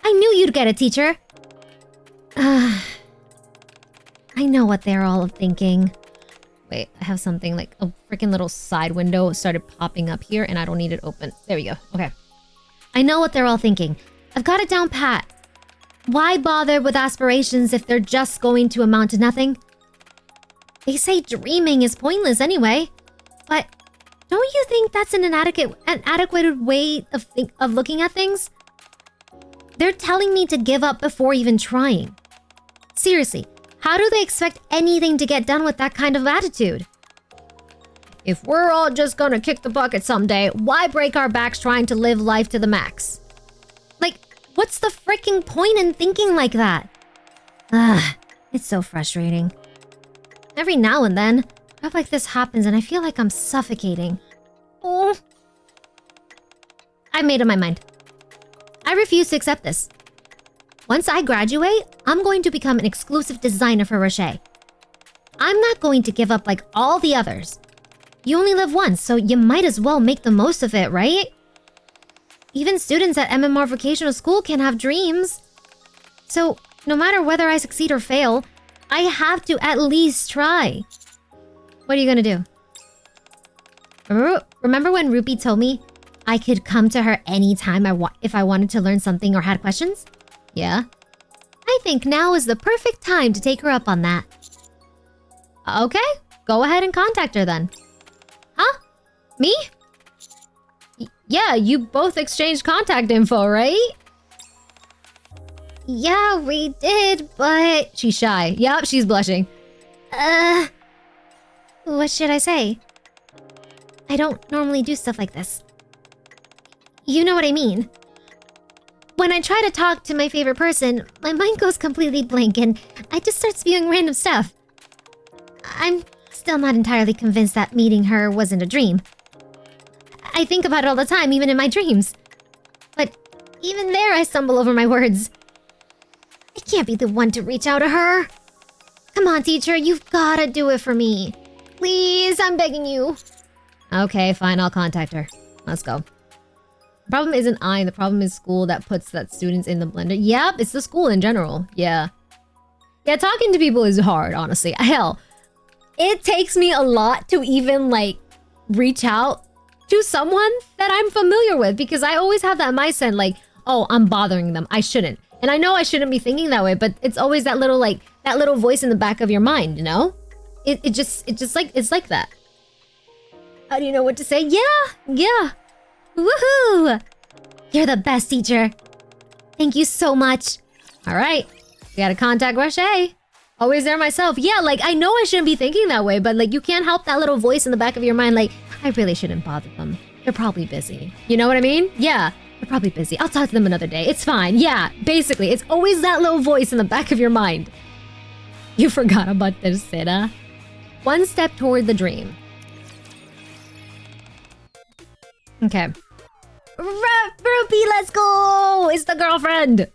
Speaker 1: I knew you'd get it, teacher. I know what they're all thinking. Wait, I have something like a freaking little side window started popping up here and I don't need it open. There we go. Okay. I know what they're all thinking. I've got it down pat. Why bother with aspirations if they're just going to amount to nothing? They say dreaming is pointless anyway. But Don't you think that's an adequate way of looking at things? They're telling me to give up before even trying. Seriously, how do they expect anything to get done with that kind of attitude? If we're all just gonna kick the bucket someday, why break our backs trying to live life to the max? Like, what's the freaking point in thinking like that? It's so frustrating. Every now and then, stuff like this happens and I feel like I'm suffocating. Oh. I've made up my mind. I refuse to accept this. Once I graduate, I'm going to become an exclusive designer for Rocher. I'm not going to give up like all the others. You only live once, so you might as well make the most of it, right? Even students at MMR Vocational School can have dreams. So, no matter whether I succeed or fail, I have to at least try. What are you gonna do? Remember when Ruby told me I could come to her anytime if I wanted to learn something or had questions? Yeah. I think now is the perfect time to take her up on that. Okay, go ahead and contact her then. Huh? Me? Yeah, you both exchanged contact info, right? Yeah, we did, but... She's shy. Yup, she's blushing. What should I say? I don't normally do stuff like this. You know what I mean. When I try to talk to my favorite person, my mind goes completely blank and I just start spewing random stuff. I'm still not entirely convinced that meeting her wasn't a dream. I think about it all the time, even in my dreams. But even there, I stumble over my words. I can't be the one to reach out to her. Come on, teacher, you've gotta do it for me. Please, I'm begging you. Okay, fine, I'll contact her. Let's go. The problem isn't I, the problem is school that puts that students in the blender. Yep, it's the school in general. Yeah. Yeah, talking to people is hard, honestly. Hell, it takes me a lot to even, like, reach out to someone that I'm familiar with because I always have that mindset, like, oh, I'm bothering them. I shouldn't. And I know I shouldn't be thinking that way, but it's always that little, like, that little voice in the back of your mind, you know? It's like that. How do you know what to say? Yeah. Woohoo! You're the best, teacher. Thank you so much. All right. We gotta contact Rocher. Always there myself. Yeah, like, I know I shouldn't be thinking that way, but, like, you can't help that little voice in the back of your mind, like, I really shouldn't bother them. They're probably busy. You know what I mean? Yeah, they're probably busy. I'll talk to them another day. It's fine. Yeah, basically, it's always that little voice in the back of your mind. You forgot about tercera. One step toward the dream. Okay. Ruby, let's go! It's the girlfriend!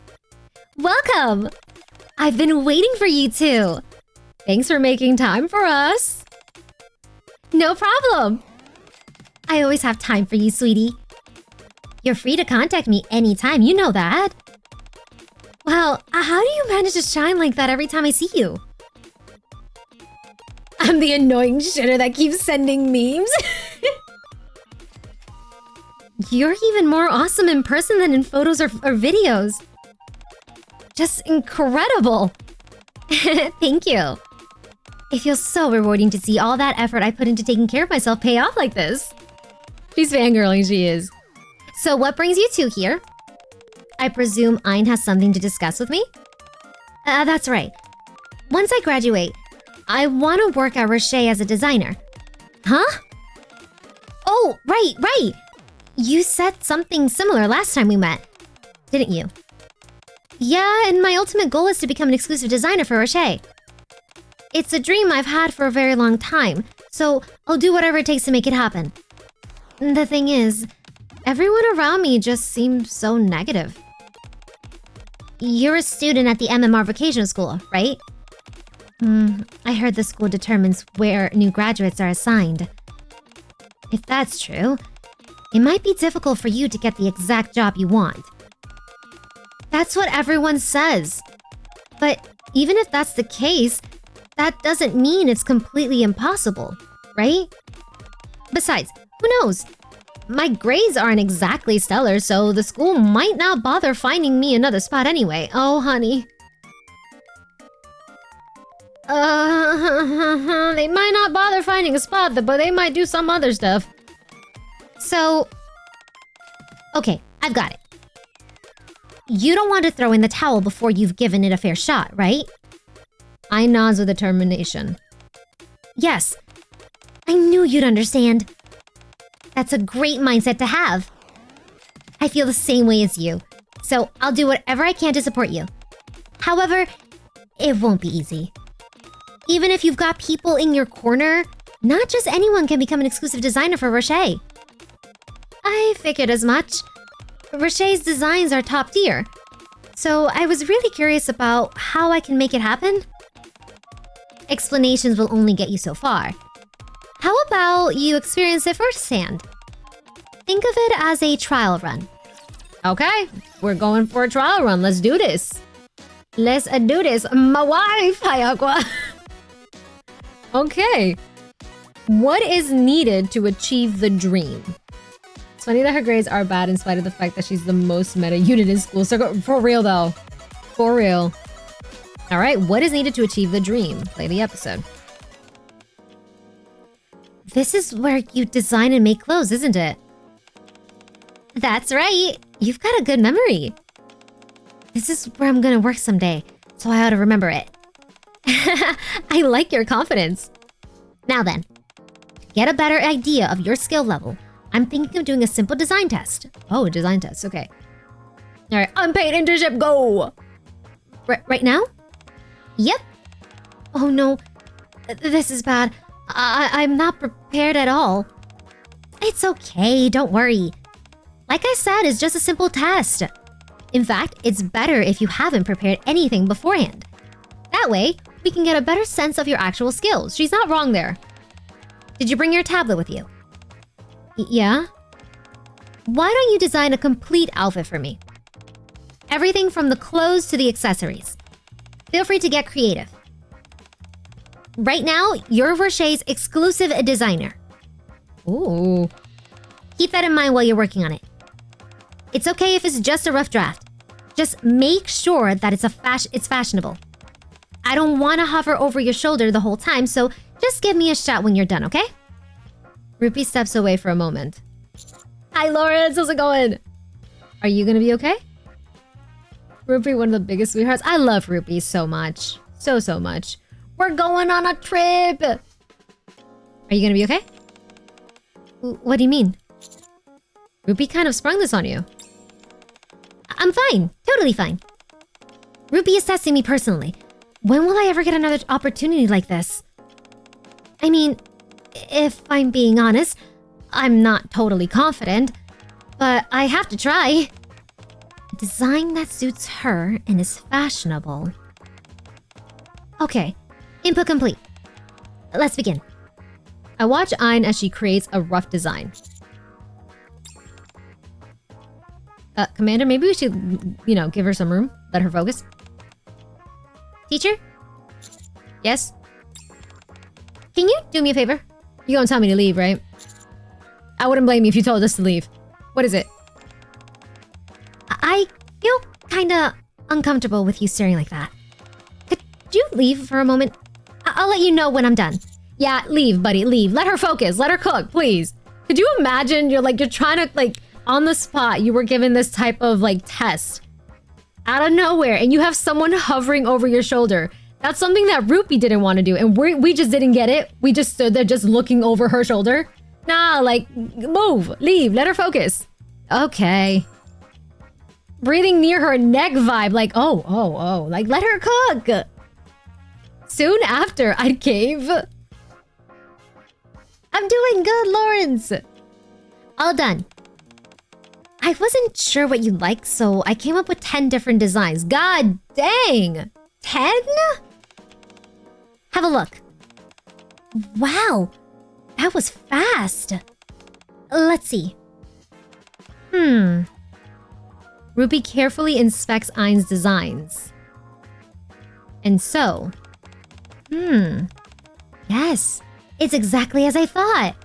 Speaker 1: Welcome! I've been waiting for you two. Thanks for making time for us. No problem. I always have time for you, sweetie. You're free to contact me anytime, you know that. Wow, how do you manage to shine like that every time I see you? I'm the annoying shitter that keeps sending memes. You're even more awesome in person than in photos or videos. Just incredible. Thank you. It feels so rewarding to see all that effort I put into taking care of myself pay off like this. She's fangirling, she is. So what brings you two here? I presume Ein has something to discuss with me? That's right. Once I graduate, I want to work at Rocher as a designer. Huh? Oh, right. You said something similar last time we met, didn't you? Yeah, and my ultimate goal is to become an exclusive designer for Rocher. It's a dream I've had for a very long time, so I'll do whatever it takes to make it happen. The thing is, everyone around me just seems so negative. You're a student at the MMR Vocational School, right? I heard the school determines where new graduates are assigned. If that's true, it might be difficult for you to get the exact job you want. That's what everyone says. But even if that's the case, that doesn't mean it's completely impossible, right? Besides, who knows? My grades aren't exactly stellar, so the school might not bother finding me another spot anyway. Oh, honey. They might not bother finding a spot, but they might do some other stuff. So... Okay, I've got it. You don't want to throw in the towel before you've given it a fair shot, right? I nods with determination. Yes. I knew you'd understand. That's a great mindset to have. I feel the same way as you, so I'll do whatever I can to support you. However, it won't be easy. Even if you've got people in your corner, not just anyone can become an exclusive designer for Rocher. I figured as much. Rocher's designs are top tier, so I was really curious about how I can make it happen. Explanations will only get you so far. How about you experience it firsthand? Think of it as a trial run. Okay, we're going for a trial run. Let's do this. Let's do this. My wife, Hayakwa. Okay. What is needed to achieve the dream? It's funny that her grades are bad in spite of the fact that she's the most meta unit in school. So for real though. For real. Alright, what is needed to achieve the dream? Play the episode. This is where you design and make clothes, isn't it? That's right. You've got a good memory. This is where I'm gonna work someday, so I ought to remember it. I like your confidence. Now then, to get a better idea of your skill level, I'm thinking of doing a simple design test. Oh, a design test, okay. Alright, unpaid internship, go! Right now? Yep. Oh no, this is bad. I'm not prepared at all. It's okay, don't worry. Like I said, it's just a simple test. In fact, it's better if you haven't prepared anything beforehand. That way, we can get a better sense of your actual skills. She's not wrong there. Did you bring your tablet with you? Yeah? Why don't you design a complete outfit for me? Everything from the clothes to the accessories. Feel free to get creative. Right now, you're Rocher's exclusive designer. Ooh. Keep that in mind while you're working on it. It's okay if it's just a rough draft. Just make sure that it's fashionable. I don't want to hover over your shoulder the whole time, so just give me a shot when you're done, okay? Rupee steps away for a moment. Hi, Lawrence. How's it going? Are you gonna be okay? Rupee, one of the biggest sweethearts. I love Rupee so much. So much. We're going on a trip! Are you gonna be okay? What do you mean? Rupee kind of sprung this on you. I'm fine. Totally fine. Rupee is testing me personally. When will I ever get another opportunity like this? I mean, if I'm being honest, I'm not totally confident, but I have to try. A design that suits her and is fashionable. Okay, input complete. Let's begin. I watch Ein as she creates a rough design. Commander, maybe we should, give her some room. Let her focus. Teacher? Yes? Can you do me a favor? You're gonna tell me to leave, right? I wouldn't blame you if you told us to leave. What is it? I feel kinda uncomfortable with you staring like that. Could you leave for a moment? I'll let you know when I'm done. Yeah, leave, buddy, leave. Let her focus. Let her cook, please. Could you imagine you're trying to, on the spot, you were given this type of, test. Out of nowhere, and you have someone hovering over your shoulder. That's something that Rupee didn't want to do, and we just didn't get it. We just stood there just looking over her shoulder. Nah, move, leave, let her focus. Okay. Breathing near her neck vibe, oh, let her cook. Soon after, I'd cave. I'm doing good, Lawrence. All done. I wasn't sure what you'd like, so I came up with 10 different designs. God dang! 10? Have a look. Wow, that was fast. Let's see. Rupee carefully inspects Ein's designs. And so... Yes, it's exactly as I thought.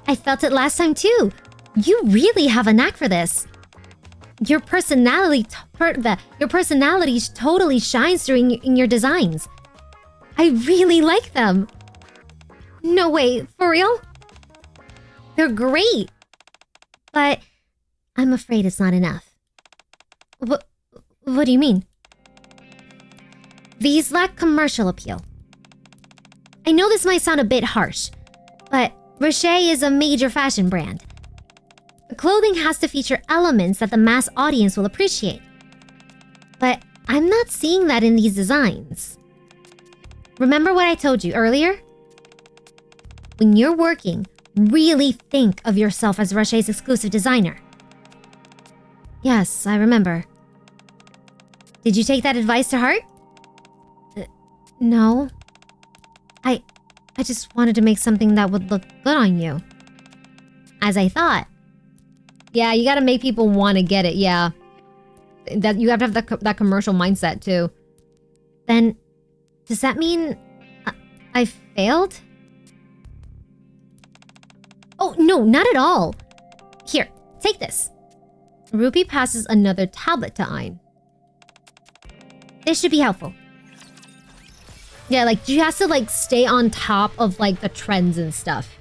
Speaker 1: I felt it last time too. You really have a knack for this. Your personality totally shines through in your designs. I really like them. No way, for real? They're great. but I'm afraid it's not enough. What do you mean? These lack commercial appeal. I know this might sound a bit harsh, but Rei is a major fashion brand. The clothing has to feature elements that the mass audience will appreciate. But I'm not seeing that in these designs. Remember what I told you earlier? When you're working, really think of yourself as Rei's exclusive designer. Yes, I remember. Did you take that advice to heart? No. I just wanted to make something that would look good on you. As I thought. Yeah, you gotta make people want to get it, yeah. That you have to have that commercial mindset too. Then, does that mean I failed? Oh, no, not at all. Here, take this. Ruby passes another tablet to Ein. This should be helpful. Yeah, like, she has to, like, stay on top of, like, the trends and stuff.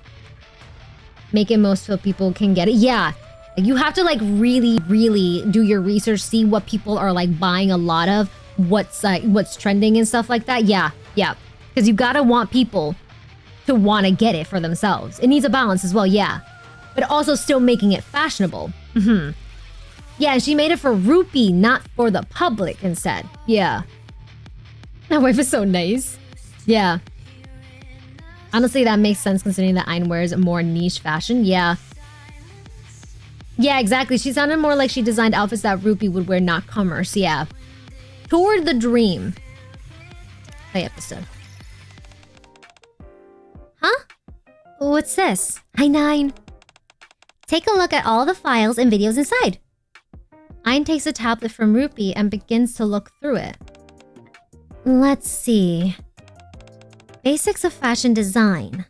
Speaker 1: Make it most so people can get it. Yeah. Like, you have to, like, really, really do your research, see what people are, like, buying a lot of, what's trending and stuff like that. Yeah, yeah. Because you gotta want people to want to get it for themselves. It needs a balance as well, yeah. But also still making it fashionable. Mm-hmm. Yeah, and she made it for Rupee, not for the public instead. Yeah. That wife is so nice. Yeah. Honestly, that makes sense considering that Ein wears more niche fashion. Yeah. Yeah, exactly. She sounded more like she designed outfits that Rupee would wear, not commerce. Yeah. Toward the dream. Play episode. Huh? What's this? Hi, Nine. Take a look at all the files and videos inside. Ein takes a tablet from Rupee and begins to look through it. Let's see. Basics of fashion design.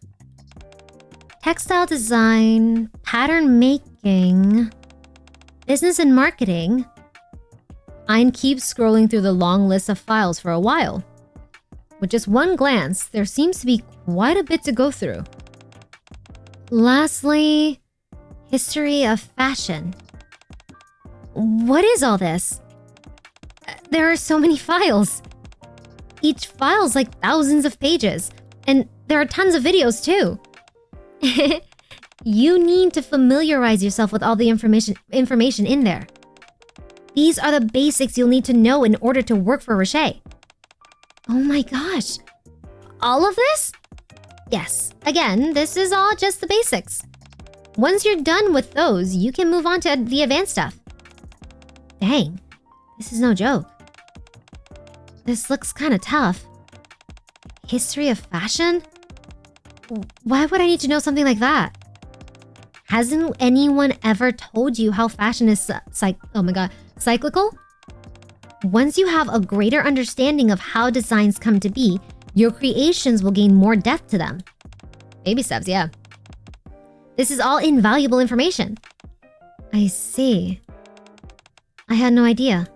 Speaker 1: Textile design, pattern making, business and marketing. Ein keeps scrolling through the long list of files for a while. With just one glance, there seems to be quite a bit to go through. Lastly, history of fashion. What is all this? There are so many files. Each file's like thousands of pages, and there are tons of videos too. You need to familiarize yourself with all the information in there. These are the basics you'll need to know in order to work for Rei. Oh my gosh. All of this? Yes. Again, this is all just the basics. Once you're done with those, you can move on to the advanced stuff. Dang, this is no joke. This looks kind of tough. History of fashion? Why would I need to know something like that? Hasn't anyone ever told you how fashion is cyclical? Once you have a greater understanding of how designs come to be, your creations will gain more depth to them. Baby steps, yeah. This is all invaluable information. I see. I had no idea.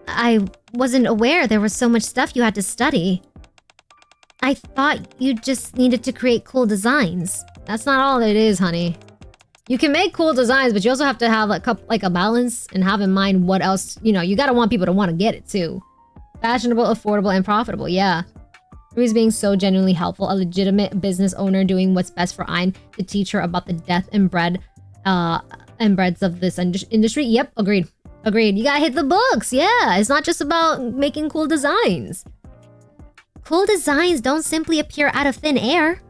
Speaker 1: I wasn't aware there was so much stuff you had to study. I thought you just needed to create cool designs. That's not all it is, honey. You can make cool designs, but you also have to have a balance and have in mind what else, you gotta want people to want to get it too. Fashionable, affordable, and profitable, yeah. Ruby's being so genuinely helpful, a legitimate business owner doing what's best for Ein to teach her about the death and breadth of this industry. Yep, agreed. Agreed. You gotta hit the books, yeah. It's not just about making cool designs. Cool designs don't simply appear out of thin air.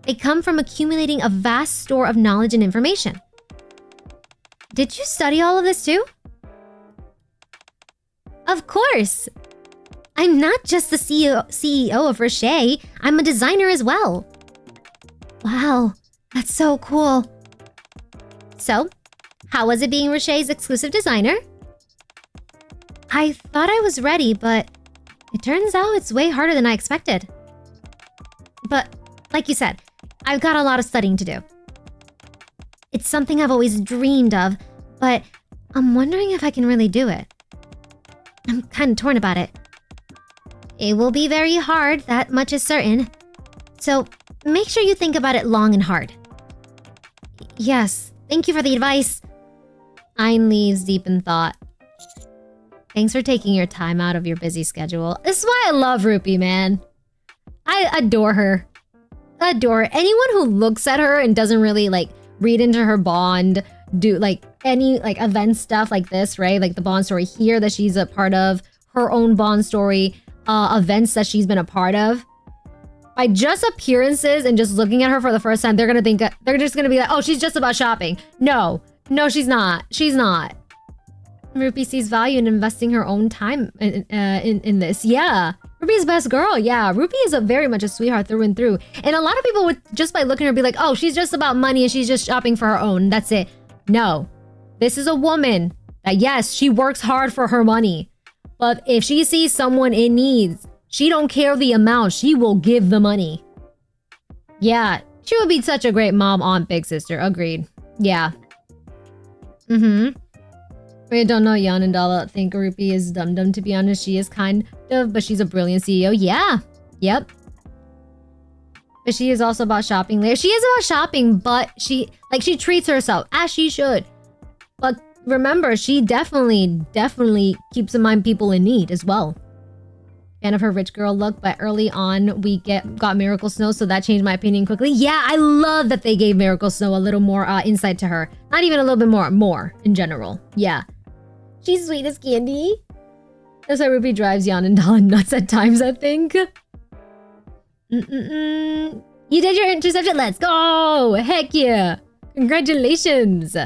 Speaker 1: They come from accumulating a vast store of knowledge and information. Did you study all of this too? Of course. I'm not just the CEO of Rei, I'm a designer as well. Wow, that's so cool. So, how was it being Rei's exclusive designer? I thought I was ready, but it turns out it's way harder than I expected. But, like you said, I've got a lot of studying to do. It's something I've always dreamed of, but I'm wondering if I can really do it. I'm kind of torn about it. It will be very hard, that much is certain. So, make sure you think about it long and hard. Yes, Thank you for the advice. Ein leaves deep in thought. Thanks for taking your time out of your busy schedule. This is why I love Rupee, man. I adore her. Adore her. Anyone who looks at her and doesn't really like read into her bond, do like any like event stuff like this, right? Like the bond story here that she's a part of, her own bond story, events that she's been a part of. By just appearances and just looking at her for the first time, they're gonna think they're just gonna be like, oh, she's just about shopping. No, she's not. She's not. Rupee sees value in investing her own time in this. Yeah, Rupee's best girl. Yeah, Rupee is very much a sweetheart through and through. And a lot of people would just by looking at her be like, oh, she's just about money and she's just shopping for her own. That's it. No, this is a woman that yes, she works hard for her money, but if she sees someone in need, she don't care the amount. She will give the money. Yeah, she would be such a great mom, aunt, big sister. Agreed. Yeah. I don't know, Yan and Dala think Rupee is dumb to be honest. She is kind of, but she's a brilliant CEO. Yeah. Yep. But she is also about shopping later. She is about shopping, but she treats herself as she should. But remember, she definitely keeps in mind people in need as well. Fan of her rich girl look, but early on we got Miracle Snow, so that changed my opinion quickly. Yeah, I love that they gave Miracle Snow a little more insight to her. Not even a little bit more in general. Yeah. She's sweet as candy. That's why Rupee drives Yan and Dala nuts at times, I think. You did your interception. Let's go. Heck yeah. Congratulations.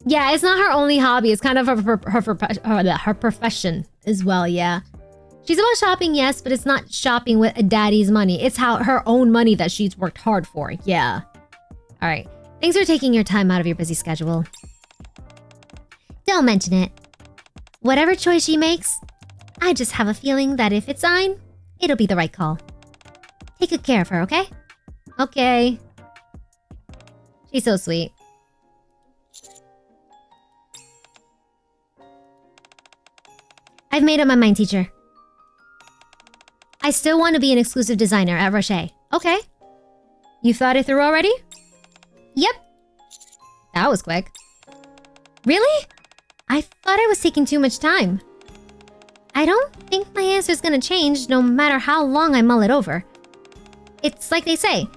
Speaker 1: Yeah, it's not her only hobby. It's kind of her profession as well, yeah. She's about shopping, yes, but it's not shopping with a daddy's money. It's her own money that she's worked hard for, yeah. All right. Thanks for taking your time out of your busy schedule.
Speaker 2: Don't mention it. Whatever choice she makes, I just have a feeling that if it's Ein, it'll be the right call. Take good care of her, okay?
Speaker 1: Okay. She's so sweet.
Speaker 2: I've made up my mind, teacher. I still want to be an exclusive designer at Rocher.
Speaker 1: Okay. You thought it through already?
Speaker 2: Yep.
Speaker 1: That was quick.
Speaker 2: Really? I thought I was taking too much time. I don't think my answer's gonna change no matter how long I mull it over. It's like they say,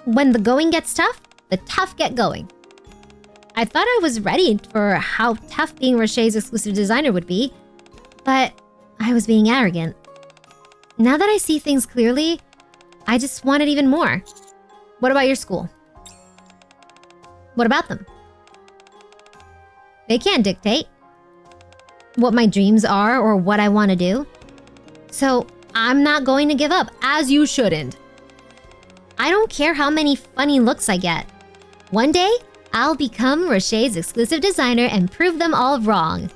Speaker 2: when the going gets tough, the tough get going. I thought I was ready for how tough being Rocher's exclusive designer would be, but I was being arrogant. Now that I see things clearly, I just want it even more.
Speaker 1: What about your school?
Speaker 2: What about them?
Speaker 1: They can't dictate
Speaker 2: what my dreams are or what I want to do.
Speaker 1: So I'm not going to give up, as you shouldn't.
Speaker 2: I don't care how many funny looks I get. One day, I'll become Rocher's exclusive designer and prove them all wrong.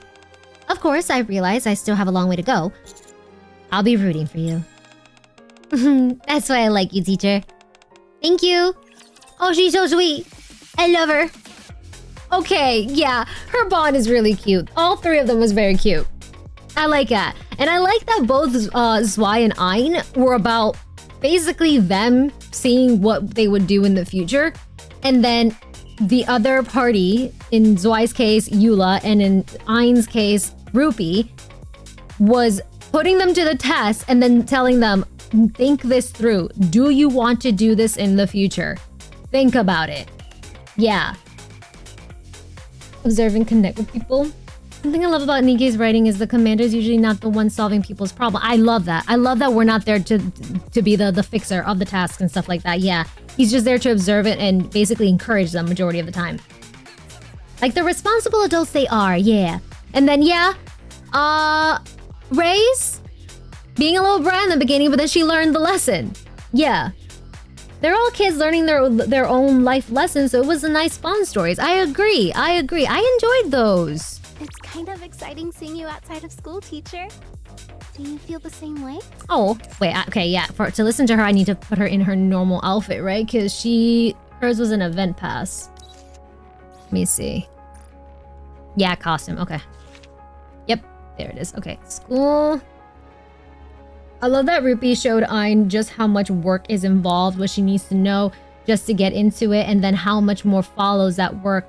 Speaker 2: Of course, I realize I still have a long way to go. I'll be rooting for you. That's why I like you, teacher. Thank you. Oh, she's so sweet. I love her.
Speaker 1: Okay, yeah, her bond is really cute. All three of them was very cute. I like that. And I like that both Zwei and Ein were about basically them seeing what they would do in the future. And then the other party, in Zwei's case, Eula, and in Ein's case, Rupee, was putting them to the test and then telling them, think this through. Do you want to do this in the future? Think about it. Yeah. Observe and connect with people. Something I love about NIKKE's writing is the commander's usually not the one solving people's problem. I love that. I love that we're not there to be the fixer of the tasks and stuff like that. Yeah, he's just there to observe it and basically encourage them majority of the time. Like the responsible adults they are, yeah. And then yeah, Rei's being a little brat in the beginning, but then she learned the lesson. Yeah. They're all kids learning their own life lessons, so it was a nice Bond stories. I agree. I enjoyed those.
Speaker 3: It's kind of exciting seeing you outside of school, teacher. Do you feel the same way?
Speaker 1: Oh, wait, okay, yeah. To listen to her, I need to put her in her normal outfit, right? Because hers was an event pass. Let me see. Yeah, costume, okay. Yep, there it is. Okay, school. I love that Rupee showed Ein just how much work is involved, what she needs to know. just to get into it, and then how much more follows that work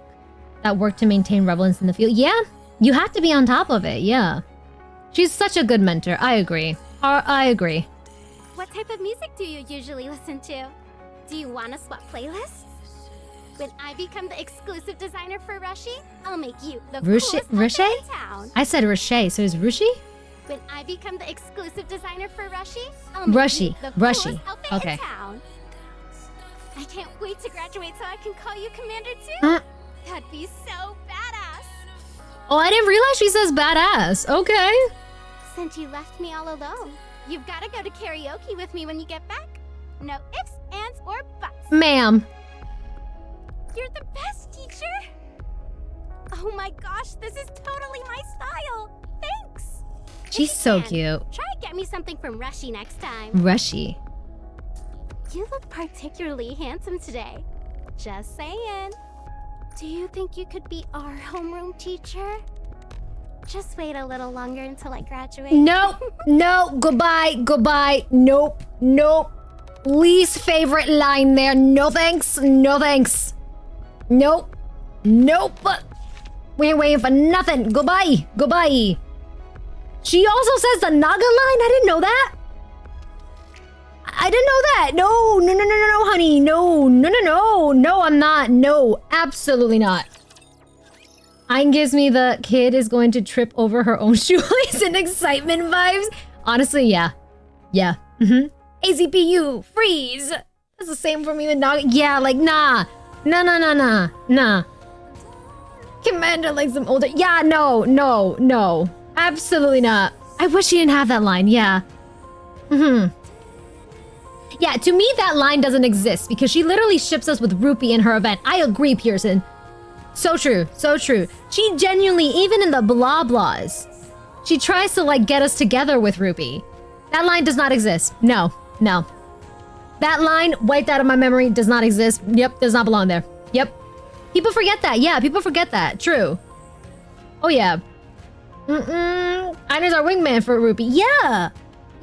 Speaker 1: to maintain relevance in the field. Yeah, you have to be on top of it. Yeah, she's such a good mentor. I agree. I agree.
Speaker 3: What type of music do you usually listen to? Do you want to swap playlists? When I become the exclusive designer for Rushi, I'll make you the coolest outfit in town.
Speaker 1: I said Rushe, so is Rushi?
Speaker 3: When I become the exclusive designer for Rushi, I'll make you the coolest outfit in town. I can't wait to graduate so I can call you Commander too. That'd be so badass.
Speaker 1: Oh, I didn't realize she says badass. Okay.
Speaker 3: Since you left me all alone, you've got to go to karaoke with me when you get back. No ifs, ands, or buts.
Speaker 1: Ma'am.
Speaker 3: You're the best, teacher. Oh my gosh, this is totally my style. Thanks.
Speaker 1: She's so cute.
Speaker 3: Try and get me something from Rushi next time.
Speaker 1: Rushi.
Speaker 3: You look particularly handsome today. Just saying. Do you think you could be our homeroom teacher? Just wait a little longer until I graduate.
Speaker 1: No, no, goodbye, goodbye. Nope, nope. Least favorite line there. No thanks, no thanks. Nope, nope. We ain't waiting for nothing. Goodbye, goodbye. She also says the Naga line? I didn't know that. I didn't know that. No, no, no, no, no, no, honey. No, no, no, no. No, I'm not. No, absolutely not. Ein gives me the kid is going to trip over her own shoelace and excitement vibes. Honestly, yeah. Yeah. ACPU, freeze. That's the same for me with Naga. Yeah, like, nah. Nah, nah, nah, nah. Nah. Commander likes some older. Yeah, no, no, no. Absolutely not. I wish she didn't have that line. Yeah. Yeah, to me, that line doesn't exist because she literally ships us with Rupee in her event. I agree, Pearson. So true, so true. She genuinely, even in the blah blahs, she tries to like get us together with Rupee. That line does not exist. No, no. That line wiped out of my memory, does not exist. Yep, does not belong there. Yep. People forget that. Yeah, people forget that. True. Oh yeah. Einer's our wingman for Rupee. Yeah.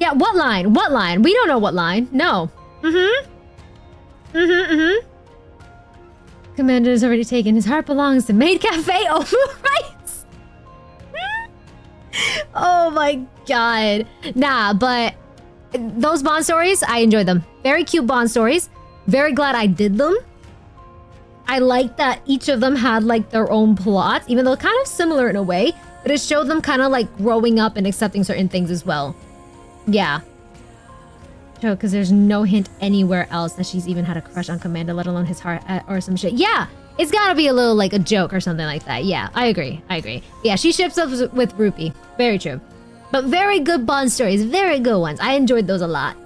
Speaker 1: Yeah, what line? What line? We don't know what line. No. Commander has already taken. His heart belongs to Maid Cafe. Oh, right. Oh my god. Nah, but those Bond stories, I enjoyed them. Very cute Bond stories. Very glad I did them. I like that each of them had like their own plots, even though kind of similar in a way, but it showed them kind of like growing up and accepting certain things as well. Yeah. True, because there's no hint anywhere else that she's even had a crush on Commander, let alone his heart or some shit. Yeah, it's gotta be a little like a joke or something like that. Yeah, I agree. I agree. Yeah, she ships up with Rupee. Very true. But very good Bond stories. Very good ones. I enjoyed those a lot.